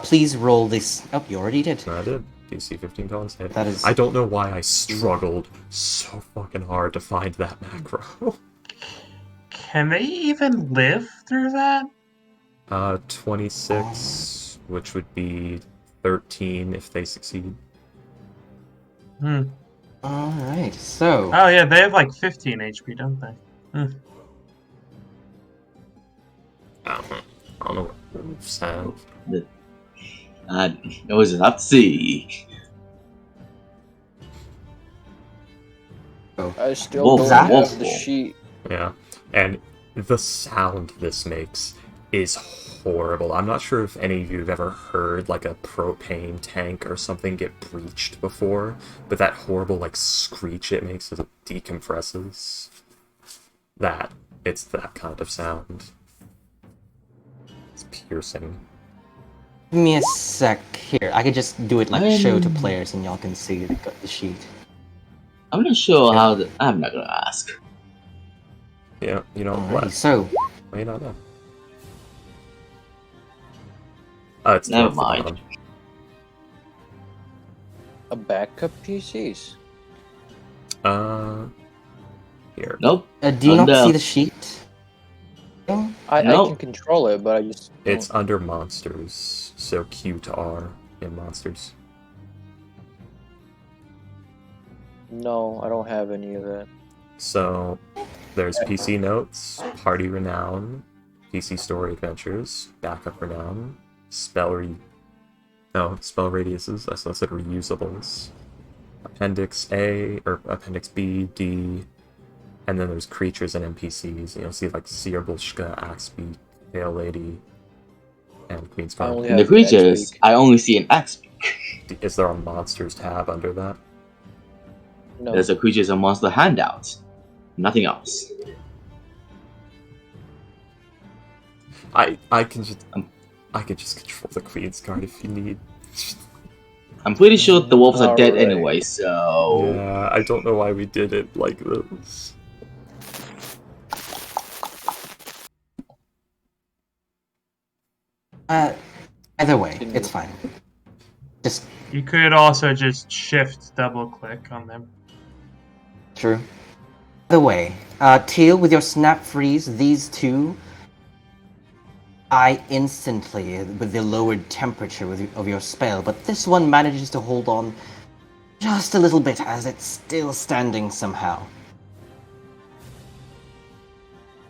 E: Please roll this. Oh, you already did.
D: I did. DC 15 tons hit.
E: That is-
D: I don't know why I struggled so fucking hard to find that macro.
C: Can they even live through that?
D: 26, which would be 13 if they succeed.
C: Hmm.
E: All right. So
C: Oh yeah, they have like 15 HP, don't they?
D: I don't know what wolves have.
A: It was enough to see.
B: I still
A: Wolf,
B: don't
E: Zach?
B: have the sheet.
D: Yeah, and the sound this makes is horrible. I'm not sure if any of you have ever heard like a propane tank or something get breached before, but that horrible like screech it makes as it decompresses. It's that kind of sound. It's piercing.
E: give me a sec here. I could just do it like show to
A: I'm-
E: players, and y'all can see the sheet.
A: I'm not sure how. I'm not gonna ask.
D: Yeah, you know
E: Alrighty,
D: what?
E: so
D: May not know. It's
A: Never
D: towards the
A: mind.
D: bottom.
B: A backup PCs.
D: Here.
A: Nope.
E: do you not
A: Thunder.
E: see the sheet?
B: I
A: No.
B: can control it, but I just
D: It's under monsters, so Q to R in monsters.
B: no, I don't have any of that.
D: So there's PC Notes, Party Renown, PC Story Adventures, Backup Renown, Spell Radiuses, I said Reusables, Appendix A, or Appendix B, D, and then there's creatures and NPCs. You'll see like Seerbushka, Axebeak, Pale Lady, and Queen's
B: I
D: Guard.
B: only
A: In the
B: have
A: creatures,
B: Axebeak.
A: I only see an axe.
D: Is there a Monsters tab under that?
B: No.
A: There's a creatures and monster handout. Nothing else.
D: I can just control the Queen's Guard if you need.
A: I'm pretty sure the wolves are dead
B: Alright.
A: anyway, so...
D: Yeah, I don't know why we did it like this.
E: Either way, it's fine. Just
C: You could also just shift double click on them.
E: true. Either way, Teal, with your snap freeze, these two die instantly with the lowered temperature of your spell, but this one manages to hold on just a little bit as it's still standing somehow.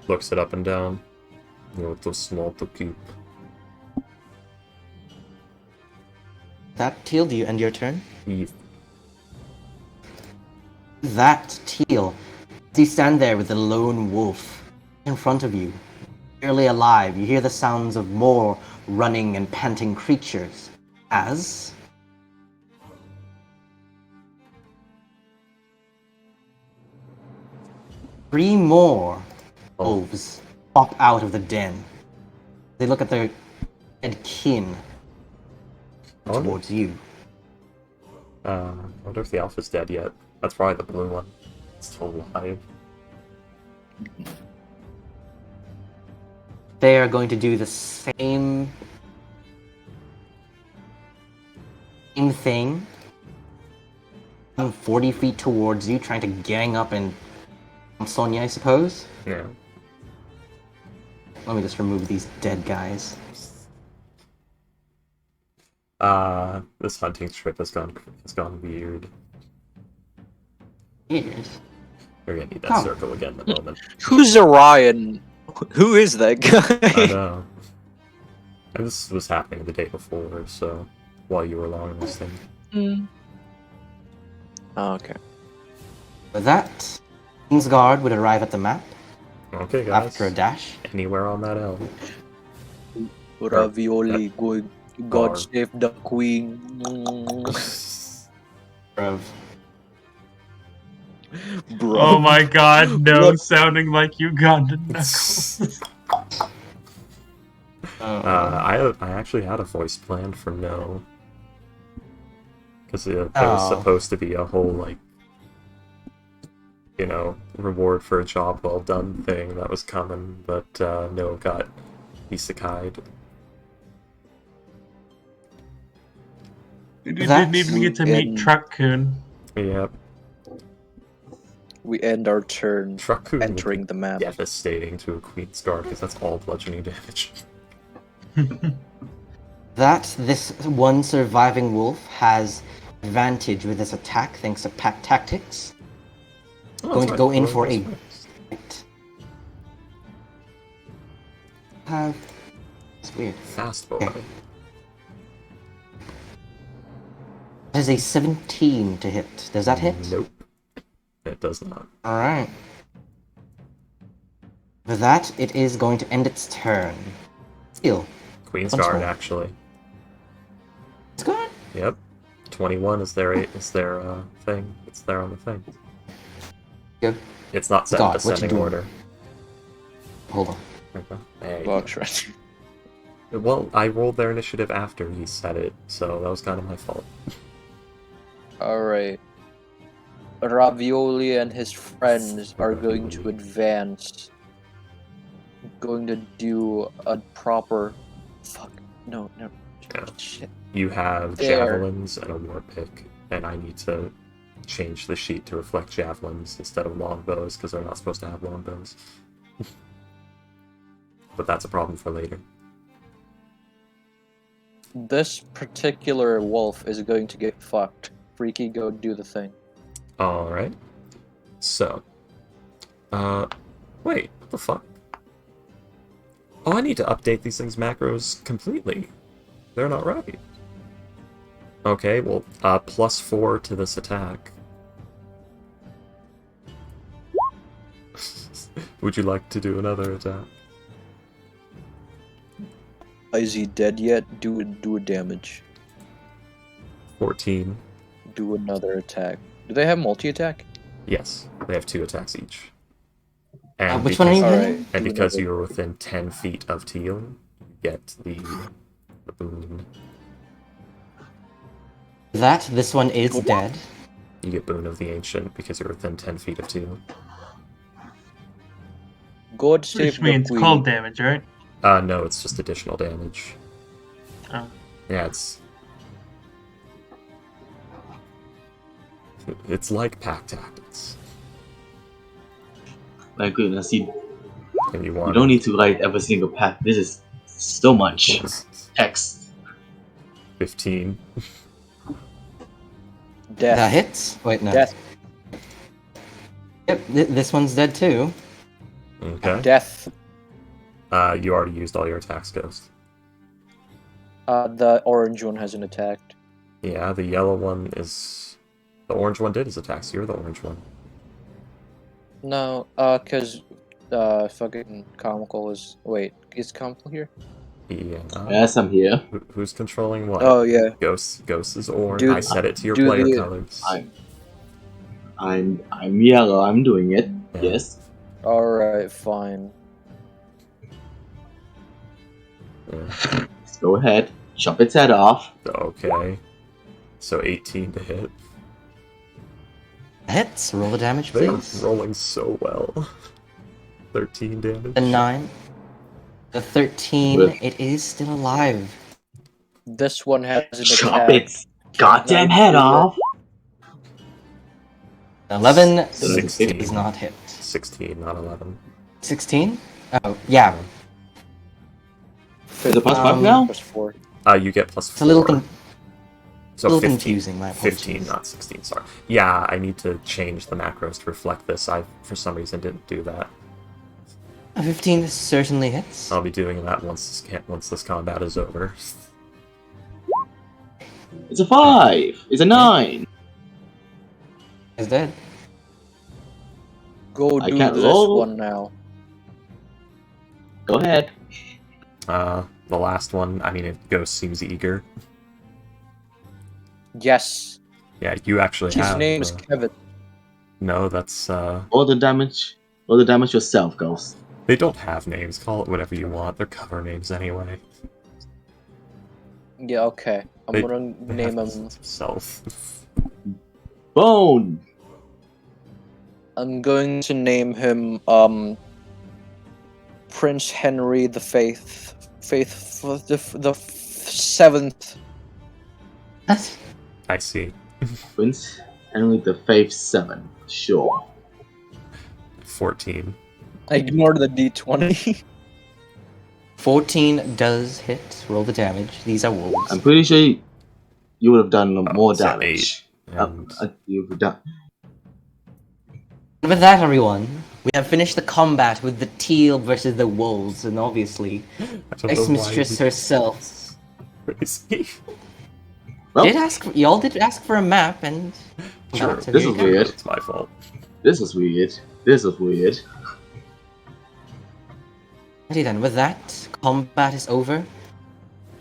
D: Looks it up and down. You're too small to keep.
E: That, Teal, do you end your turn?
D: Eve.
E: That, Teal, as you stand there with the lone wolf in front of you, barely alive, you hear the sounds of more running and panting creatures as... three more wolves pop out of the den. They look at their dead kin towards you.
D: I wonder if the alpha's dead yet. That's probably the blue one. It's still alive.
E: They are going to do the same thing. 40 feet towards you, trying to gang up and Sonya, I suppose.
D: Yeah.
E: Let me just remove these dead guys.
D: This hunting trip has gone weird.
E: Weird.
D: We're gonna need that
E: Huh.
D: circle again in a moment.
B: Who's Orion? Who is that guy?
D: I know. And this was happening the day before, so while you were along this thing.
B: Oh, okay.
E: With that, Kingsguard would arrive at the map
D: Okay, guys.
E: after a dash.
D: Anywhere on that L.
B: Ravioli going. God
D: Bar.
B: save the queen.
E: Of
B: Bro.
C: Oh my god, no,
B: What?
C: sounding like Ugandan knuckles.
D: I actually had a voice planned for no. Because there was
E: Oh.
D: supposed to be a whole, like, reward for a job well done thing that was coming, but no got isekai'd.
C: You didn't
E: That's
C: even get to meet
B: in-
C: Truck-kun.
D: Yep.
B: We end our turn
D: Truck-kun would be
B: entering the map.
D: devastating to a Queen's Guard because that's all bludgeoning damage.
E: this one surviving wolf has advantage with this attack thanks to pack tactics. Going to go in for a bite. It's weird.
D: Fast boy.
E: Okay. That is a 17 to hit. Does that hit?
D: Nope. It does not.
E: Alright. With that, it is going to end its turn. Steel.
D: Queen's
E: Once
D: Guard,
E: more.
D: actually.
E: It's good.
D: Yep. 21 is their thing. It's there on the thing.
E: Good.
D: It's not set
E: God,
D: in
E: what you
D: descending
E: doing?
D: order.
E: Hold on.
D: Okay. There you
B: Box right.
D: go. Well, I rolled their initiative after he said it, so that was kind of my fault.
B: Alright. Ravioli and his friends are going to advance. Going to do a proper. Fuck. No.
D: Yeah.
B: Shit.
D: You have
B: There.
D: javelins and a war pick, and I need to change the sheet to reflect javelins instead of longbows because they're not supposed to have longbows. but that's a problem for later.
F: This particular wolf is going to get fucked. Freaky, go do the thing.
D: Alright. So. Wait, what the fuck? Oh, I need to update these things' macros completely. They're not right. Okay, well, +4 to this attack. Would you like to do another attack?
F: Is he dead yet? Do a damage.
D: 14.
F: Do another attack. Do they have multi-attack?
D: Yes, they have 2 attacks each. And
E: Which one are you
F: Alright.
E: hitting?
D: And
F: do
D: because
F: another-
D: you were within 10 feet of Teal, you get the boon.
E: This one is dead.
D: You get Boon of the Ancient because you're within 10 feet of Teal.
F: God save
C: Which
F: the
C: means
F: queen.
C: cold damage, right?
D: No, it's just additional damage.
C: Oh.
D: Yeah, it's like pack tactics.
A: My goodness, you
D: And you want
A: don't need to write every single pack. This is so much text.
D: 15.
F: Death.
E: That hits? Wait, no.
F: Death.
E: Yep, this one's dead too.
D: Okay.
F: Death.
D: You already used all your attacks, Ghost.
F: The orange one hasn't attacked.
D: Yeah, the yellow one is... The orange one did his attacks. You're the orange one.
F: No, cause fucking comical is. Wait, is comical here?
D: Yeah.
A: Yes, I'm here.
D: Who's controlling what?
F: Oh yeah.
D: Ghost is orange.
F: Do-
D: I set it to your
F: do
D: player
F: the-
D: colors.
A: I'm yellow. I'm doing it.
D: Yeah.
A: Yes.
F: All right, fine.
D: Yeah.
A: Let's go ahead. Chop its head off.
D: Okay. So 18 to hit.
E: Hits. Roll the damage,
D: They're
E: please.
D: rolling so well. 13 damage.
E: The 9. The 13.
A: Good.
E: It is still alive.
F: This one has an
A: Chop
F: attack.
A: its goddamn head off.
E: 11
D: 16.
E: is not hit.
D: 16, not 11.
E: 16? Oh, yeah.
A: Is it plus 5 now?
F: Plus 4.
D: You get plus 4.
E: It's a little,
D: so
E: little
D: 15,
E: confusing, my apologies.
D: 15, not 16, sorry. Yeah, I need to change the macros to reflect this. I, for some reason, didn't do that.
E: A 15 certainly hits.
D: I'll be doing that once this combat is over.
A: It's a 5. It's a 9.
E: Is dead.
F: Go
A: I
F: do
A: can't
F: this
A: roll.
F: one now.
A: Go ahead.
D: The last one, I mean, Ghost seems eager.
F: Yes.
D: Yeah, you actually
F: His
D: have...
F: name is Kevin.
D: No, that's,
A: All the damage. All the damage yourself, Ghost.
D: They don't have names. Call it whatever you want. They're cover names anyway.
F: Yeah, okay. I'm
D: They-
F: gonna
D: They
F: name
D: have
F: him.
D: Self.
A: Bone.
F: I'm going to name him Prince Henry the Seventh.
E: What?
D: I see.
A: Prince Henry the Faith 7. Sure.
D: 14.
F: Ignore the D20.
E: 14 does hit. Roll the damage. These are wolves.
A: I'm pretty sure you would have done more
D: so
A: damage.
D: 8. And
A: You would have done.
E: And with that, everyone, we have finished the combat with the teal versus the wolves, and obviously,
D: I don't know
E: Ice
D: why
E: Mistress
D: you-
E: herself
D: Crazy.
A: Well,
E: y'all did ask for a map, and
D: Sure,
E: so
A: this
E: here
A: is
E: you go.
A: weird.
D: It's my fault.
A: this was weird. This was weird.
E: Alrighty then, with that, combat is over.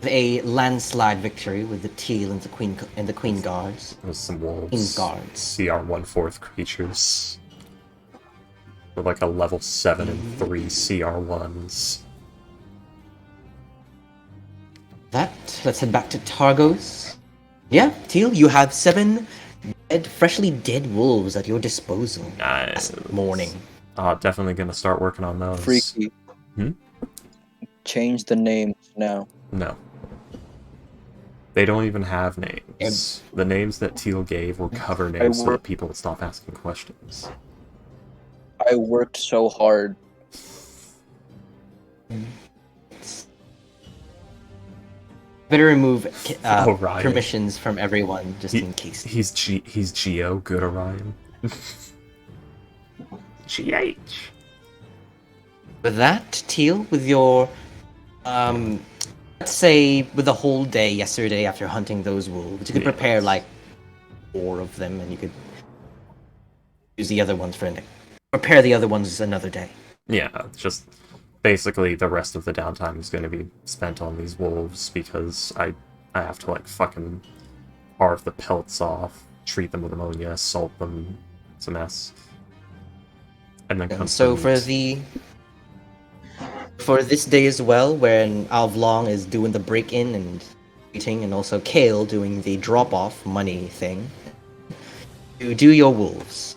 E: With a landslide victory with the teal and the queen guards.
D: There's some wolves.
E: Queen's guards.
D: CR 1/4 creatures. With like a level 7 and 3 CR1s.
E: That, let's head back to Targos. Yeah, Teal, you have 7 freshly dead wolves at your disposal.
D: Nice.
E: This morning.
D: Definitely gonna start working on those.
F: Freaky.
D: Hmm?
F: Change the names now.
D: No. They don't even have names. The names that Teal gave were cover names so that people would stop asking questions.
F: I worked so hard.
E: better remove
H: Orion.
E: permissions from everyone just in case.
H: He's Geo, good Orion. GH.
E: With that, Teal, with your let's say with the whole day yesterday after hunting those wolves, you could prepare like 4 of them, and you could use the other ones prepare the other ones another day.
H: Yeah, just basically the rest of the downtime is going to be spent on these wolves because I have to like fucking carve the pelts off, treat them with ammonia, salt them. It's a mess. And then comes
E: so
H: the
E: for this day as well, when Alvlong is doing the break-in and eating, and also Kale doing the drop-off money thing, you do your wolves.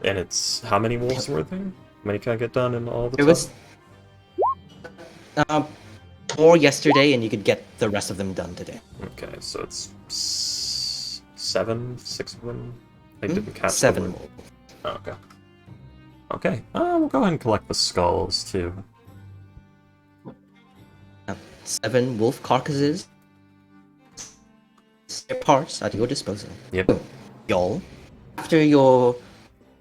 H: And it's how many wolves were there? How many can I get done in all the
E: It was 4 yesterday, and you could get the rest of them done today.
H: Okay, so it's 7, 6 of them. I didn't catch
E: 7
H: the
E: wolves.
H: Oh, okay. Okay, we'll go ahead and collect the skulls too.
E: 7 wolf carcasses. Spare parts at your disposal.
H: Yep.
E: So, y'all, after your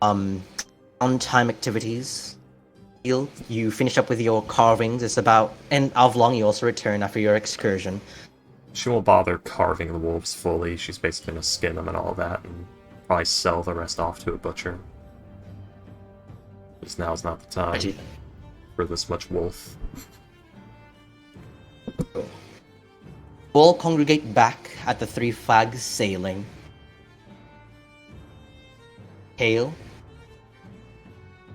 E: on-time activities, you finish up with your carvings. It's about, and Alvlong, you also return after your excursion.
H: She won't bother carving the wolves fully. She's basically gonna skin them and all that, and probably sell the rest off to a butcher. Because now's not the time for this much wolf.
E: All congregate back at the 3 Flags sailing. Hale.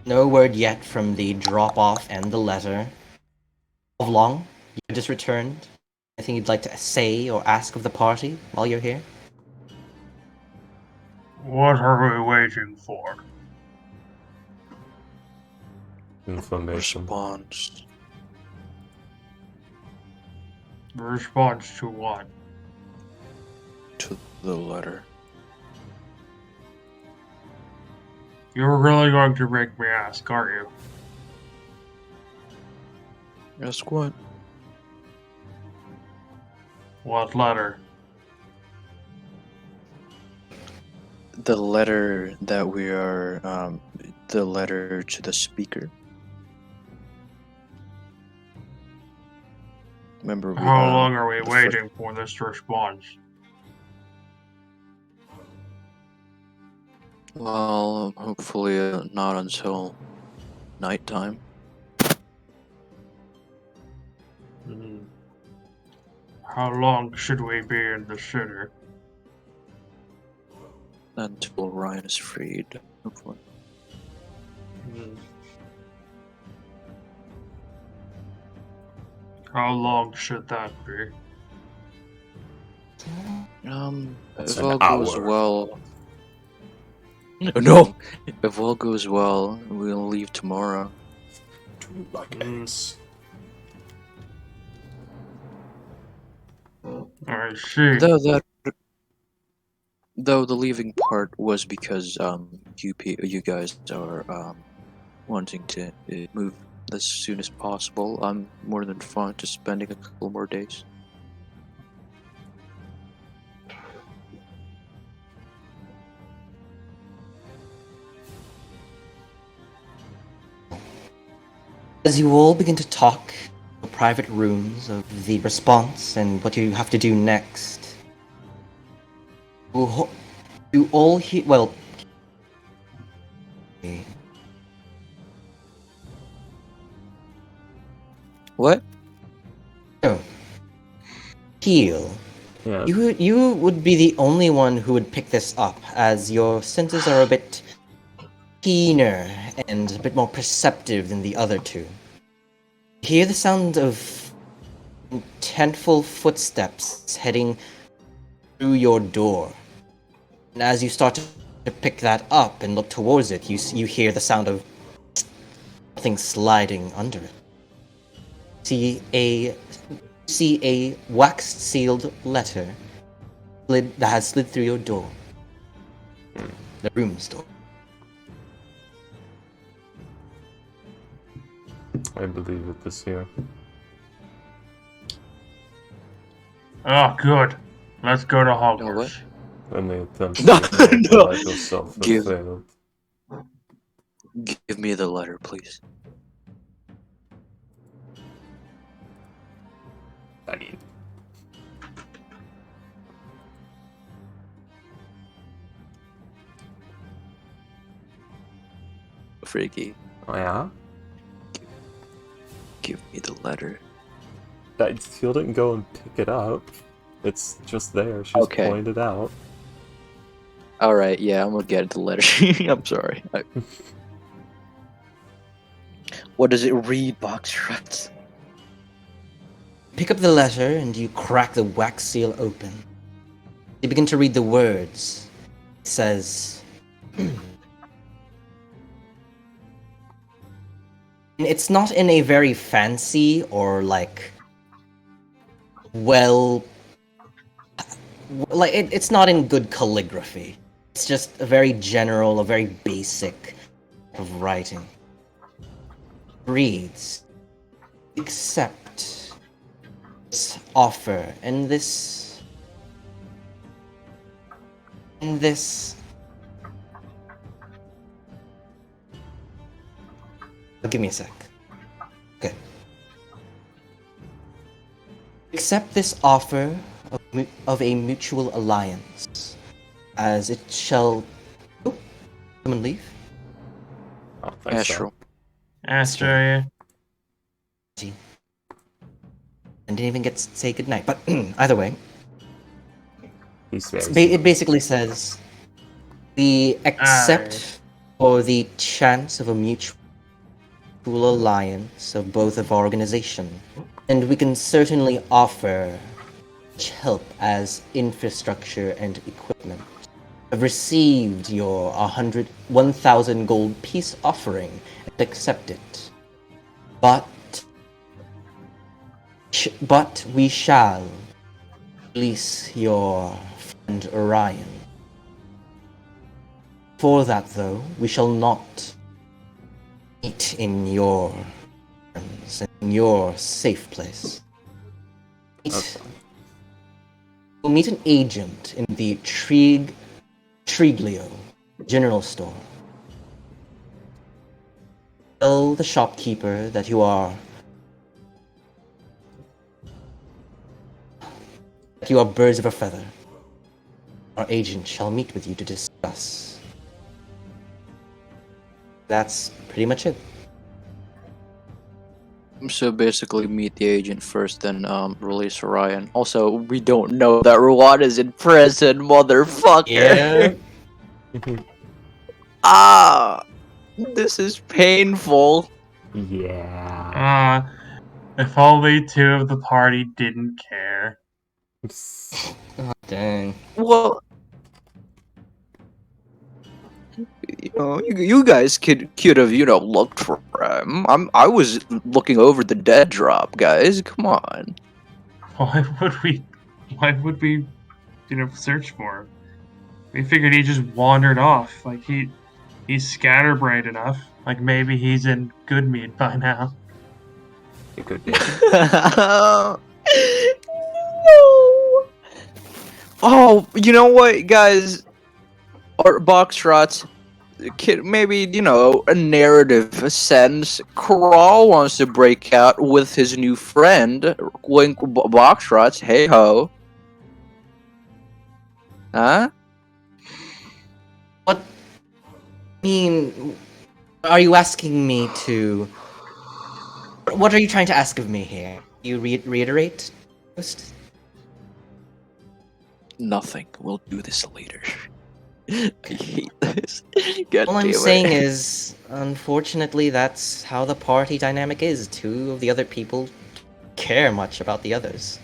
E: No word yet from the drop-off and the letter. Alvlong, you just returned. Anything you'd like to say or ask of the party while you're here?
C: What are we waiting for?
H: Information.
B: Response.
C: Response to what?
B: To the letter.
C: You're really going to make me ask, aren't you?
B: Ask what?
C: What letter?
B: The letter that we are, the letter to the speaker. Remember,
C: How long are we
B: the
C: waiting for this response?
B: Well, hopefully not until nighttime.
C: How long should we be in the city?
B: Until Ryan is freed, hopefully.
C: How long should that be?
H: That's
B: If
H: an
B: all goes
H: hour.
B: well. No! If all goes well, we'll leave tomorrow.
H: 2 seconds.
C: I see.
B: Though the leaving part was because you guys are wanting to move as soon as possible. I'm more than fine to spending a couple more days.
E: As you all begin to talk in private rooms of the response and what you have to do next, you all hear. Well.
B: What?
E: No. Heal.
H: Yeah.
E: You would be the only one who would pick this up, as your senses are a bit keener and a bit more perceptive than the other two. You hear the sound of intentful footsteps heading through your door. And as you start to pick that up and look towards it, you hear the sound of something sliding under it. See a wax-sealed letter that has slid through your door. The room's door.
H: I believe it is here.
C: Oh, good. Let's go to
B: You know what?
C: Hogwarts.
H: And they attempt
B: No,
H: to make
B: no.
H: life is
B: Give
H: self-fulfilled.
B: give me the letter, please.
H: I mean,
B: Freaky.
H: oh yeah?
B: Give me the letter.
H: I still didn't go and pick it up. It's just there. She's
B: Okay.
H: pointed out.
B: Alright, yeah, I'm gonna get the letter. I'm sorry. What does it read, Boxrats?
E: Pick up the letter and you crack the wax seal open. You begin to read the words. It says, it's not in a very fancy or it's not in good calligraphy. It's just a very general, a very basic of writing. It reads, accept this offer and this. Give me a sec. Okay. Accept this offer of a mutual alliance, as it shall. Oh, someone leave?
H: Oh, thanks,
B: Astral.
C: Astro,
E: And didn't even get to say goodnight. But either way,
H: He's very
E: it basically says we accept for the chance of a mutual alliance of both of our organization, and we can certainly offer help as infrastructure and equipment. I've received your 1,000 gold peace offering and accept it. But we shall release your friend Orion. For that, though, we shall not meet in your safe place. We'll meet an agent in the Triglio general store. Tell the shopkeeper that you are birds of a feather. Our agent shall meet with you to discuss. That's pretty much it.
B: So basically, meet the agent first, then release Orion. Also, we don't know that Ruan is in prison, motherfucker.
E: Yeah.
B: Ah, this is painful.
H: Yeah.
C: if only two of the party didn't care.
E: Oh, dang.
B: Well, you guys could have looked for him. I was looking over the dead drop, guys. Come on.
C: Why would we search for him? We figured he just wandered off. Like he's scatterbrained enough. Like maybe he's in Goodmead by now.
H: It could be.
B: No. Oh, you know what, guys? Or Boxrots. Maybe, a narrative sense. Crawl wants to break out with his new friend. Wink, Boxrots. Hey ho. Huh?
E: What? I mean, are you asking me to? What are you trying to ask of me here? You reiterate? First?
B: Nothing. We'll do this later. I hate this. God
E: All I'm
B: damn it.
E: saying is, unfortunately, that's how the party dynamic is. Two of the other people care much about the others.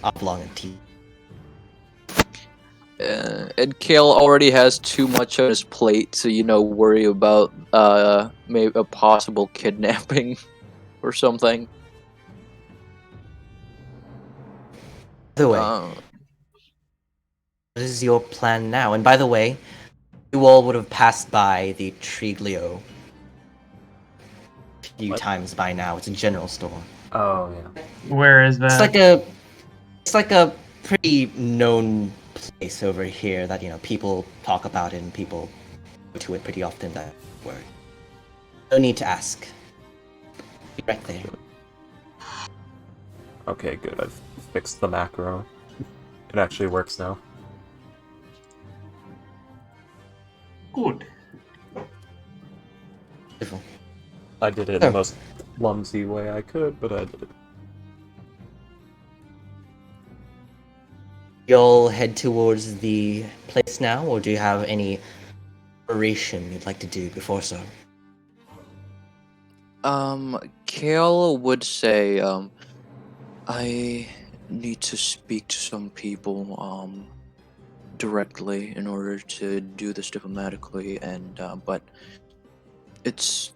E: Oblong and T.
B: And Kale already has too much on his plate to, worry about maybe a possible kidnapping or something.
E: By the way, what is your plan now? And by the way, you all would have passed by the Triglio a few
H: What?
E: times by now. It's a general store.
H: Oh yeah.
C: Where is that?
E: It's like a pretty known place over here that people talk about it and people go to it pretty often. That word. No need to ask. Be right there.
H: Okay, good. I've fixed the macro. It actually works now.
C: Good.
E: Beautiful.
H: I did it in the most clumsy way I could, but I did it.
E: You'll head towards the place now, or do you have any operation you'd like to do before so?
B: Kale would say, I need to speak to some people, directly in order to do this diplomatically, and, but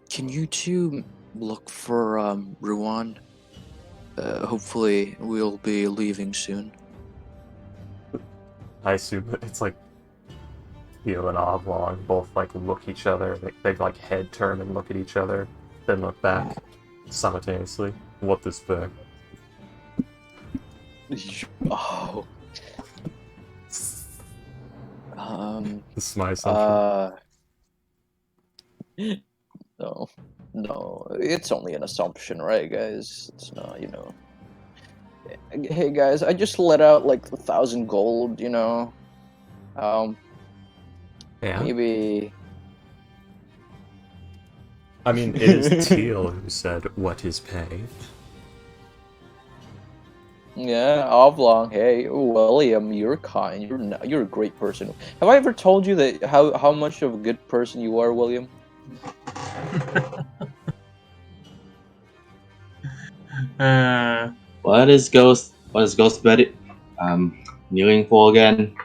B: can you two look for, Ruan? Hopefully we'll be leaving soon.
H: I assume that it's like Theo and Oblong both like look each other, they like head turn and look at each other, then look back simultaneously. What this back?
B: Oh.
H: This is my assumption.
B: No, it's only an assumption, right, guys? It's not, Hey, guys, I just let out like 1,000 gold,
H: Yeah.
B: Maybe.
H: I mean, it is Teal who said, "What is pay?"
B: Yeah, Oblong. Hey, William, you're kind. You're a great person. Have I ever told you that how much of a good person you are, William?
A: What is Ghost Betty kneeling for again?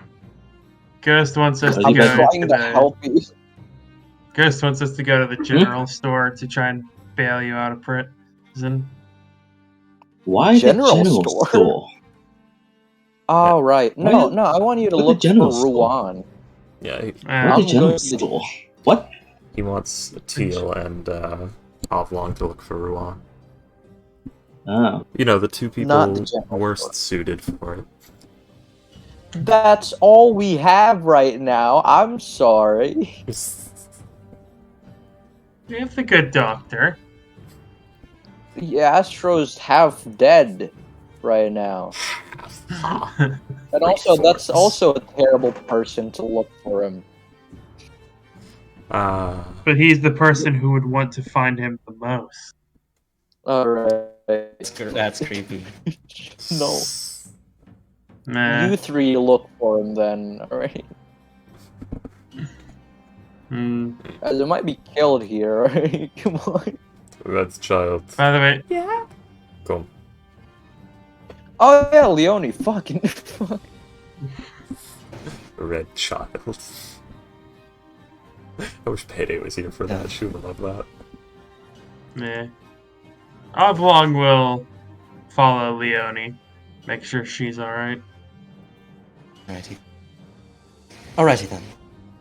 C: Ghost wants us to
B: I'm
C: go
B: trying
C: to
B: to help you.
C: Ghost wants us to go to the general store to try and bail you out of prison.
A: Why
B: General
A: the general
B: store?
A: store?
B: Oh, right. No, I want you to
A: What the
B: look for
A: general store?
B: Ruan.
H: Yeah,
A: What the
B: I'm
A: general
B: going to-
A: store? What?
H: he wants Teal and Oblong to look for Ruan.
A: Oh.
H: You know, the two people
B: Not the general
H: worst
B: store.
H: suited for it.
B: That's all we have right now. I'm sorry.
C: We have the good doctor.
B: The Astro's half dead right now. And also, that's also a terrible person to look for him.
C: But he's the person who would want to find him the most.
B: Alright.
E: That's creepy.
B: No.
C: Nah.
B: You three look for him then, alright? Guys, it might be killed here, alright? Come on.
H: That's child.
C: By the way,
H: Cool.
B: Oh yeah, Leone, fucking fuck.
H: Red child. I wish Payday was here for that. She would love that.
C: nah. Oblong will follow Leone. Make sure she's alright.
E: Alrighty then.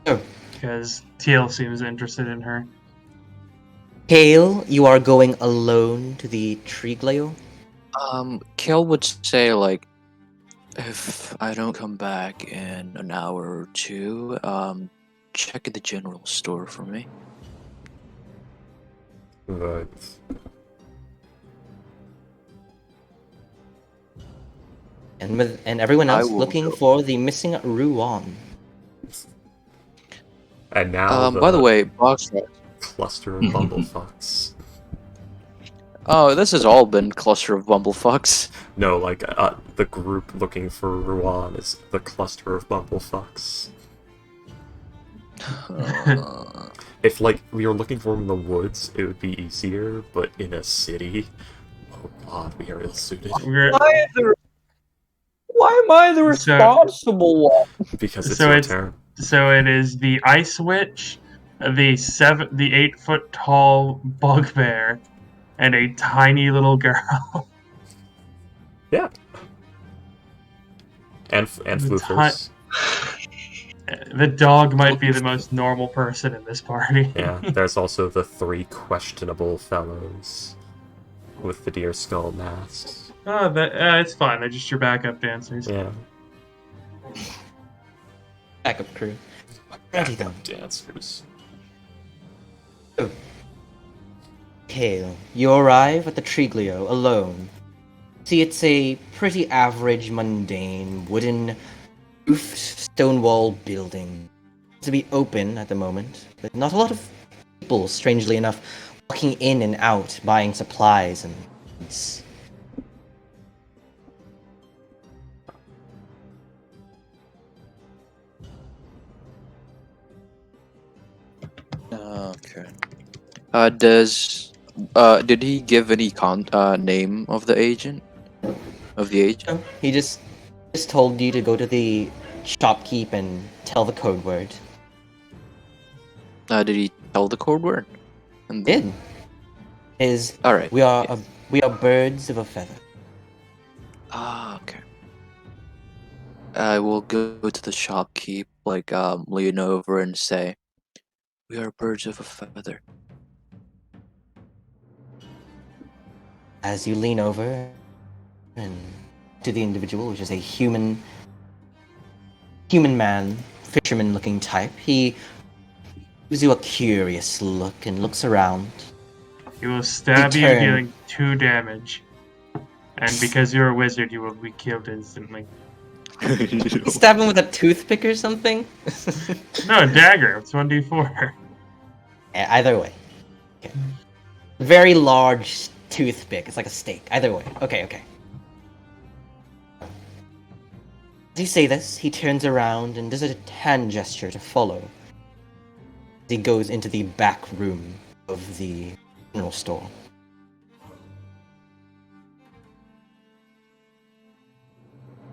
E: So,
C: Because Teal seems interested in her.
E: Kale, you are going alone to the Triglaio?
B: Kel would say, like, if I don't come back in an hour or two, check at the general store for me.
H: Right.
E: And everyone
B: I
E: else
B: will
E: looking
B: go.
E: for the missing Ruan.
H: And now
B: By the way, box.
H: cluster of bumblefucks.
B: Oh, this has all been cluster of bumblefucks.
H: No, like the group looking for Ruan is the cluster of bumblefucks. If like we were looking for him in the woods, it would be easier, but in a city, oh god, we are ill-suited.
B: Why am I the responsible one?
H: Because it's
C: So
H: your
C: it's-
H: turn.
C: So it is the Ice Witch, the 8-foot tall bugbear, and a tiny little girl.
H: Yeah. And Floofers.
C: The dog might be the most normal person in this party.
H: Yeah, there's also the 3 questionable fellows with the deer skull masks.
C: Oh, it's fine. They're just your backup dancers.
H: Yeah.
E: Backup crew. Righty then.
H: Dancers.
E: Kale, you arrive at the Triglio alone. See, it's a pretty average, mundane, wooden, roofed stone wall building. To be open at the moment, but not a lot of people, strangely enough, walking in and out, buying supplies and goods.
B: Okay. Did he give any name of the agent? Of the agent?
E: No, he just told you to go to the shopkeep and tell the code word.
B: Did he tell the code word? And
E: Did.
B: all right.
E: We are birds of a feather.
B: Okay. I will go to the shopkeep, lean over and say, "We are birds of a feather."
E: As you lean over and to the individual, which is a human man, fisherman-looking type, he gives you a curious look and looks around.
C: He will stab you, dealing 2 damage. And because you're a wizard, you will be killed instantly.
E: Stab him with a toothpick or something?
C: No, a dagger. It's 1d4.
E: Either way. Okay. Very large toothpick. It's like a steak. Either way. Okay. As you say this, he turns around and does a hand gesture to follow. He goes into the back room of the general store.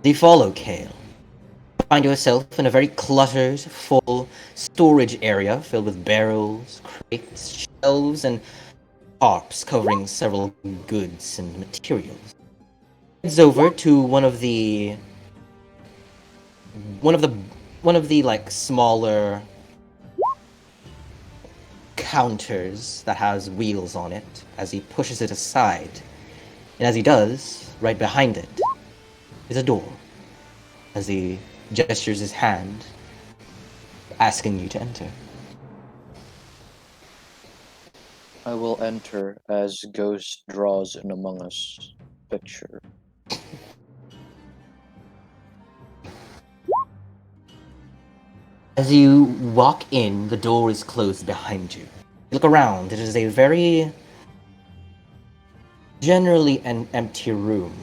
E: You follow Kale. Find yourself in a very cluttered, full storage area filled with barrels, crates, shelves, and tarps covering several goods and materials. Heads over to one of the like smaller counters that has wheels on it as he pushes it aside. And as he does, right behind it is a door as he gestures his hand, asking you to enter.
B: I will enter as Ghost draws an Among Us picture.
E: As you walk in, the door is closed behind you. You look around, it is a very generally an empty room.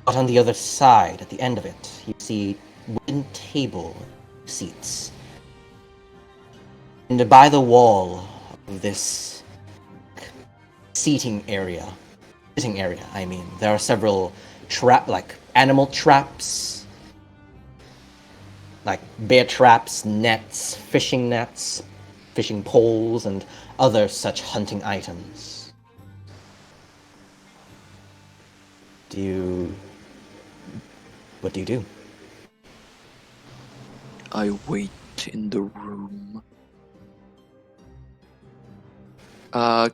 E: But on the other side, at the end of it, you see a wooden table, seats. And by the wall of this sitting area, there are several animal traps, like bear traps, nets, fishing poles, and other such hunting items. What do you do?
B: I wait in the room.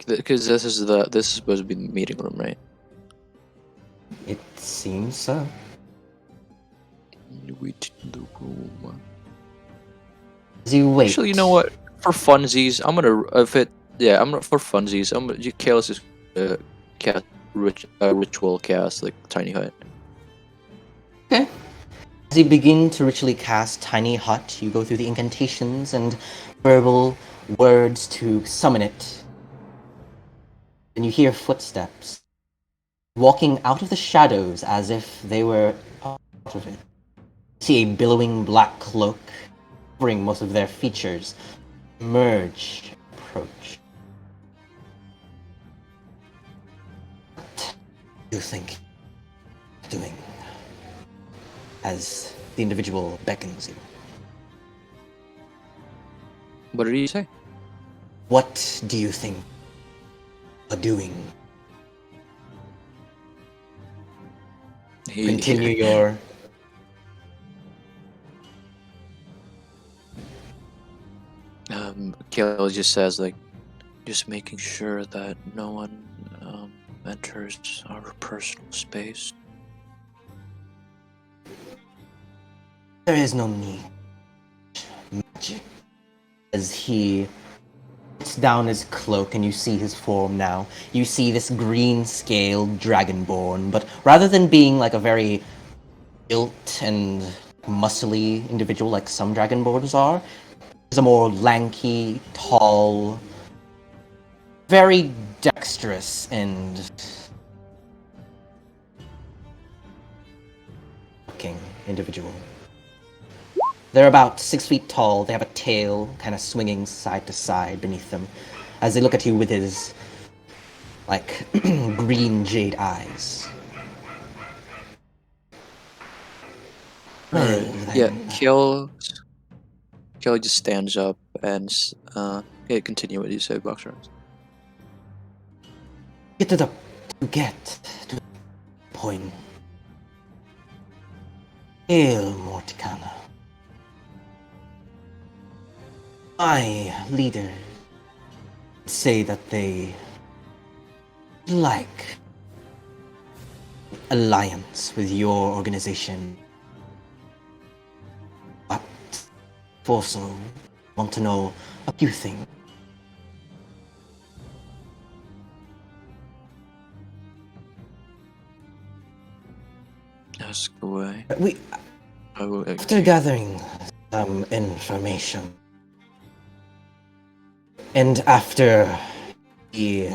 B: Because this is supposed to be the meeting room, right?
E: It seems so.
B: Wait in the room.
E: As you wait.
B: Actually, you know what? For funsies, I'm gonna for funsies. Chaos is cast ritual cast like Tiny Hut.
E: Okay. As you begin to ritually cast Tiny Hut, you go through the incantations and verbal words to summon it. And you hear footsteps walking out of the shadows as if they were out of it. You see a billowing black cloak covering most of their features approach. What do you think you're doing? As the individual beckons you.
B: What did he say?
E: What do you think you're doing? Continue
B: Kale just says, like, just making sure that no one enters our personal space.
E: There is no need. Magic. As he puts down his cloak and you see his form now, you see this green-scaled dragonborn, but rather than being like a very built and muscly individual like some dragonborns are, he's a more lanky, tall, very dexterous and looking individual. They're about 6 feet tall. They have a tail kind of swinging side to side beneath them as they look at you with his, like, green jade eyes.
B: Yeah, Kale just stands up and continue what you said, Boxer.
E: Get to the point. Hail, Morticana. My leader say that they like alliance with your organization, but also want to know a few things.
B: Ask away.
E: After gathering some information, and after the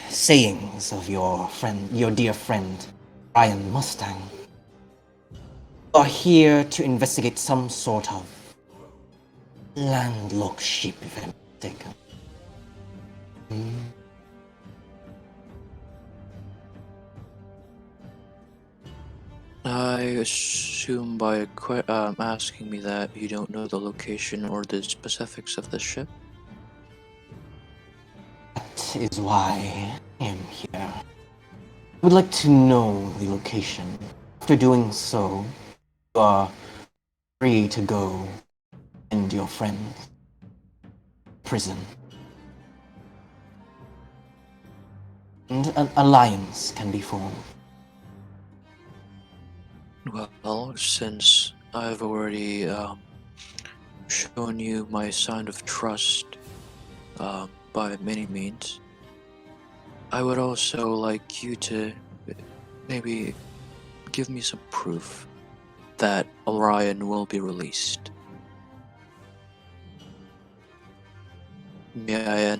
E: sayings of your dear friend, Brian Mustang, are here to investigate some sort of landlocked ship, if I'm not mistaken.
B: I assume by asking me that you don't know the location or the specifics of the ship?
E: That is why I am here. I would like to know the location. After doing so, you are free to go and your friend prison. And an alliance can be formed.
B: Well, since I've already shown you my sign of trust by many means, I would also like you to maybe give me some proof that Orion will be released. May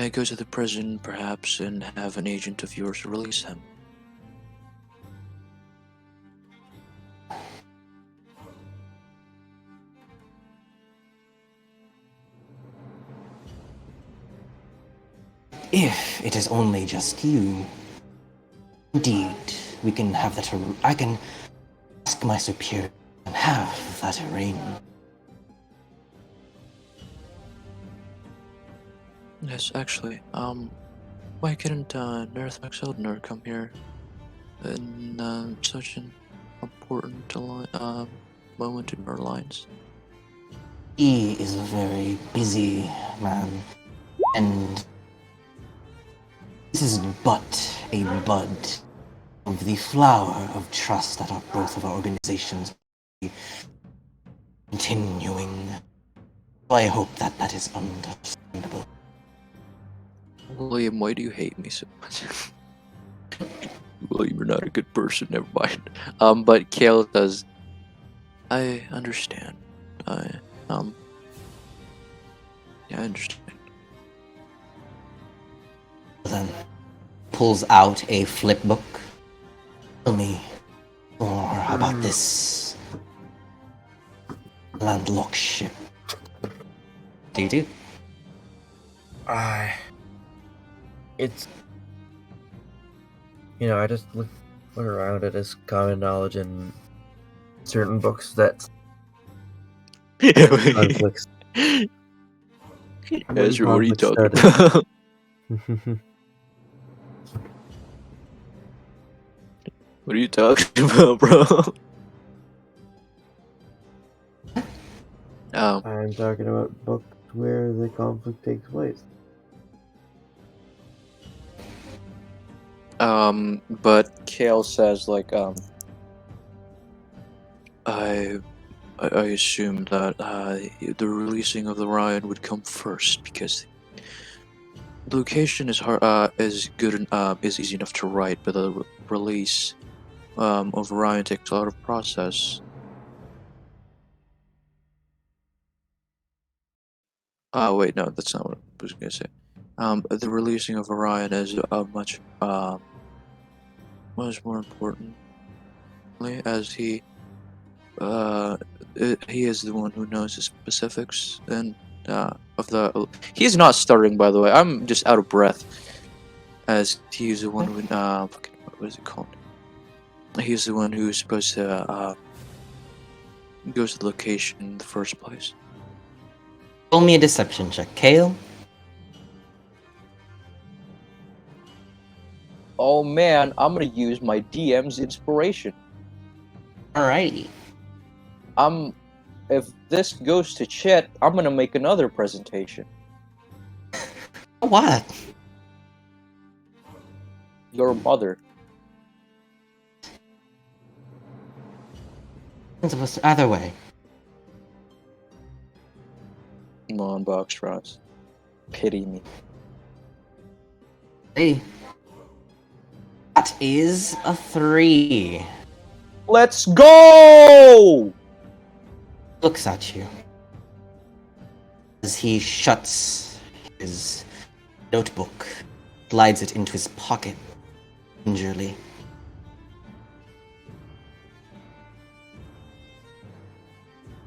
B: I go to the prison, perhaps, and have an agent of yours release him?
E: If it is only just you, indeed, we can have that. I can ask my superior and have that arrangement.
B: Yes, actually, why couldn't Nerth McSeldner come here in such an important moment in our lines?
E: He is a very busy man, and this is but a bud of the flower of trust that both of our organizations will be continuing. I hope that is understandable.
B: William, why do you hate me so much? William, you're not a good person, never mind. But Kale does. I understand. Yeah, I understand.
E: Then pulls out a flip book. Tell me more about this landlocked ship. Do you do?
G: It's, I just look around it as common knowledge in certain books that conflicts.
B: Ezra, what are you
G: conflicts
B: talking
G: started.
B: about? What are you talking about, bro?
G: I'm talking about books where the conflict takes place.
B: But Kale says I assumed that the releasing of the Ryan would come first because the location is is good and is easy enough to write, but the release of Ryan takes a lot of process. Oh wait, no, that's not what I was gonna say. The releasing of Orion is much more important, as he is the one who knows the specifics and of the. He's not stuttering, by the way. I'm just out of breath, as he's the one who what is it called? He's the one who's supposed to go to the location in the first place.
E: Roll me a deception check, Kale.
F: Oh man, I'm gonna use my DM's inspiration.
E: Alrighty.
F: If this goes to Chet, I'm gonna make another presentation.
E: What?
F: Your mother.
E: It was the other way.
F: Come on, Boxtrots. Pity me.
E: Hey. That is a 3.
F: Let's go!
E: Looks at you as he shuts his notebook, slides it into his pocket gingerly.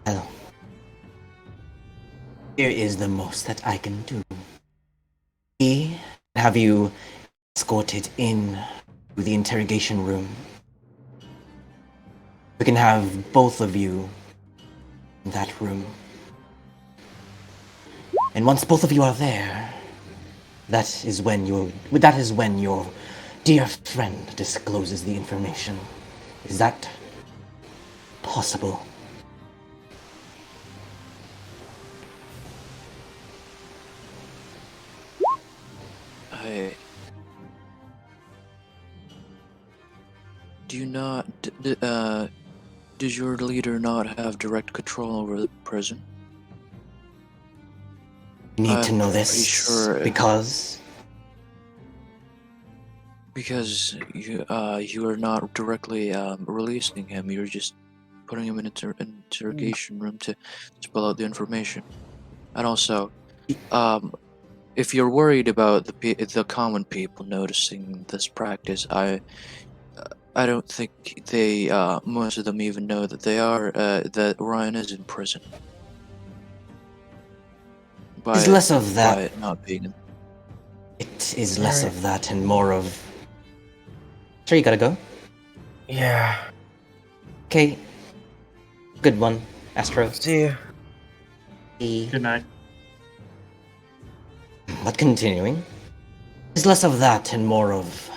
E: Well, here is the most that I can do. We have you escorted in to the interrogation room. We can have both of you in that room. And once both of you are there, that is when your dear friend discloses the information. Is that possible?
B: Do you not? Does your leader not have direct control over the prison?
E: You need to know this
B: pretty sure
E: because
B: you are not directly releasing him. You're just putting him in an interrogation room to spill out the information. And also, if you're worried about the common people noticing this practice, I don't think they most of them even know that that Ryan is in prison.
E: it's less of that.
B: By it not being.
E: It is less of that and more of. Sure, you gotta go.
G: Yeah.
E: Okay. Good one, Astro.
G: See ya.
C: Good night.
E: But continuing, it's less of that and more of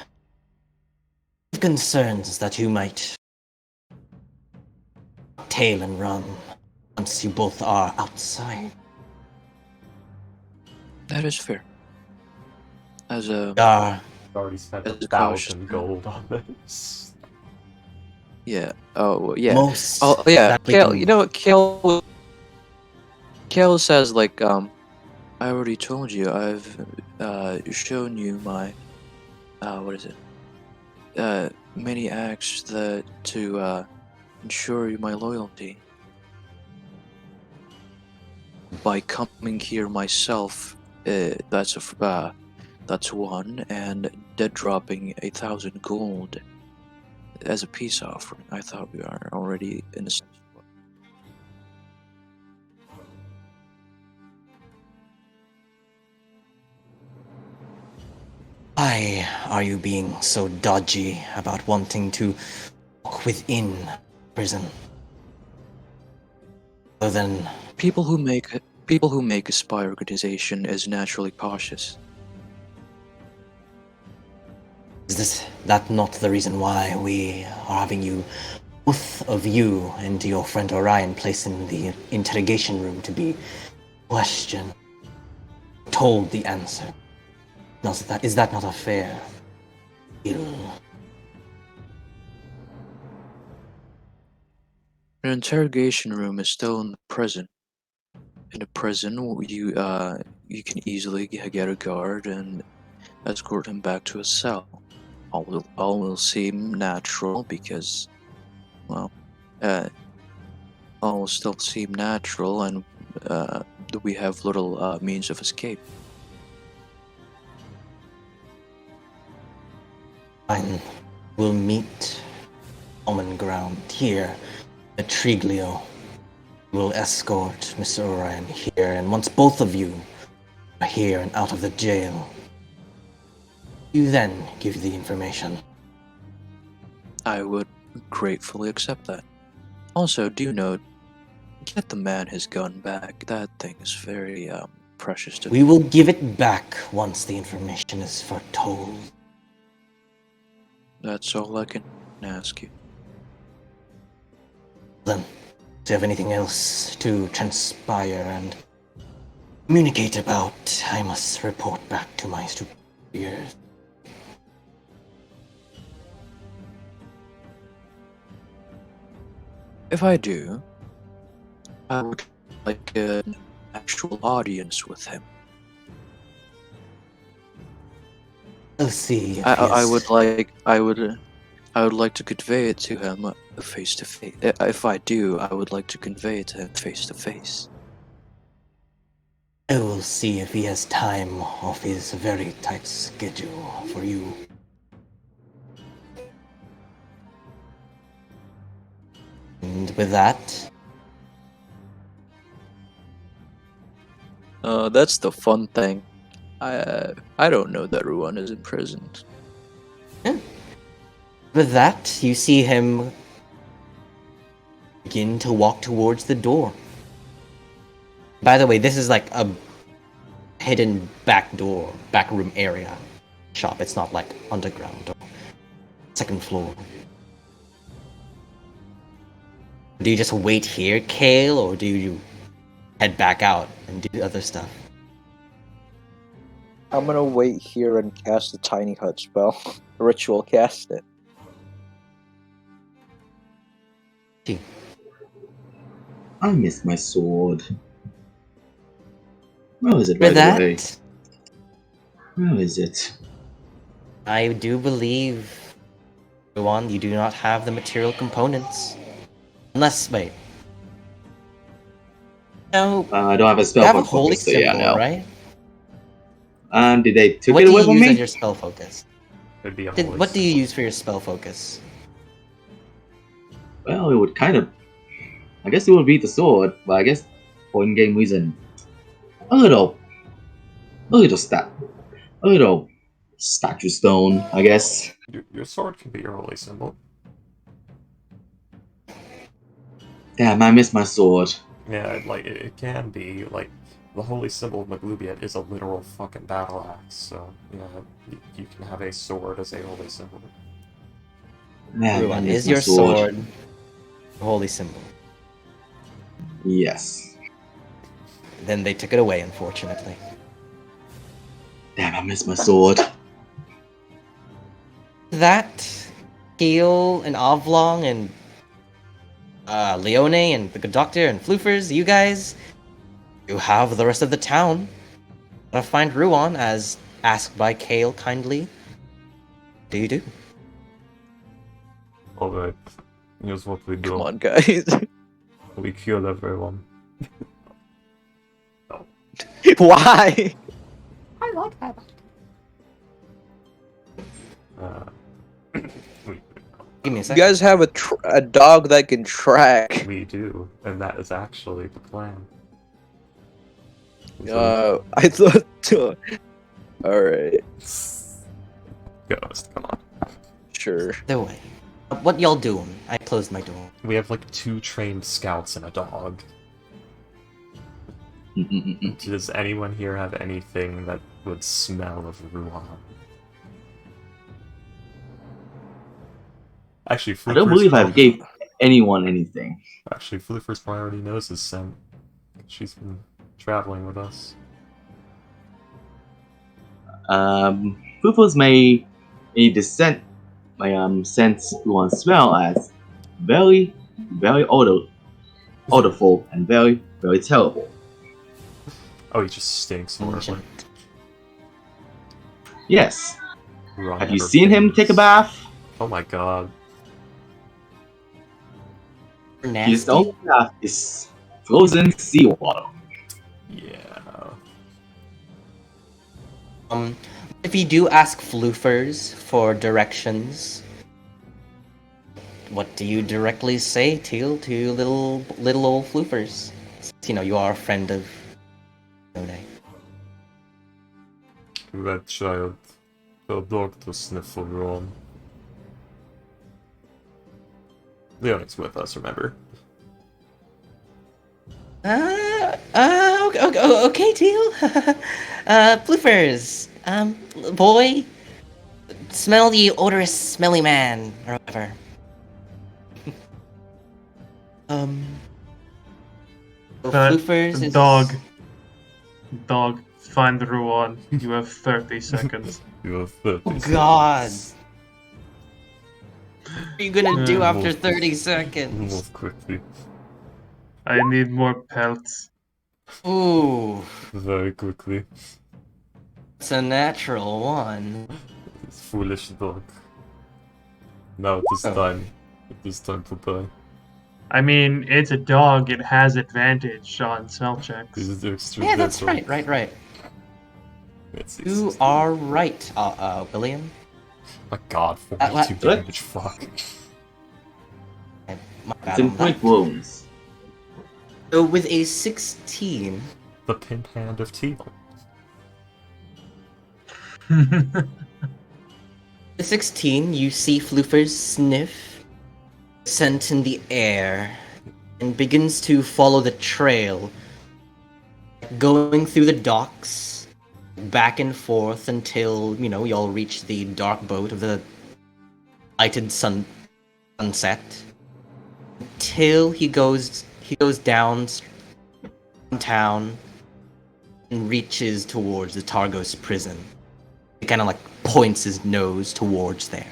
E: concerns that you might tail and run once you both are outside.
B: That is fair. As a
H: Already spent
B: That's
H: 1,000 gold on this.
B: yeah. Oh yeah.
E: Most
B: Oh yeah.
E: that we
B: Kale,
E: can-
B: you know what Kale says I already told you. I've shown you my what is it? Many acts to ensure my loyalty. By coming here myself, that's one, and dead dropping 1,000 gold as a peace offering. I thought we are already in a.
E: Why are you being so dodgy about wanting to walk within prison? Other than
B: People who make a spy organization is naturally cautious.
E: is that not the reason why we are having you, both of you and your friend Orion, placed in the interrogation room to be questioned, told the answer? Is that not a fair deal?
B: An interrogation room is still in the prison. In a prison, you can easily get a guard and escort him back to his cell. All will seem natural because, well, all will still seem natural, and we have little means of escape.
E: Fine. We'll meet common ground here at Triglio. We'll escort Mr. Orion here, and once both of you are here and out of the jail, you then give the information.
B: I would gratefully accept that. Also, do note, get the man his gun back. That thing is very precious to me.
E: We will give it back once the information is foretold.
B: That's all I can ask you.
E: Then, do you have anything else to transpire and communicate about? I must report back to my superiors.
B: If I do, I would like an actual audience with him.
E: We'll see.
B: I would like to convey it to him face to face. If I do, I would like to convey it to him face to face.
E: I will see if he has time off his very tight schedule for you. And with that,
B: That's the fun thing. I don't know that Ruan is imprisoned.
E: with that, you see him begin to walk towards the door. By the way, this is like a hidden back door, back room area shop. It's not like underground or second floor. Do you just wait here, Kale, or do you head back out and do other stuff?
F: I'm gonna wait here and cast the tiny hut spell. Ritual cast it.
A: I missed my sword. Where is it, by
E: With
A: the way?
E: that,
A: Where is it?
E: I do believe, Ruan, you do not have the material components. Unless, wait. No,
A: I don't have a
E: you
A: spell
E: have a
A: focus,
E: holy
A: so yeah,
E: symbol,
A: no.
E: right?
A: Did they took
E: What
A: it
E: do
A: away
E: you
A: from
E: use
A: me?
E: as your spell focus?
H: It'd be a
E: What do you use for your spell focus?
A: Well, it would kind of. I guess it would beat the sword, but I guess for in-game reason, a little statue stone, I guess.
H: Your sword can be your holy symbol.
A: Damn, I missed my sword.
H: Yeah, like it can be like the holy symbol of Maglubiet is a literal fucking battle axe. So yeah, you can have a sword as a holy symbol.
A: Man, I
E: Ruan,
A: missed
E: is
A: my
E: your sword a holy symbol?
A: Yes.
E: Then they took it away, unfortunately.
A: Damn, I missed my sword.
E: That, Keel and Avlong and Leone and the good doctor and Floofers, you guys, you have the rest of the town. Gotta find Ruan, as asked by Kale kindly. Do you do?
H: Alright, here's what we do.
B: Come on, guys.
H: We kill everyone.
F: Why?
H: I like that.
E: Give me a
F: You
E: second.
F: guys have a dog that can track.
H: We do, and that is actually the plan.
F: I thought. Alright,
H: Ghost, come on.
F: sure.
E: The way. What y'all doing? I closed my door.
H: We have like 2 trained scouts and a dog. Does anyone here have anything that would smell of Ruan? Actually,
A: I don't believe I've gave anyone anything.
H: Actually, Fluffer's already knows his scent. She's been traveling with us.
A: Pupils may dissent my sense one smell as very, very odorful and very, very terrible.
H: Oh, he just stinks horribly.
A: Yes.
H: Ron
A: Have you
H: never
A: seen him take a
H: bathes.
A: bath?
H: Oh my god.
A: His
E: Nasty.
A: only bath is frozen seawater.
H: Yeah.
E: If you do ask floofers for directions, what do you directly say, Teal, to little old floofers? You know, you are a friend of Node.
H: Red child. Tell dog to sniffle Ron. Leon's with us, remember?
E: Okay, Teal. Floofers. Boy, smell the odorous, smelly man, or whatever.
C: But
E: Floofers is
C: Dog, find Ruan. You have 30 seconds.
H: You have 30
E: Oh
H: seconds.
E: God. What are you gonna do after
H: Move.
E: 30 seconds?
H: Move quickly.
C: I need more pelts.
E: Ooh,
H: Very quickly.
E: it's a natural one.
H: It's foolish dog. Now it is
E: Oh.
H: time. It is time to die.
C: I mean, it's a dog. It has advantage on smell checks.
H: This is the extra
E: Yeah, that's
H: battle.
E: right.
H: Let's see,
E: You
H: 16.
E: are right, William.
H: My god,
E: what?
H: 42 damage, fuck.
E: My bad
A: It's in
E: on
A: point
E: that.
A: wounds.
E: So with a 16,
H: The pin hand of Teal.
E: the 16, you see Floofers sniff, scent in the air, and begins to follow the trail, going through the docks, back and forth until, you know, y'all reach the dark boat of the lighted sunset. Till he goes downtown and reaches towards the Targos prison. He kind of like points his nose towards there.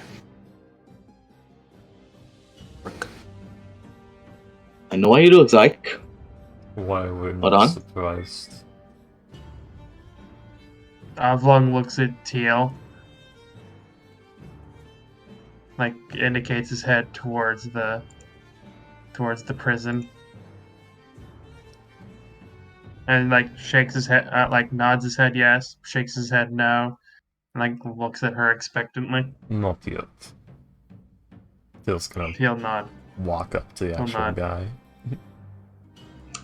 A: I know what he looks like.
H: Why were you
A: Hold
H: not
A: on.
H: surprised?
C: Avlong looks at Teal. Like, indicates his head towards the prison. And, like, shakes his head, like, nods his head yes, shakes his head no, and, like, looks at her expectantly.
H: Not yet. Teal's gonna
C: Teal nod.
H: walk up to the
C: He'll
H: actual
C: nod.
H: guy.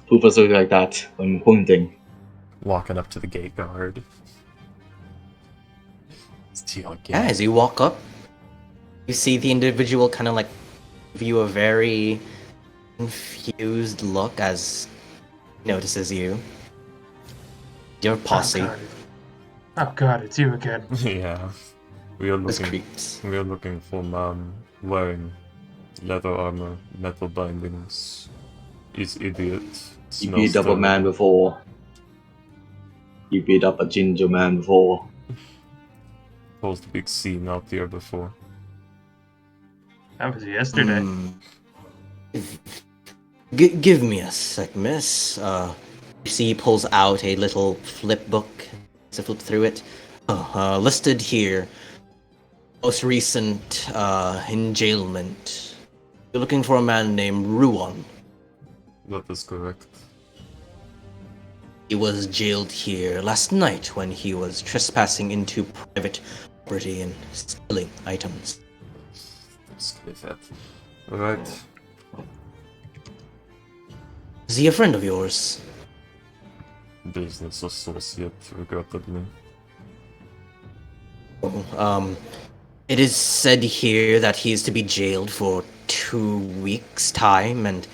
A: Pupils look like that when pointing.
H: Walking up to the gate guard. It's Teal
E: Yeah,
H: again.
E: as you walk up, you see the individual kind of like give you a very confused look as he notices you. Your posse.
C: Oh god, it's you again.
H: Yeah. We are
E: Those
H: looking
E: creeps.
H: We are looking for man wearing leather armor, metal bindings. Is idiot.
A: You
H: Smells
A: beat up a
H: terrible.
A: man before. You beat up a ginger man before.
H: Caused a big scene out there before.
C: That was yesterday.
E: Give me a sec, miss. You see he pulls out a little flip book. To flip through it. Listed here. Most recent enjailment. You're looking for a man named Ruan.
H: That is correct.
E: He was jailed here last night when he was trespassing into private property and stealing items.
H: Let's get that. Alright.
E: Is he a friend of yours?
H: Business associate, regrettably.
E: It is said here that he is to be jailed for 2 weeks' time, and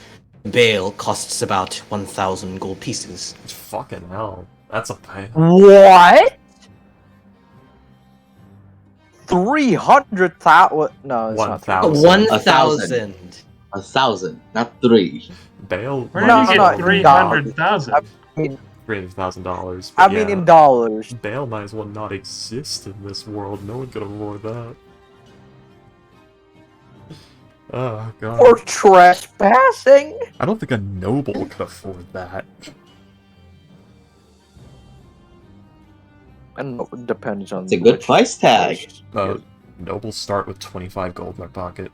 E: bail costs about 1,000 gold pieces.
H: Fucking hell. That's a pay.
F: What? 300,000. No, it's not
H: 1,000.
E: 1,000.
A: 1,000, not 3.
H: Bale
C: Where
F: No,
C: did you
F: no,
C: get
F: in
C: 300,000?
H: $300,000.
F: I mean in dollars.
H: Bale might as well not exist in this world. No one could afford that. Oh god.
F: For trespassing?
H: I don't think a noble could afford that.
F: And it depends on.
A: It's a good
F: which
A: price tag.
H: Nobles start with 25 gold in their pocket.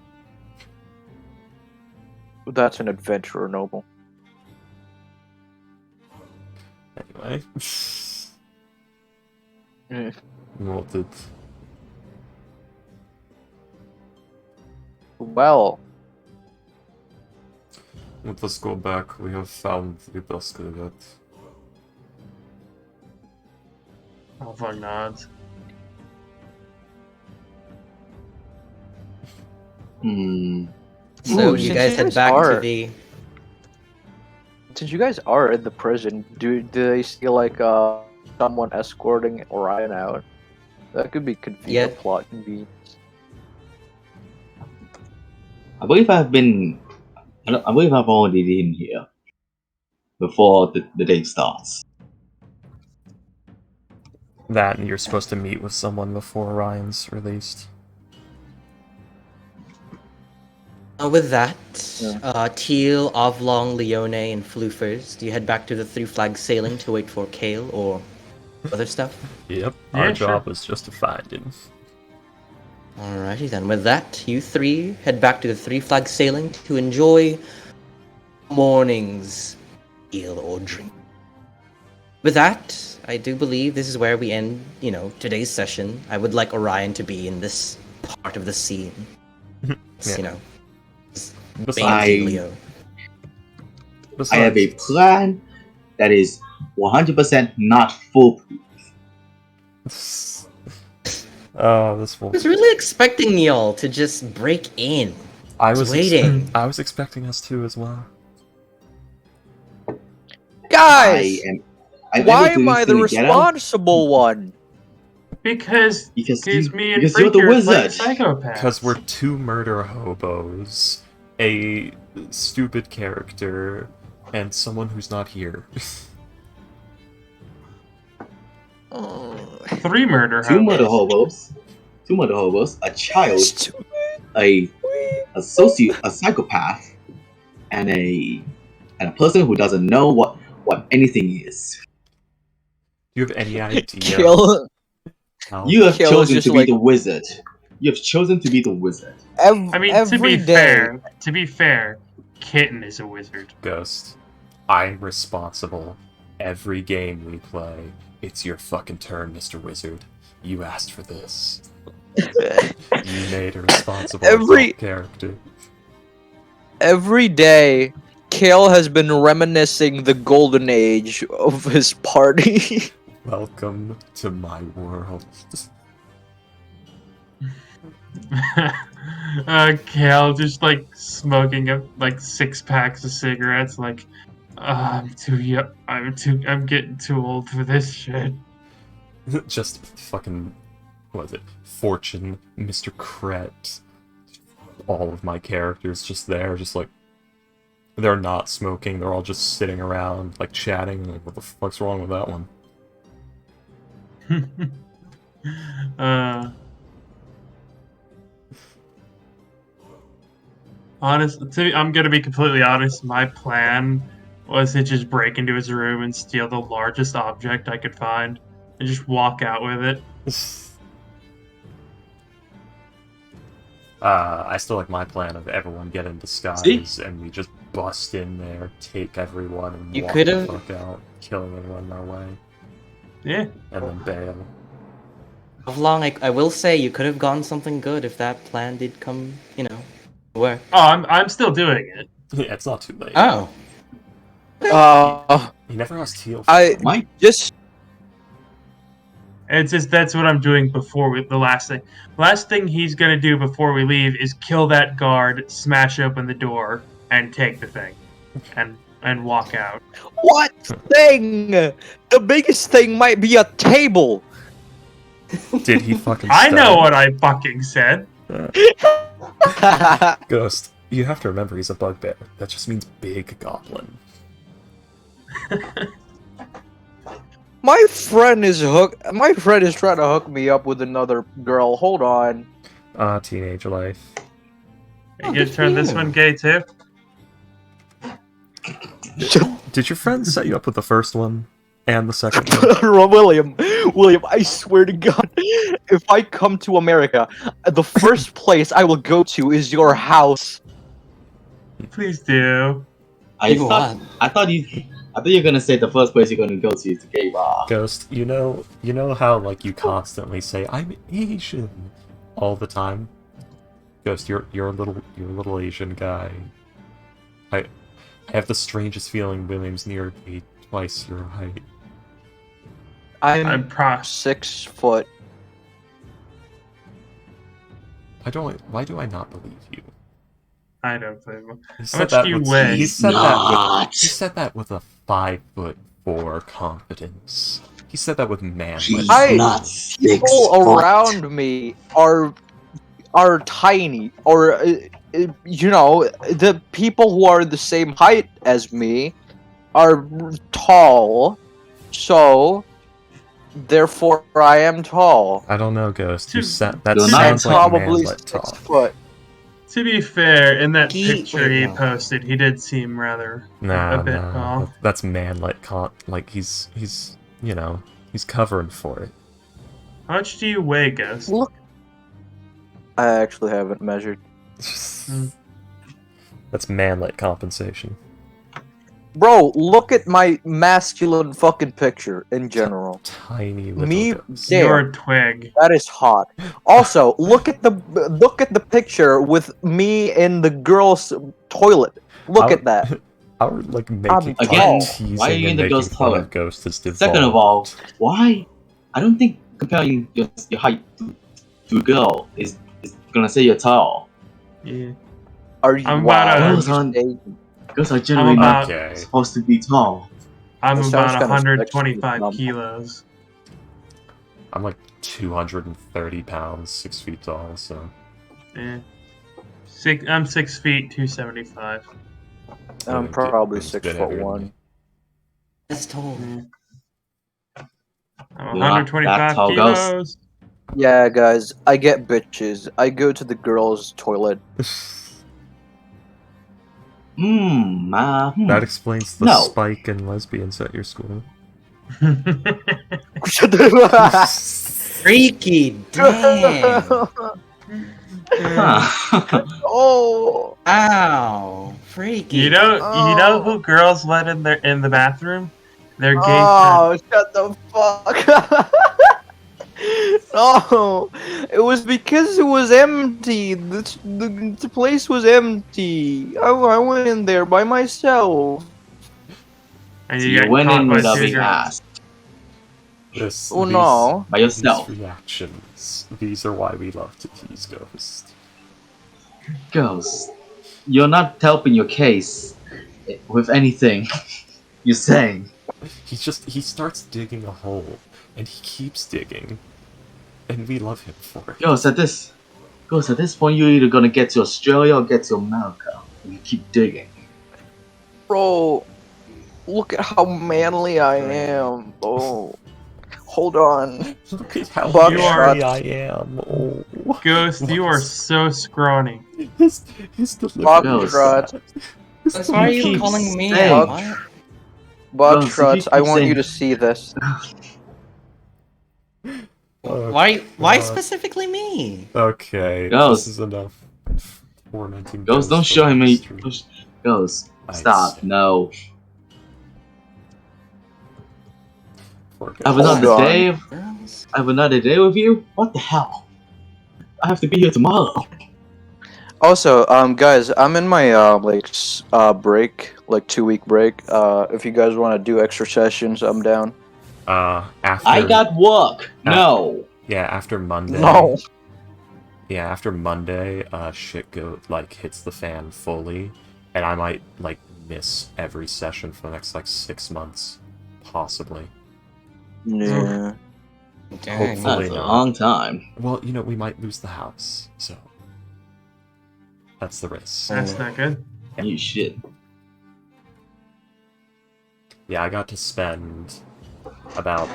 F: That's an adventurer noble.
H: Anyway. Noted.
F: Well,
H: Let us go back. We have found the Basket.
C: Alphonse nods.
E: So
F: Ooh,
E: you
F: since
E: guys
F: you
E: head
F: guys
E: back to
F: are-
E: the.
F: since you guys are in the prison, do they see like someone escorting Orion out? That could be convenient.
E: Yeah.
F: Plot convenience.
A: I believe I've already been here before the day starts.
H: That and you're supposed to meet with someone before Orion's released.
E: With that,
F: Yeah.
E: Teal, Oblong, Leone, and Floofers, do you head back to the Three Flags Sailing to wait for Kale or other stuff?
H: Yep,
C: Yeah,
H: our
C: sure.
H: job was just to find him.
E: Alrighty then. With that, you three head back to the Three Flags Sailing to enjoy morning's meal or drink. With that, I do believe this is where we end, today's session. I would like Orion to be in this part of the scene. It's,
H: Yeah.
E: Basic Leo.
A: I have a plan that is 100% not foolproof.
H: Oh, this
E: I
H: fool.
E: was really expecting y'all to just break in.
H: I
E: was
H: was
E: waiting.
H: I was expecting us to as well.
F: Guys,
A: I'm
F: why
A: able to
F: am I the
A: instantly get out
F: responsible one?
C: Because
A: because
C: me and
A: because you're
C: Freaky
A: the
C: are playing
A: wizard.
C: psychopaths.
H: Because we're two murder hobos, a stupid character, and someone who's not here.
C: three murder
A: Two murder
C: hobos.
A: hobos, a child, a psychopath, and a person who doesn't know what anything is.
H: Do you have any idea?
F: Kill.
H: how-
A: You have
F: Kill is
A: chosen
F: just
A: to be
F: like-
A: the wizard. You have chosen to be the wizard.
C: I mean,
F: every day.
C: to be fair, Kitten is a wizard.
H: Ghost, I'm responsible. Every game we play, it's your fucking turn, Mr. Wizard. You asked for this. You made a responsible
F: Every-
H: adult character.
F: Every day, Kale has been reminiscing the golden age of his party.
H: Welcome to my world.
C: Kale just like smoking up like 6 packs of cigarettes. Like, I'm too young. I'm getting too old for this shit.
H: Just fucking, what is it? Fortune, Mr. Kret. All of my characters just there, just like, they're not smoking, they're all just sitting around, like chatting. Like, what the fuck's wrong with that one?
C: I'm gonna be completely honest. My plan was to just break into his room and steal the largest object I could find and just walk out with it.
H: I still like my plan of everyone get in disguise and we just bust in there, take everyone, and
E: You
H: walk
E: could've-
H: the fuck out, killing everyone in our way,
C: Yeah.
H: and then bail.
E: Oblong, I will say you could have gotten something good if that plan did come, work.
C: Oh, I'm still doing it.
H: Yeah, it's not too late.
E: Oh.
H: He never asked Teal.
A: Mike?
F: Just
C: It's just that's what I'm doing before the last thing. Last thing he's gonna do before we leave is kill that guard, smash open the door, and take the thing, and walk out.
F: what thing? The biggest thing might be a table.
H: Did he fucking
C: I know
H: stutter?
C: what I fucking said.
H: Ghost, you have to remember he's a bugbear. That just means big goblin.
F: My friend is trying to hook me up with another girl. Hold on.
H: Teenage life.
C: You gonna turn this one gay too?
H: Did your friend set you up with the first one and the second one?
F: William, I swear to God, if I come to America, the first place I will go to is your house.
C: Please do.
A: I thought you were gonna say the first place you're gonna go to is the gay bar.
H: Ghost, you know how like you constantly say I'm Asian all the time. Ghost, you're a little Asian guy. I have the strangest feeling William's nearly twice your height.
F: I'm 6 foot.
H: Why do I not believe you?
C: I don't believe him.
H: He
C: How
H: said
C: much
H: that
C: do you
H: with-
C: weigh?
H: He said that with a 5'4" confidence. He said that with manhood.
A: He's not 6
F: People
A: foot.
F: around me are tiny, or the people who are the same height as me are tall, so therefore I am tall.
H: I don't know, Ghost. That
A: You're not
H: sounds like
F: Probably
H: manlet
F: 6
H: talk.
F: foot.
C: To be fair, in that
E: He-
C: picture
E: wait,
C: he
E: no.
C: posted, he did seem rather a bit tall.
H: That's manlet like he's he's covering for it.
C: How much do you weigh, Ghost?
F: Look, I actually haven't measured.
H: That's manlet compensation.
F: Bro, look at my masculine fucking picture in general.
H: Tiny little
F: Me,
H: ghost.
C: You're
F: damn,
C: a twig.
F: that is hot. Also, look at the picture with me in the girl's toilet. Look at that.
H: Our like making fun
A: Again,
H: of teasing
A: why are you in
H: and
A: the
H: making
A: ghost
H: fun
A: toilet?
H: of Ghost is devolved.
A: Second of all, why? I don't think comparing your height to a girl is gonna say you're tall.
C: Yeah.
F: Are you?
C: I'm
F: Wow.
C: about
A: Girls aren't. Girls are generally
C: about-
A: not
H: Okay.
A: supposed to be tall.
C: I'm
F: That sounds
C: about
F: kinda
C: 125
F: sexy.
C: kilos.
H: I'm like 230 pounds, 6 feet tall, so
C: Yeah. I'm 6 feet, 275.
F: I'm probably 6'1".
E: That's tall.
C: I'm
A: You're not
C: 125
A: that tall, Ghost.
C: kilos.
F: Yeah, guys, I get bitches. I go to the girls' toilet.
H: That explains the
A: No.
H: spike in lesbians at your school.
E: Freaky, damn.
A: Huh.
F: Oh,
E: Ow, freaky.
C: You know who girls let in the bathroom? Their gay
F: oh, shut the fuck. No, it was because it was empty. The place was empty. I went in there by myself.
C: and
A: So
C: you
A: you
C: got
A: went
C: caught
A: in
C: by
A: without
C: two
A: being
C: girls.
A: asked.
F: Oh no.
A: By yourself.
H: These reactions. These are why we love to tease Ghost.
A: Ghost, you're not helping your case with anything you're saying.
H: He starts digging a hole, and he keeps digging, and we love him for it.
A: Ghost, at this point, you're either gonna get to Australia or get to America. You keep digging.
F: Bro, look at how manly I am. Oh, hold on.
H: Look at how
F: Buck
H: hairy
F: shots.
H: I am. Oh.
C: Ghost, you are so scrawny.
H: His
F: Buck
H: delivery.
F: shots.
E: That's why are you
A: keep
E: calling me
A: saying-
E: out? What?
F: Buck
A: Ghost, if
F: shots.
A: you
F: I
A: keep
F: want you
A: saying-
F: to see this.
E: Why
H: God.
E: specifically me?
H: Okay,
A: Ghost.
H: this is enough tormenting.
A: Ghost, don't show him any. Ghost,
H: I
A: stop.
H: see.
A: No.
H: Poor
A: I have
H: Ghost.
A: another
F: Hold on.
A: day.
E: Girls?
A: I have another day with you. What the hell? I have to be here tomorrow.
F: Also, guys, I'm in my break, like 2-week break. If you guys want to do extra sessions, I'm down.
H: After
A: I got work. No.
H: yeah, after Monday.
F: No.
H: Yeah, after Monday, shit hits the fan fully, and I might miss every session for the next 6 months, possibly.
F: Yeah.
E: Dang.
H: Hopefully
A: That's a
H: not.
A: long time.
H: Well, we might lose the house, so that's the risk.
C: That's not good.
A: You shit.
H: Yeah, I got to spend about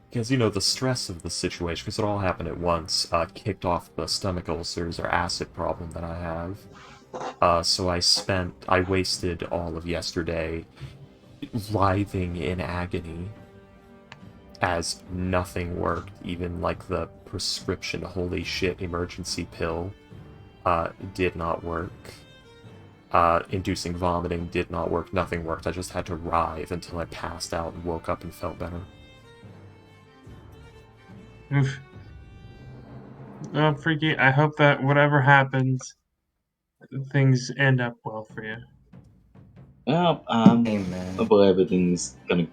H: because the stress of the situation, because it all happened at once, kicked off the stomach ulcers or acid problem that I have. So I wasted all of yesterday writhing in agony as nothing worked. Even like the prescription holy shit emergency pill did not work. Inducing vomiting did not work. Nothing worked. I just had to writhe until I passed out and woke up and felt better.
C: Oof. Oh, Freaky, I hope that whatever happens, things end up well for you.
A: Well,
E: Amen.
A: hopefully everything's gonna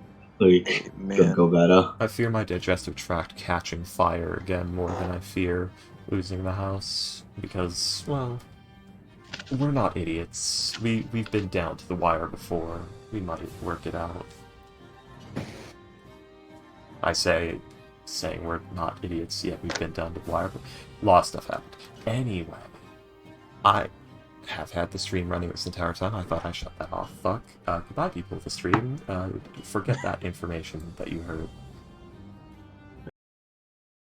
A: go better.
H: I fear my digestive tract catching fire again more than I fear losing the house. Because, well, we're not idiots. We've been down to the wire before. We might work it out. Saying we're not idiots yet, we've been down to the wire, but a lot of stuff happened. Anyway, I have had the stream running this entire time. I thought I shut that off. Fuck. Goodbye, people of the stream. Forget that information that you heard.